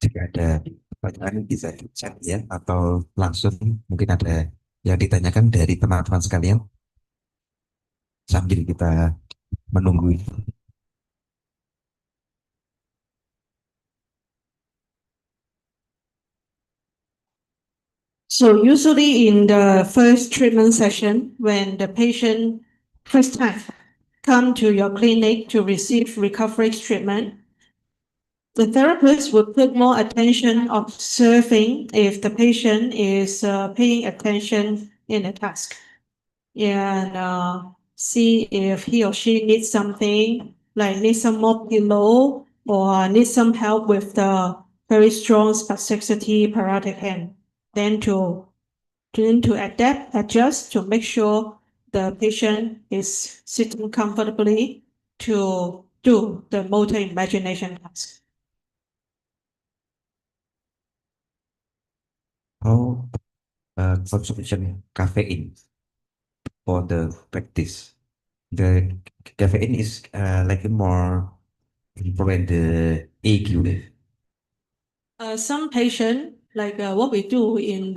Jika ada pertanyaan bisa di chat ya, atau langsung mungkin ada yang ditanyakan dari teman-teman sekalian sambil kita menunggu.
So usually in the first treatment session, when the patient first time come to your clinic to receive recovery treatment, the therapist will put more attention observing if the patient is paying attention in the task, and see if he or she needs something, like needs some more pillow or needs some help with the very strong spasticity parotid hand. Then to adapt, adjust to make sure the patient is sitting comfortably to do the motor imagination task.
How consumption caffeine for the practice? The caffeine is like a more important the AQ.
Some patient, like what we do in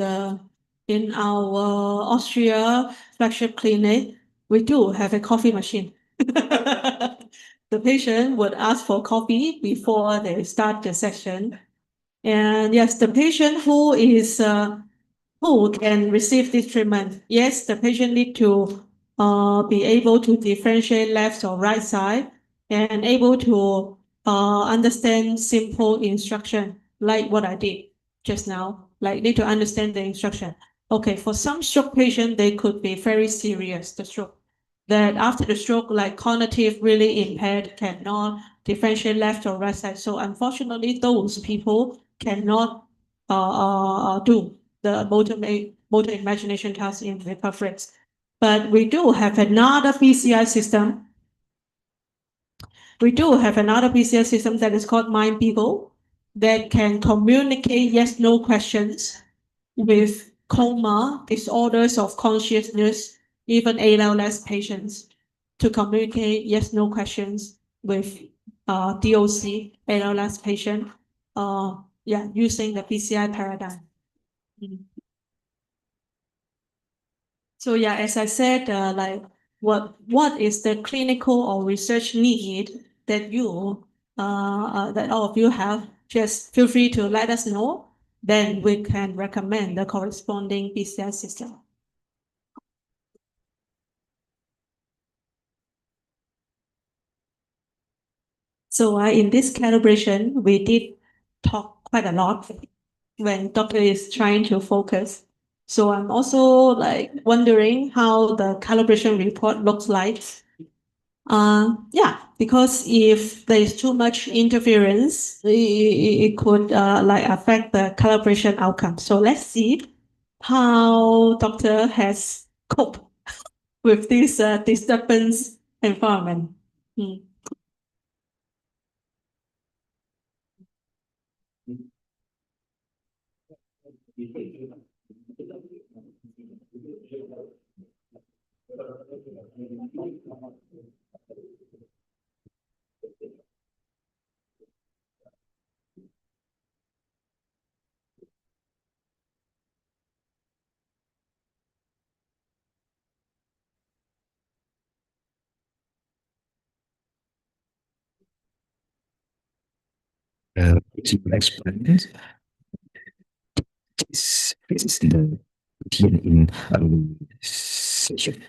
our Austria flagship clinic, we do have a coffee machine. The patient would ask for coffee before they start the session. And yes, the patient who can receive this treatment, yes, the patient need to be able to differentiate left or right side and able to understand simple instruction like what I did just now, like need to understand the instruction. Okay, for some stroke patient, they could be very serious, the stroke. That after the stroke, like cognitive really impaired, cannot differentiate left or right side. So unfortunately, those people cannot do the motor imagination task in recovery. But we do have another PCI system. We do have another PCI system that is called Mind Beagle that can communicate yes/no questions with coma, disorders of consciousness, even ALS patients to communicate yes/no questions with DOC, ALS patient, using the PCI paradigm. So yeah, as I said, like what is the clinical or research need that that all of you have? Just feel free to let us know. Then we can recommend the corresponding PCI system. So in this calibration, we did talk quite a lot when doctor is trying to focus. So I'm also like wondering how the calibration report looks like. Because if there's too much interference, it could like affect the calibration outcome. So let's see how doctor has coped with this disturbance environment.
Explain this. This is the in session.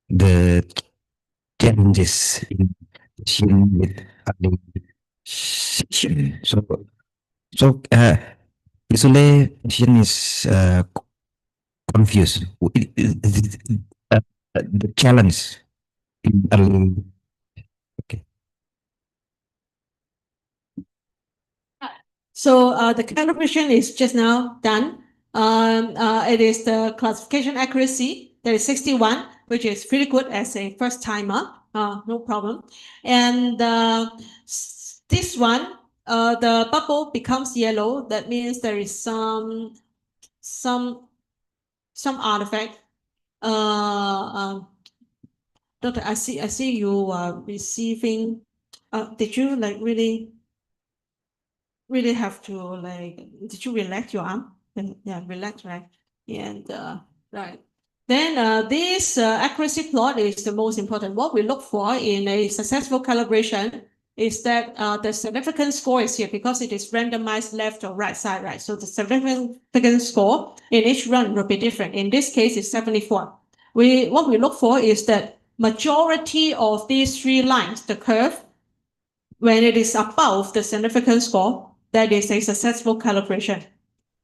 The challenges in session with session. So usually patient is confused. The challenge in early. Okay.
So the calibration is just now done. It is the classification accuracy that is 61, which is pretty good as a first timer. No problem. And this one, the bubble becomes yellow. That means there is some artifact. Doctor, I see you are receiving. Did you like really have to like? Did you relax your arm? Yeah, relax, right? And right. Then this accuracy plot is the most important. What we look for in a successful calibration is that the significance score is here because it is randomized left or right side, right? So the significance score in each run will be different. In this case, it's 74. What we look for is that majority of these three lines, the curve, when it is above the significance score, that is a successful calibration.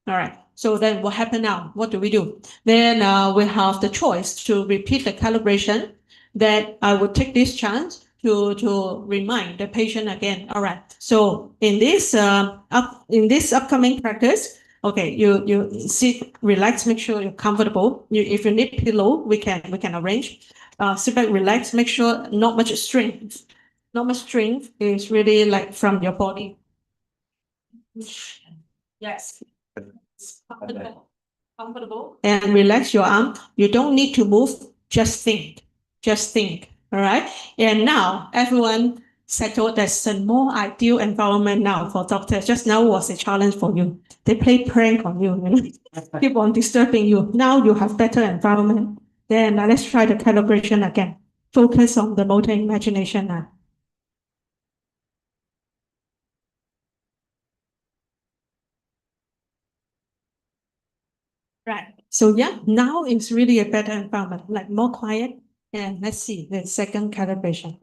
All right. So then what happened now? What do? Then we have the choice to repeat the calibration. That I would take this chance to remind the patient again. All right. So in this upcoming practice, okay, you sit, relax, make sure you're comfortable. If you need pillow, we can arrange. Sit back, relax, make sure not much strength. Not much strength is really like from your body. Yes. Comfortable and relax your arm. You don't need to move. Just think. All right. And now everyone settled. That's a more ideal environment now for doctors. Just now was a challenge for you. They play prank on you, keep on disturbing you. Now you have better environment. Then let's try the calibration again. Focus on the motor imagination now. Right. So yeah, now it's really a better environment, like more quiet. And let's see the second calibration.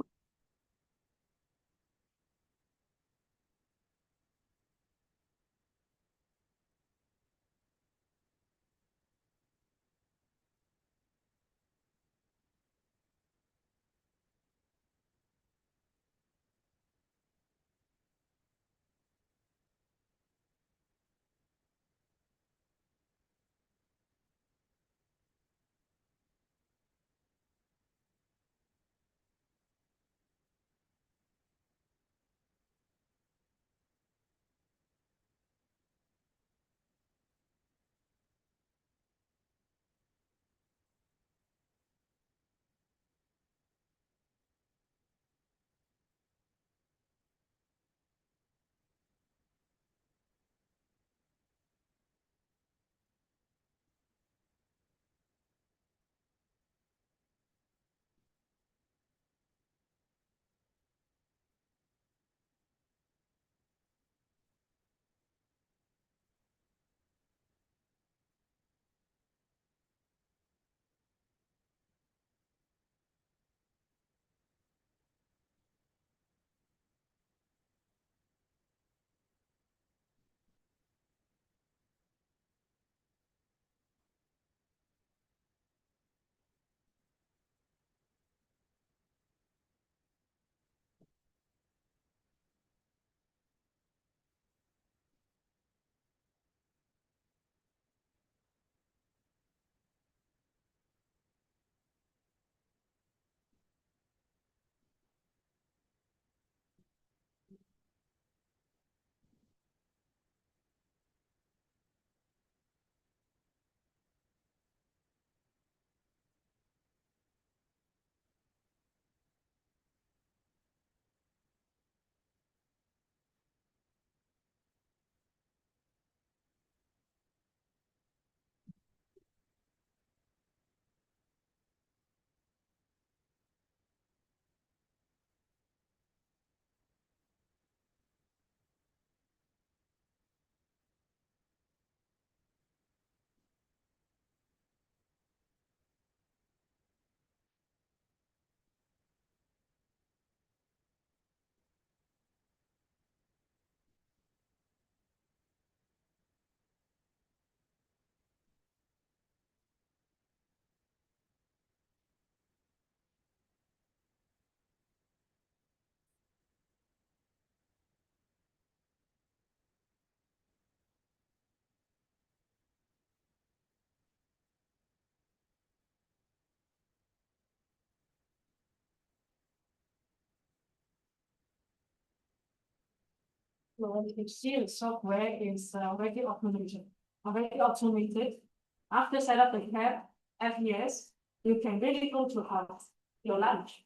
Well, you can see the software is already automated. After set up the CAP, FES, you can really go to have your lunch,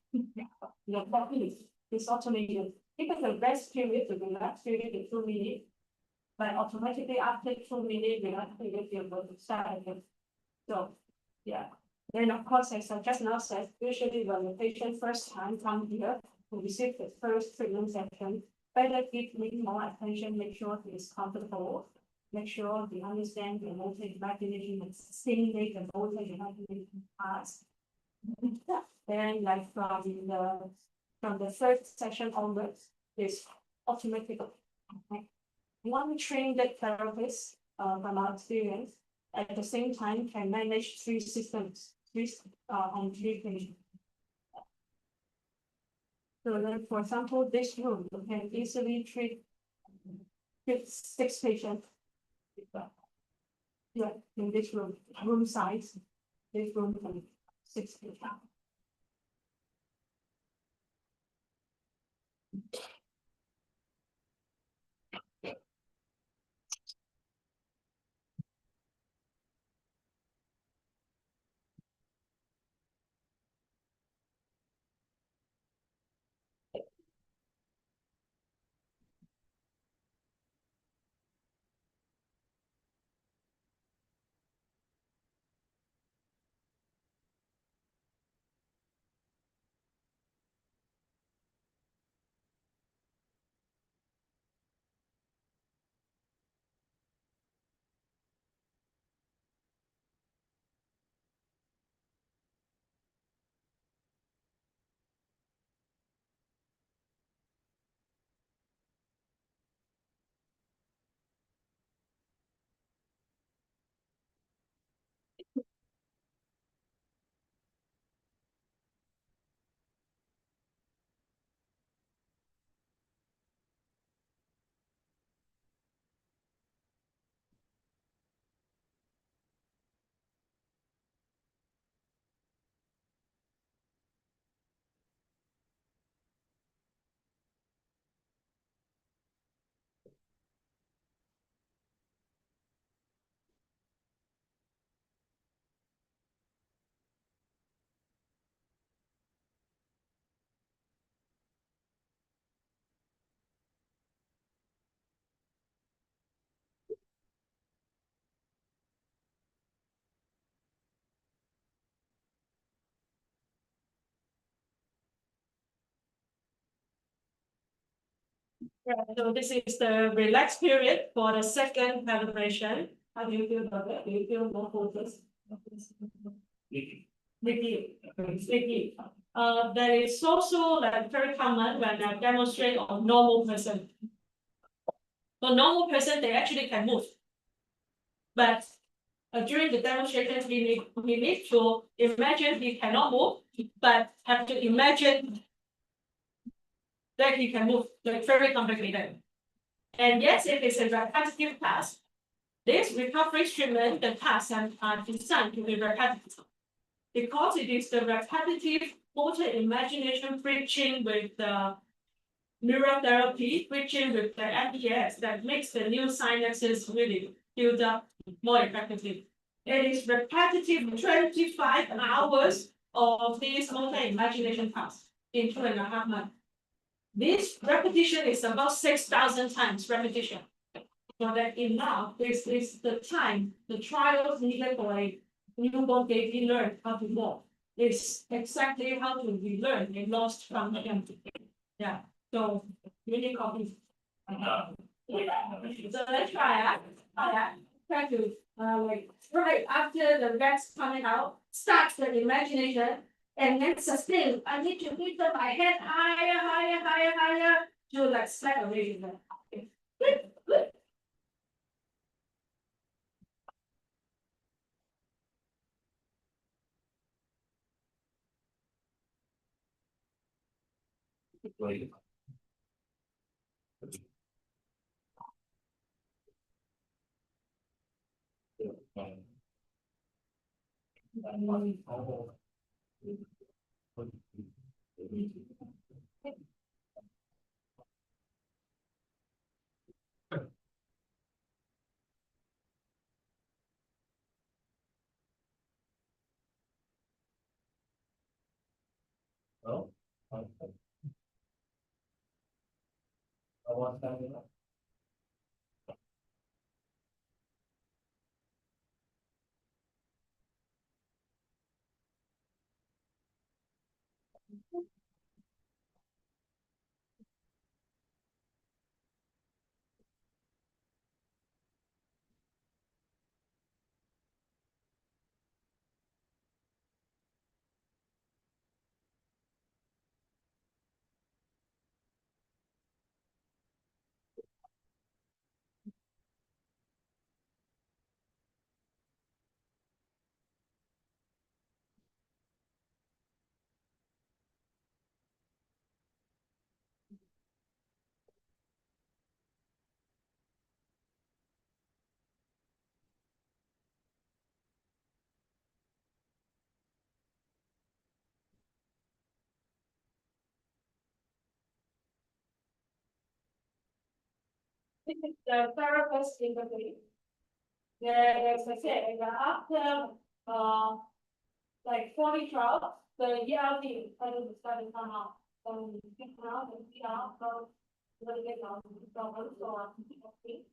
your coffee. It's automated. Because the rest period, the relax period is 2 minutes, but automatically after 2 minutes, relax period, you're going to start again. So, yeah. Then of course, as I just now said, usually when the patient first time come here,
who received the first treatment session, better give him more attention, make sure he is comfortable, make sure he understands the motor imagination and stimulate the motor imagination parts. Then like from the third session onwards is automatic. One trained therapist from our experience at the same time can manage three systems, on three patients. So then, for example, this room, you can easily treat 6 patients. Yeah, in this room size, this room can 6 patients. Yeah, so this is the relaxed period for the second calibration. How do you feel about it? Do you feel more focused? Sleepy. Sleepy. That is also like very common when I demonstrate on normal person. For normal person, they actually can move. But during the demonstration, we need to imagine he cannot move, but have to imagine that he can move, like very complicated. And yes, it is a repetitive task. This recovery treatment, the tasks are designed to be repetitive because it is the repetitive motor imagination bridging with the neural therapy, bridging with the MPS that makes the new synapses really build up more effectively. It is repetitive 25 hours of this motor imagination tasks in 2.5 months. This repetition is about 6,000 times repetition. So that enough is the time, the trials needed for a newborn baby learn how to walk. It's exactly how to relearn a lost function. Yeah. So really copy. So let's try it. Try to like right after the rats coming out, start the imagination and then sustain. I need to lift up my head higher to like slap away with that. This is the therapist interview. As I said, after like 40 trials, the ERD has started to come out. So we pick out and see out, so we'll get on the problem, so okay.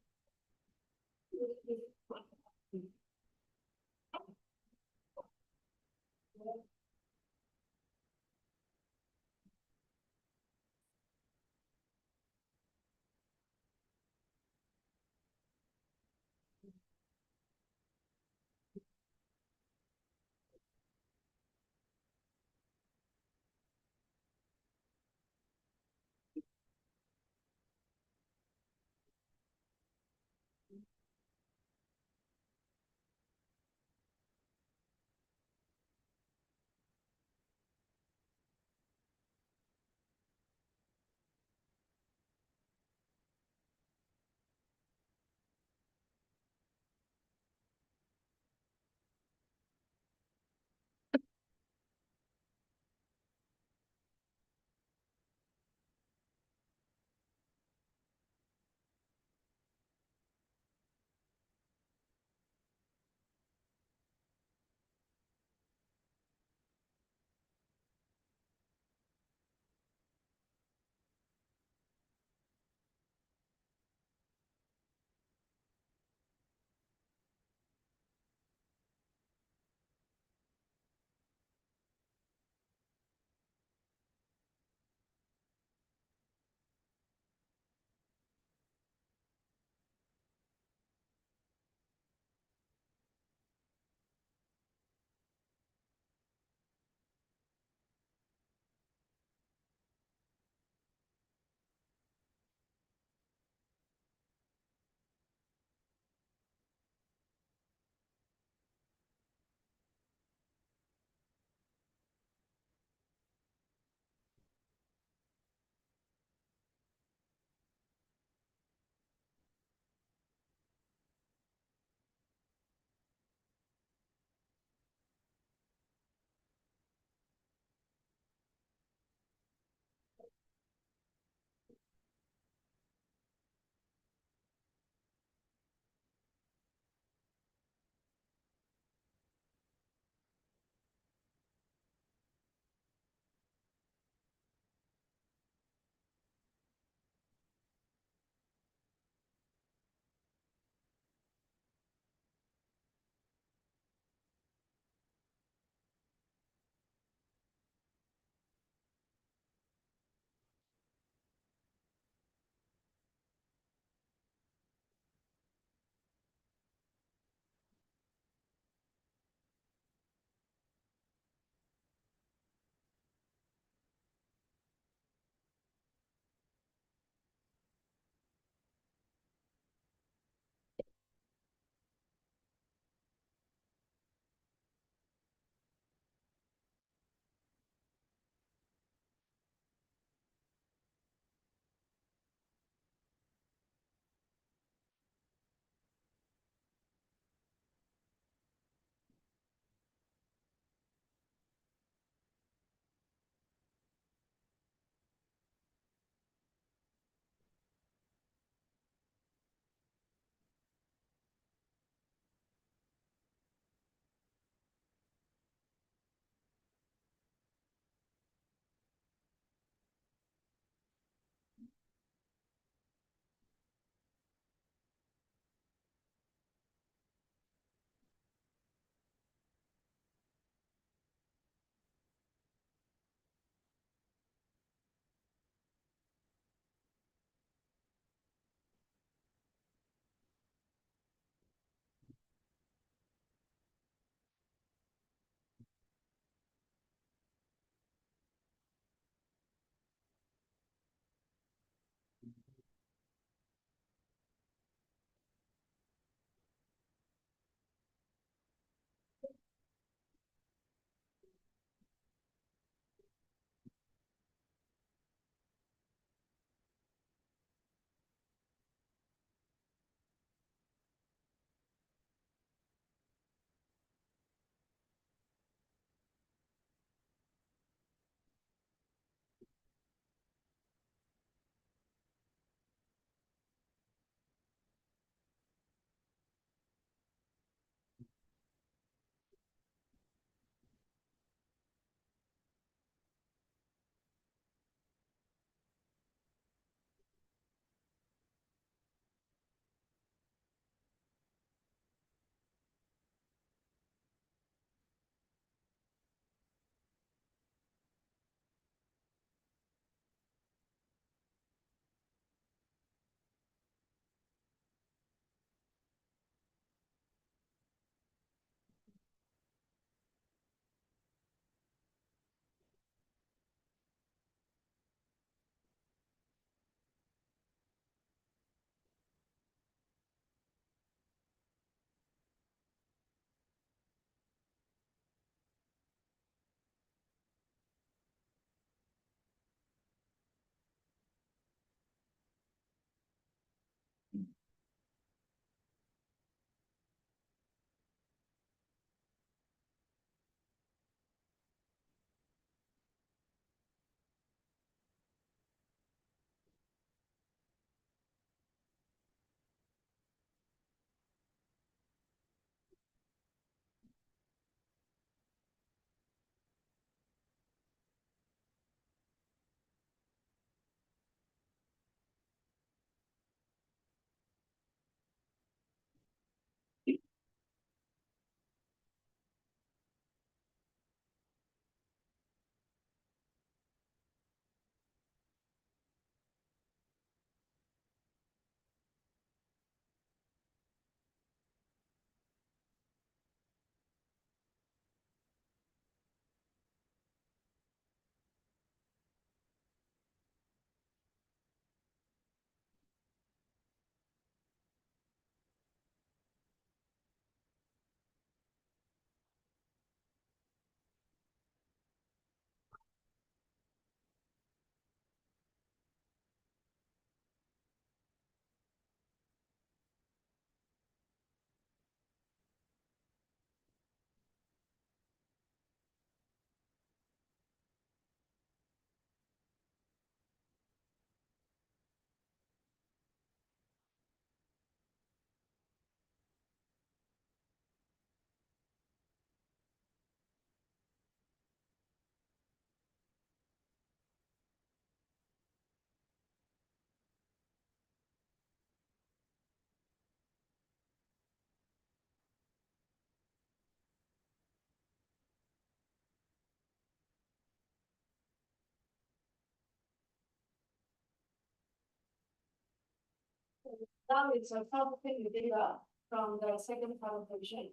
Now it's a copy the data from the second calculation.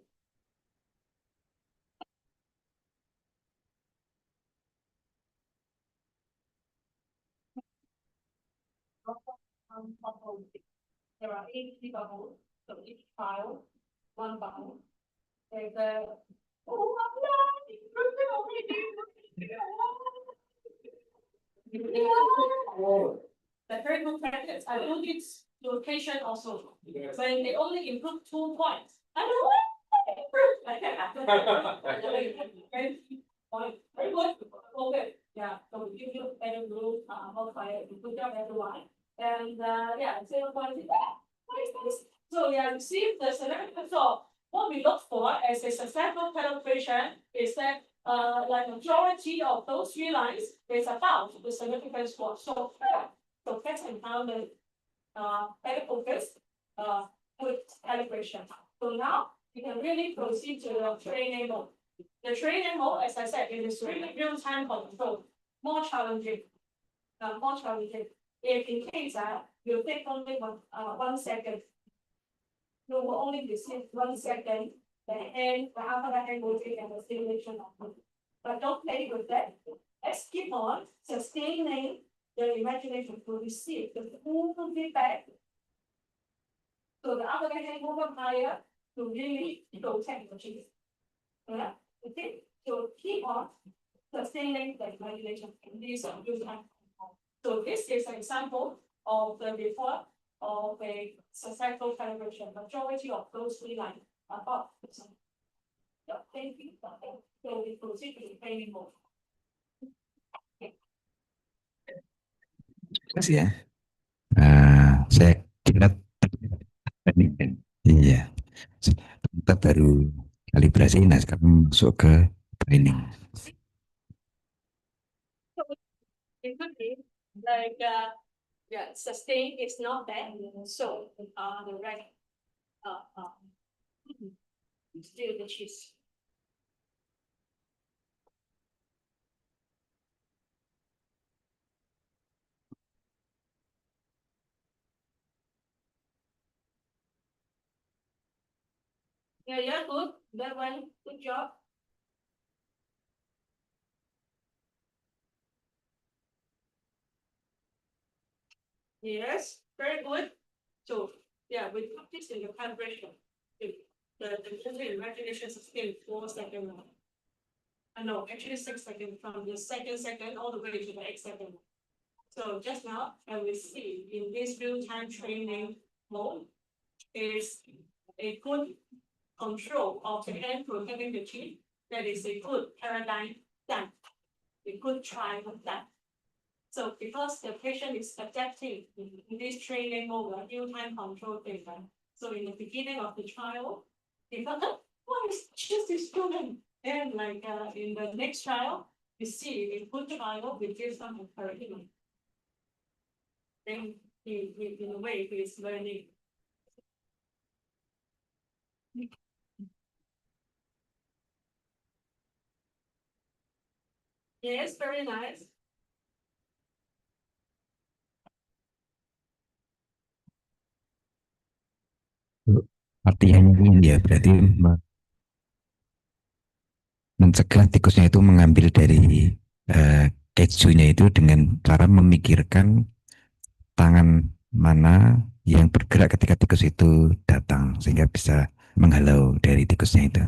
There are 80 bubbles, so each file, one bubble. There's a the very good practice. I do this location also. When they only improve 2 points. I don't know. Very good. Okay. Yeah. So give you better rules, multiplier, good job everyone. And yeah, 0.6. So yeah, you see the significant. So what we look for as a successful calculation is that like majority of those 3 lines is about the significant score. So so that's how the better focus with calibration. So now you can really proceed to the training mode. The training mode, as I said, it is really real-time control, more challenging. More challenging. If in case you take only 1 second, you will only receive 1 second, and the after that hand will take a simulation of it. But don't play with that. Let's keep on sustaining the imagination to receive the full feedback. So the other hand move up higher to really protect the cheese. Yeah. Okay. So keep on sustaining the imagination in this time. So this is an example of the report of a successful calibration. Majority of those 3 lines are about percent. Yeah, thank you. So we proceed to the training mode.
Terima kasih ya. Saya kira iya. Kita baru kalibrasi, nah sekarang masuk ke training.
It could be like yeah, sustain is not bad. So the right still the cheese. Yeah, yeah, good. That one, good job. Yes, very good. So yeah, we practice in the calibration. The imagination sustain 4 seconds. No, actually 6 seconds from the second all the way to the 8th second. So just now, I will see in this real-time training mode is a good control of the hand protecting the cheek. That is a good paradigm done. A good try of that. So because the patient is adapting in this training mode, real-time control data. So in the beginning of the trial, they thought, oh, what is just this student? And like in the next trial, you see a good trial, we give some encouragement. Then in a way, he is learning. Yes, very nice.
Artinya ini ya berarti mencegah tikusnya itu mengambil dari kejunya itu dengan cara memikirkan tangan mana yang bergerak ketika tikus itu datang sehingga bisa menghalau dari tikusnya itu.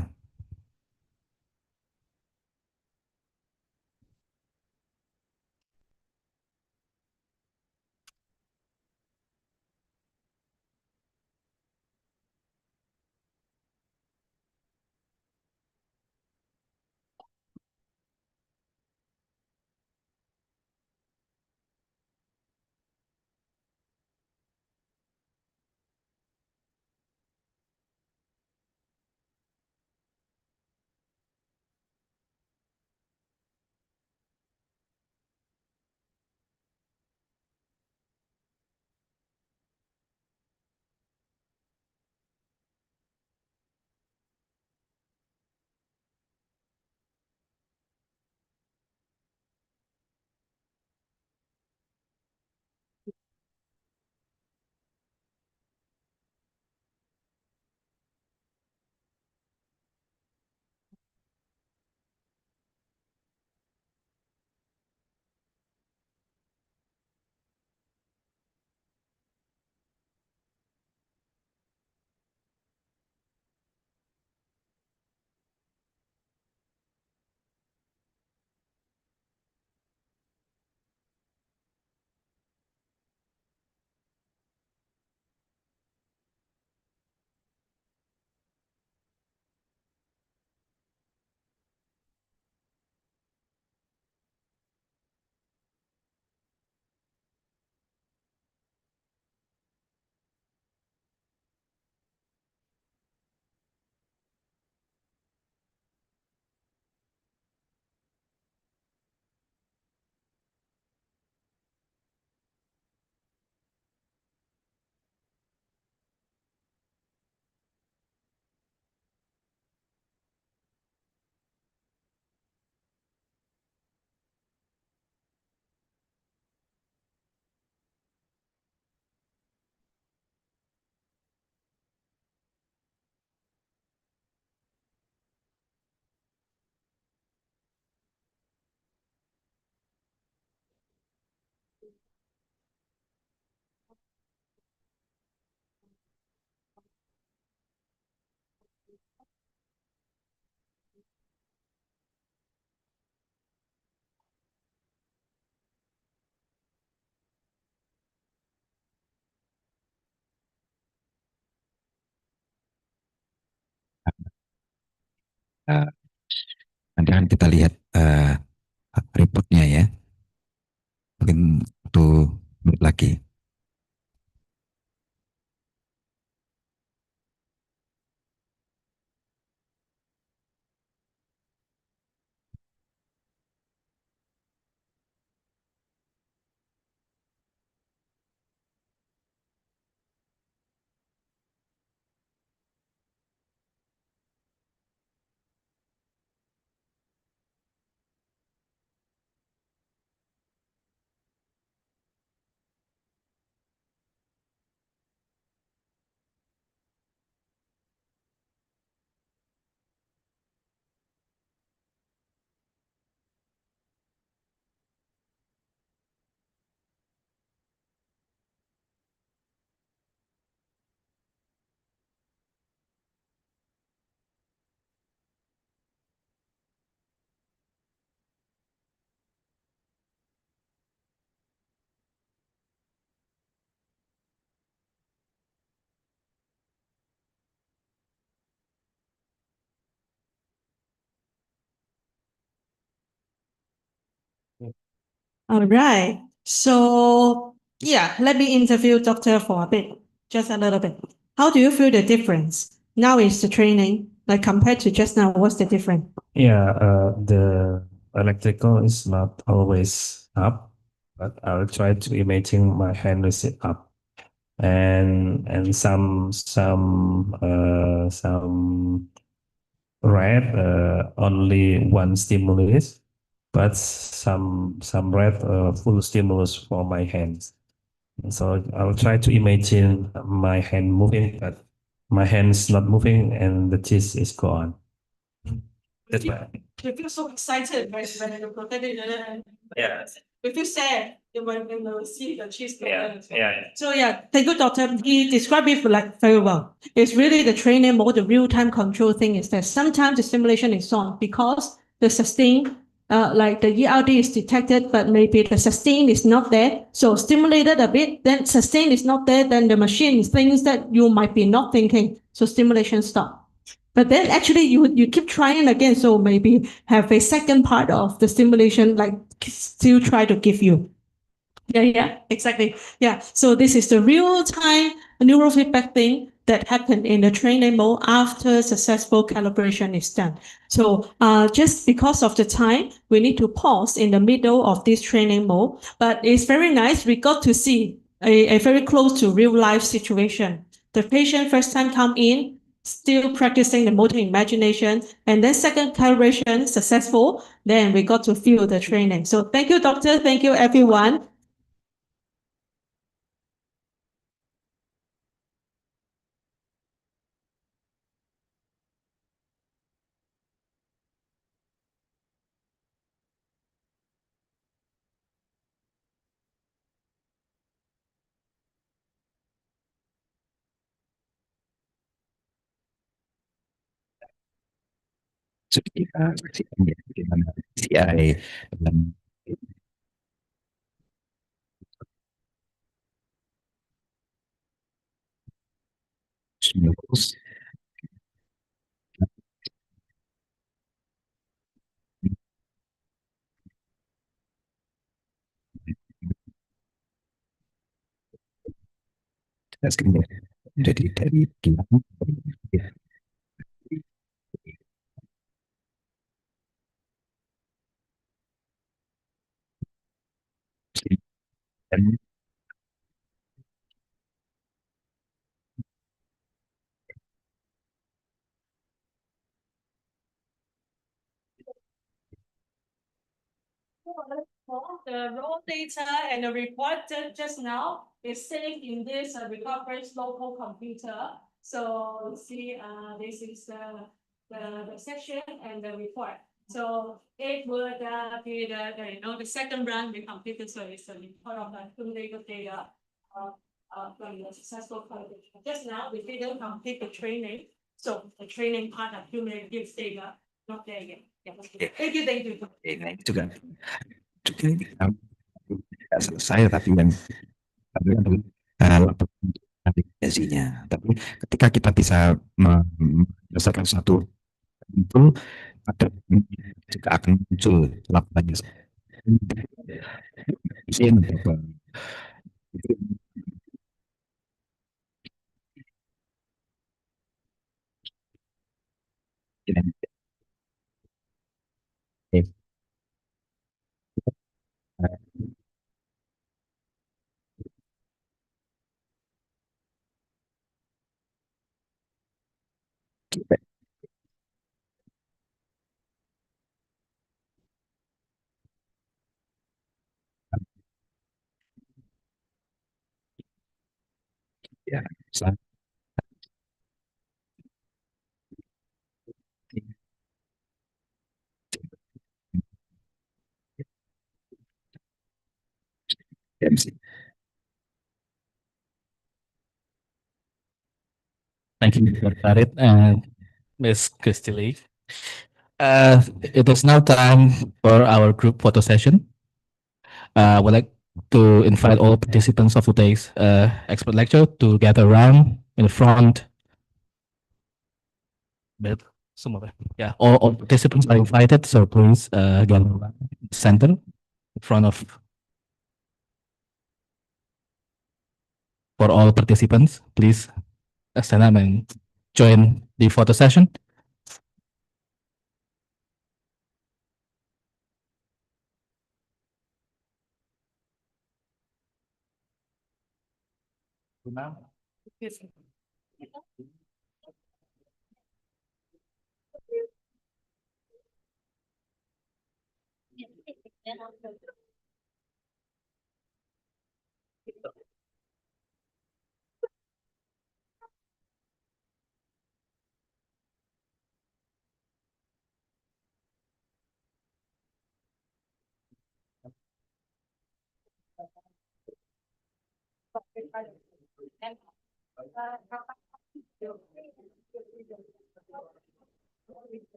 Nanti akan kita lihat reportnya ya. Mungkin satu menit lagi.
All right. So, yeah, let me interview doctor for a bit, just a little bit. How do you feel the difference? Now is the training, like compared to just now, what's the difference?
Yeah, the electrical is not always up, but I'll try to imagine my hand is up, and some red only one stimulus, but some red full stimulus for my hands. So I'll try to imagine my hand moving, but my hand's not moving, and the cheese is gone. That's why.
You feel so excited when you protect it, and
Yeah.
we feel sad when you see the cheese.
Yeah.
So yeah, thank you, doctor. He described it like very well. It's really the training mode, the real-time control thing is that sometimes the simulation is on because the sustain, like the ERD is detected, but maybe the sustain is not there. So stimulated a bit, then sustain is not there, then the machine thinks that you might be not thinking. So stimulation stop. But then actually you keep trying again, so maybe have a second part of the stimulation, like still try to give you. Yeah, exactly. Yeah, so this is the real-time neurofeedback thing that happened in the training mode after successful calibration is done. So just because of the time, we need to pause in the middle of this training mode, but it's very nice. We got to see a very close to real life situation. The patient first time come in, still practicing the motor imagination, and then second calibration successful, then we got to feel the training. So thank you, doctor. Thank you, everyone.
Kita saksikan ya bagaimana PCI dan stimulus sebenarnya jadi dari kita ya, dan
The raw data and the report just now is saved in this recovery's local computer. So you see, this is the section and the report. So it would be the second run we completed. So it's a report of the accumulated data from the successful calibration. Just now we didn't complete the training. So the training part accumulated gives data, not there yet. Yeah. Thank you, thank you.
nah itu kan juga ini tidak selesai tapi yang aplikasinya. Tapi ketika kita bisa menyelesaikan satu muncul, ada juga akan muncul laporannya. Itu yang mencoba. Itu yang ya, MC.
Thank you, Dr. Farid and Ms. Christy. It is now time for our group photo session. I would like to invite all participants of today's expert lecture to gather around in the front. But some of it, yeah, all participants are invited, so please gather around the center in front of for all participants. Please stand up and join the photo session.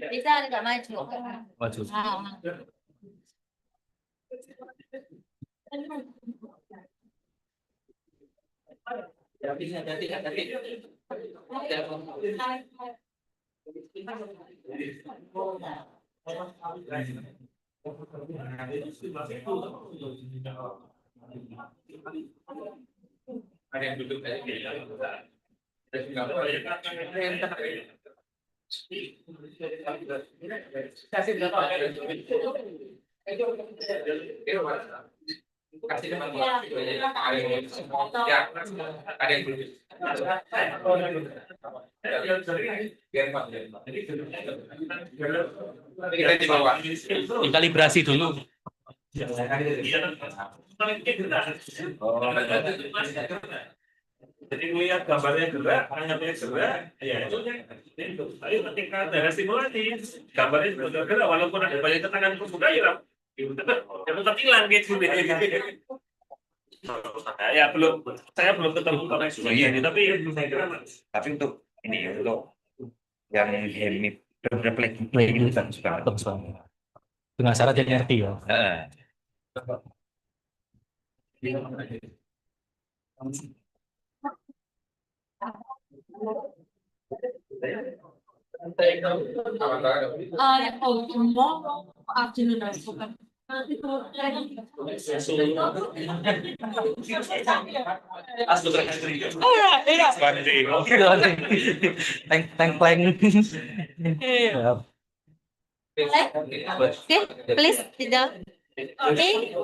Bisa nggak maju?
Maju. Kalibrasi dulu.
Jadi melihat gambarnya gerak, tangannya gerak, ya itu. Tapi ketika ada simulasi, gambarnya juga gerak, walaupun ada banyak tekanan sudah ya, tetap hilang gitu. Ya belum, saya belum ketemu koneksinya ini, tapi saya kira.
Tapi untuk ini untuk yang ini play itu bagus banget.
Bagus banget. Dengan syarat yang ngerti ya.
Tomorrow afternoon I spoke.
Yeah.
Okay, please sit down. Okay.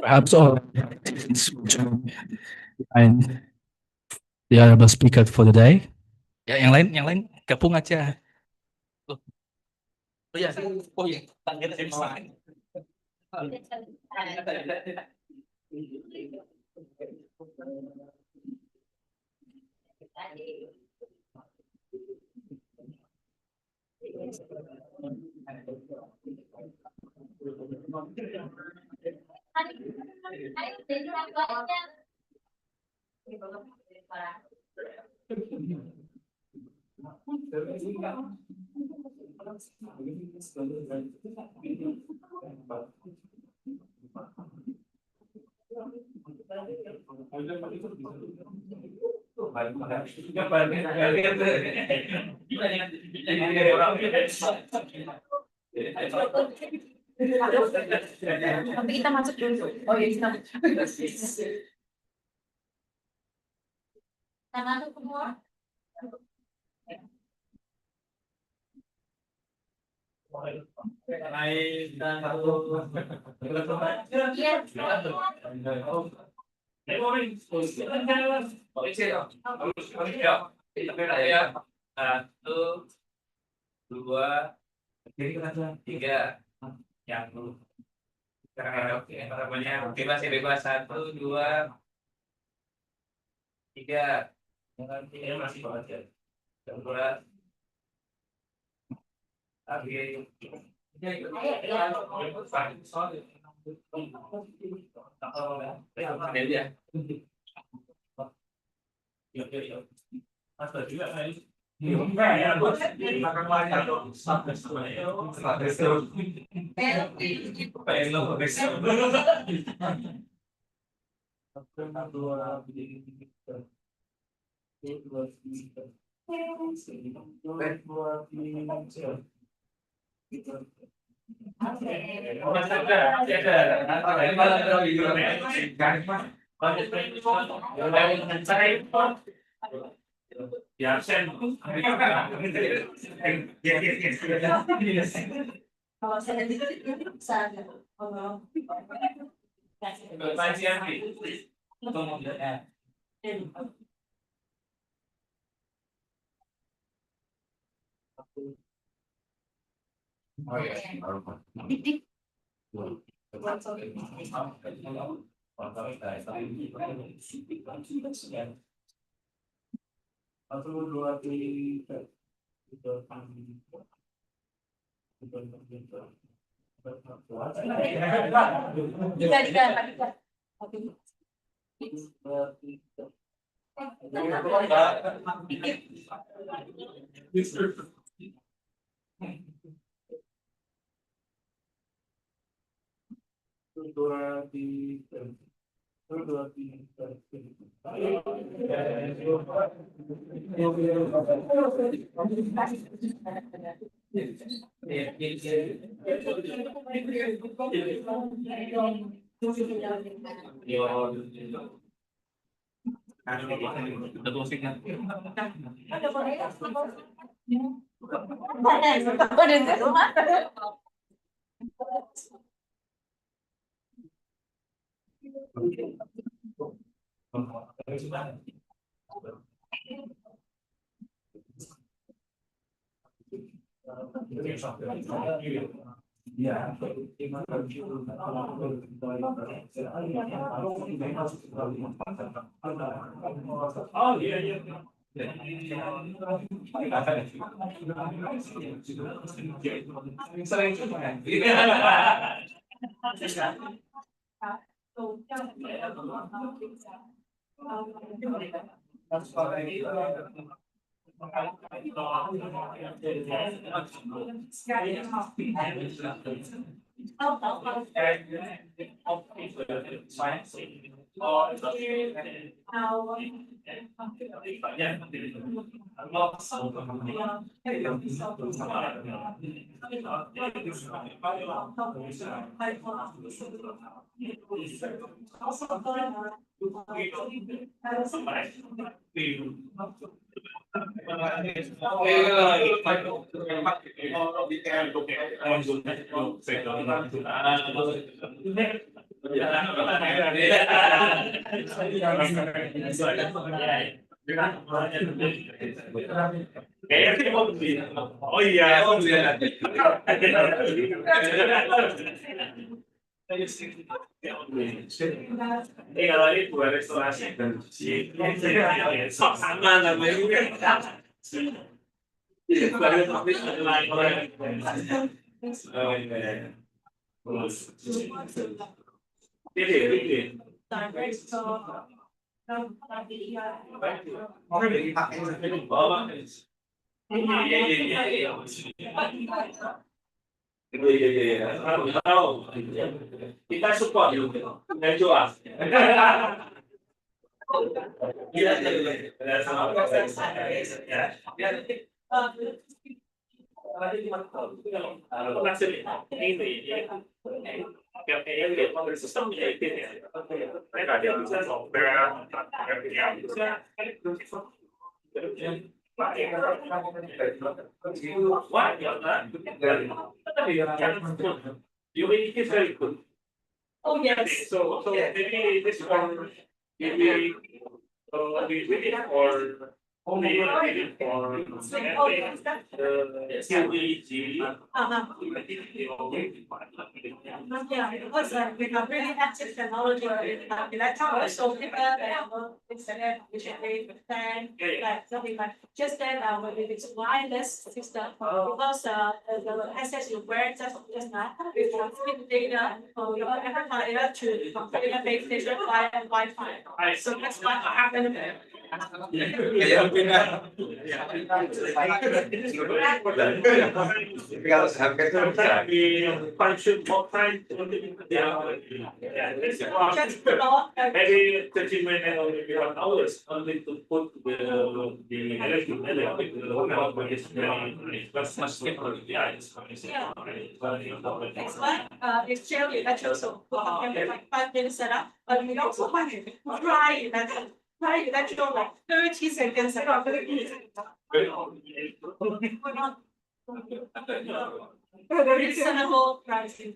Perhaps all and the honorable speaker for the day. Ya, yang lain gabung aja. Oh ya, oh ya,
Tapi kita masuk dulu. Oh iya, kita masuk semua.
Satu, dua, tiga. Yang oke, namanya bebas ya bebas. Satu, dua, tiga. Yang masih banget ya. Dua. Oke. Ya, absen.
Kalau saya bisa.
Satu, dua, tiga. Oh iya iya. Sering juga. Oh iya, ini kalau ini buat restorasi dan sok sama namanya. Oh iya. Ini.
director.
Kita support you. Dan jelas. You make it very good.
Oh, yes.
So maybe this one, maybe we wait for only for the CEG.
Yeah, because we have really active technology in electronics, so people have internet, which they plan, like something like just then when it's wireless system, because the access you wear just now, we transmit data from your amplifier to computer base station via Wi-Fi. So that's what happened.
Function more time. Maybe 30 minutes or maybe 1 hour only to put the electric
Next one, is share electric, so like 5 minutes setup, but we also want to try electric. Try electric like 30 seconds setup. Reasonable pricing.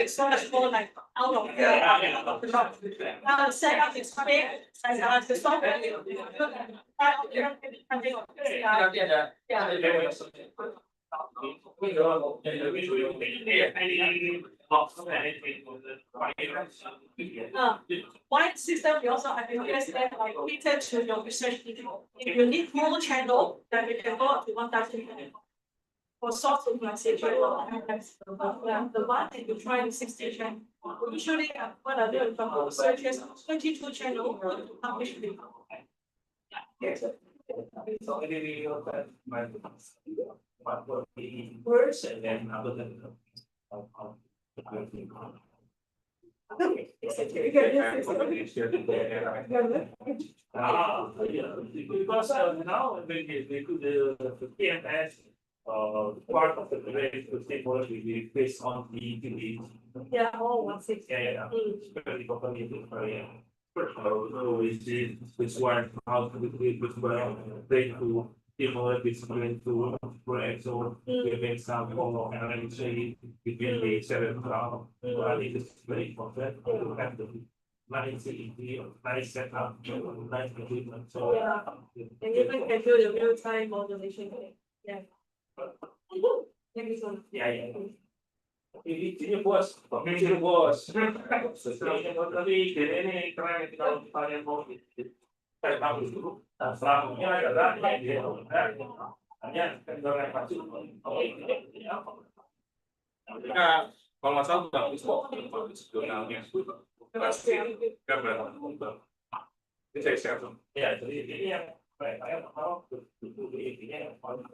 So much more like out of the box. Now setup is quick, and the software. One system we also have invested like catered to your research need. If you need more channel, then we can go up to 1,000 for soft implementation. The one that you try is 60 channel. Usually, what I do from research is 22 channel to publish with.
Worse and then other than because now they could the PMS part of the grade to take what we based on the
Yeah, all 160.
yeah very company so which one how to which one they to similar between to break so we make some more energy between the 7 I think it's very important to have the nice nice setup nice equipment so
And even can do the real time modulation. Yeah.
yeah ini bos, ini bos. Tapi ini keren kalau kalian mau saya tahu dulu. Selanjutnya adalah hanya kendala masuk. Nah, kalau nggak salah bagus kok jurnalnya. Pasti gambar. Ini saya share tuh. Ya, jadi ini yang saya mau intinya yang paling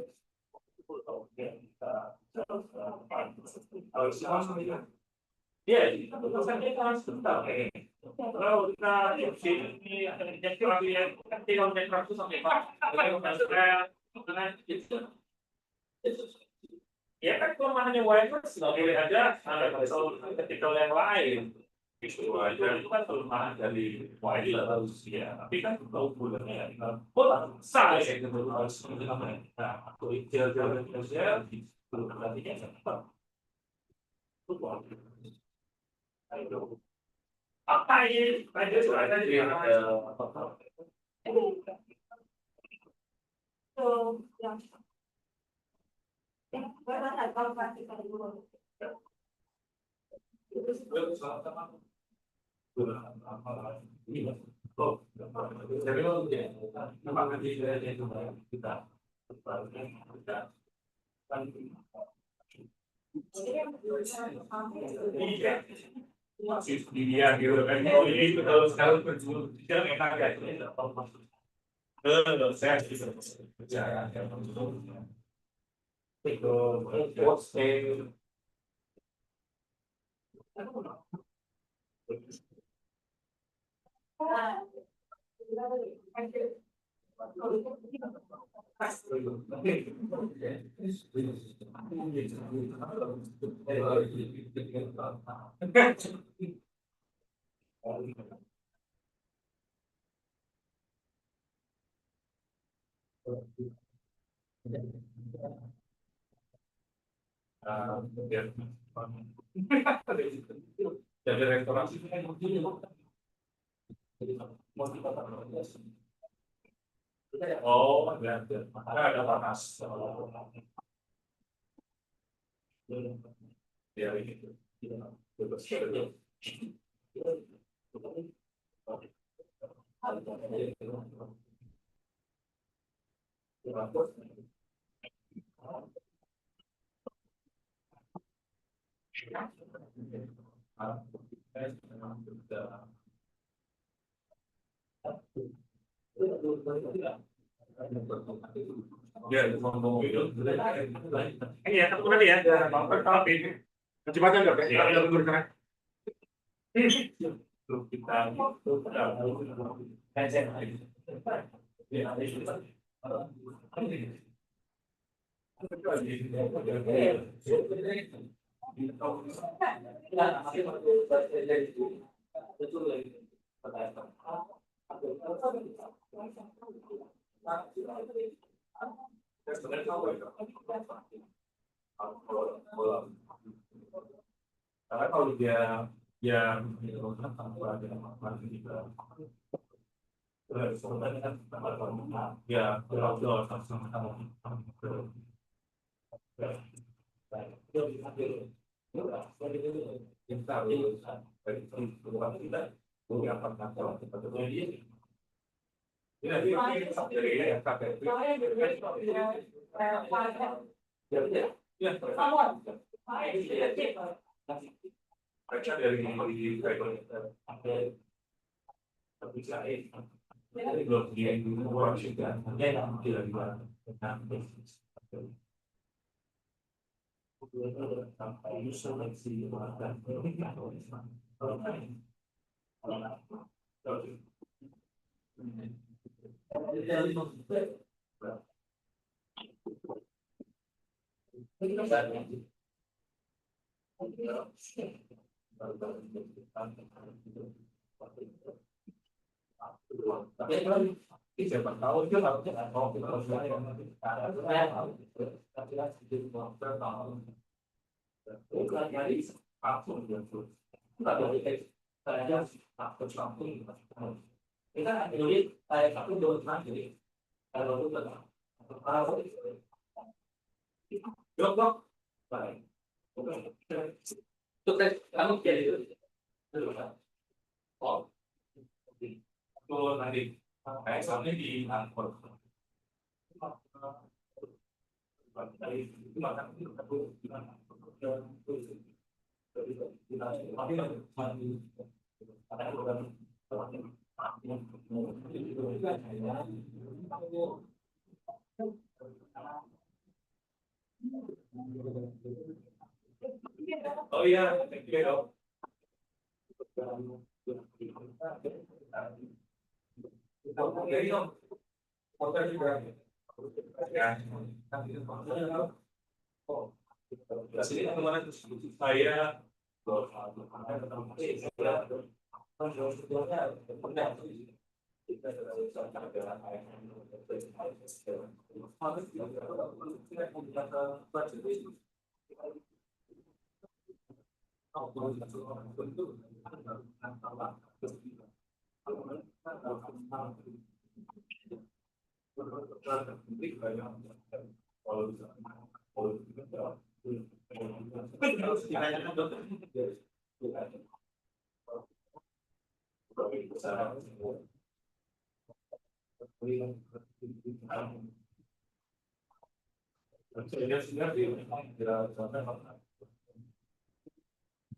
ya, saya kan sebentar kalau kita ini yang kira-kira tinggal meter sampai ya kan kalau hanya wireless nggak boleh ada ketika yang lain itu aja itu kan kelemahan dari wireless ya tapi kan tahu bulannya bola besar ya gitu harus nah atau jalan saja belum nantinya cepat apa ini ada suara di
So, yeah. What about practical work?
Iya gitu kan. Oh ini itu kalau sekarang berjuang enak ya. Saya bisa bicara. Itu jadi restorasi oh ya ada panas ya gitu ya ngomong itu ya satu tadi ya tapi kecepatan nggak ya kita karena kalau dia yang tanpa ada manfaat juga ya kalau mereka dari tapi belum di luar juga tidak tapi siapa tahu itu harusnya nanti kayak soalnya di angkot oh iya sini kemana saya So that's the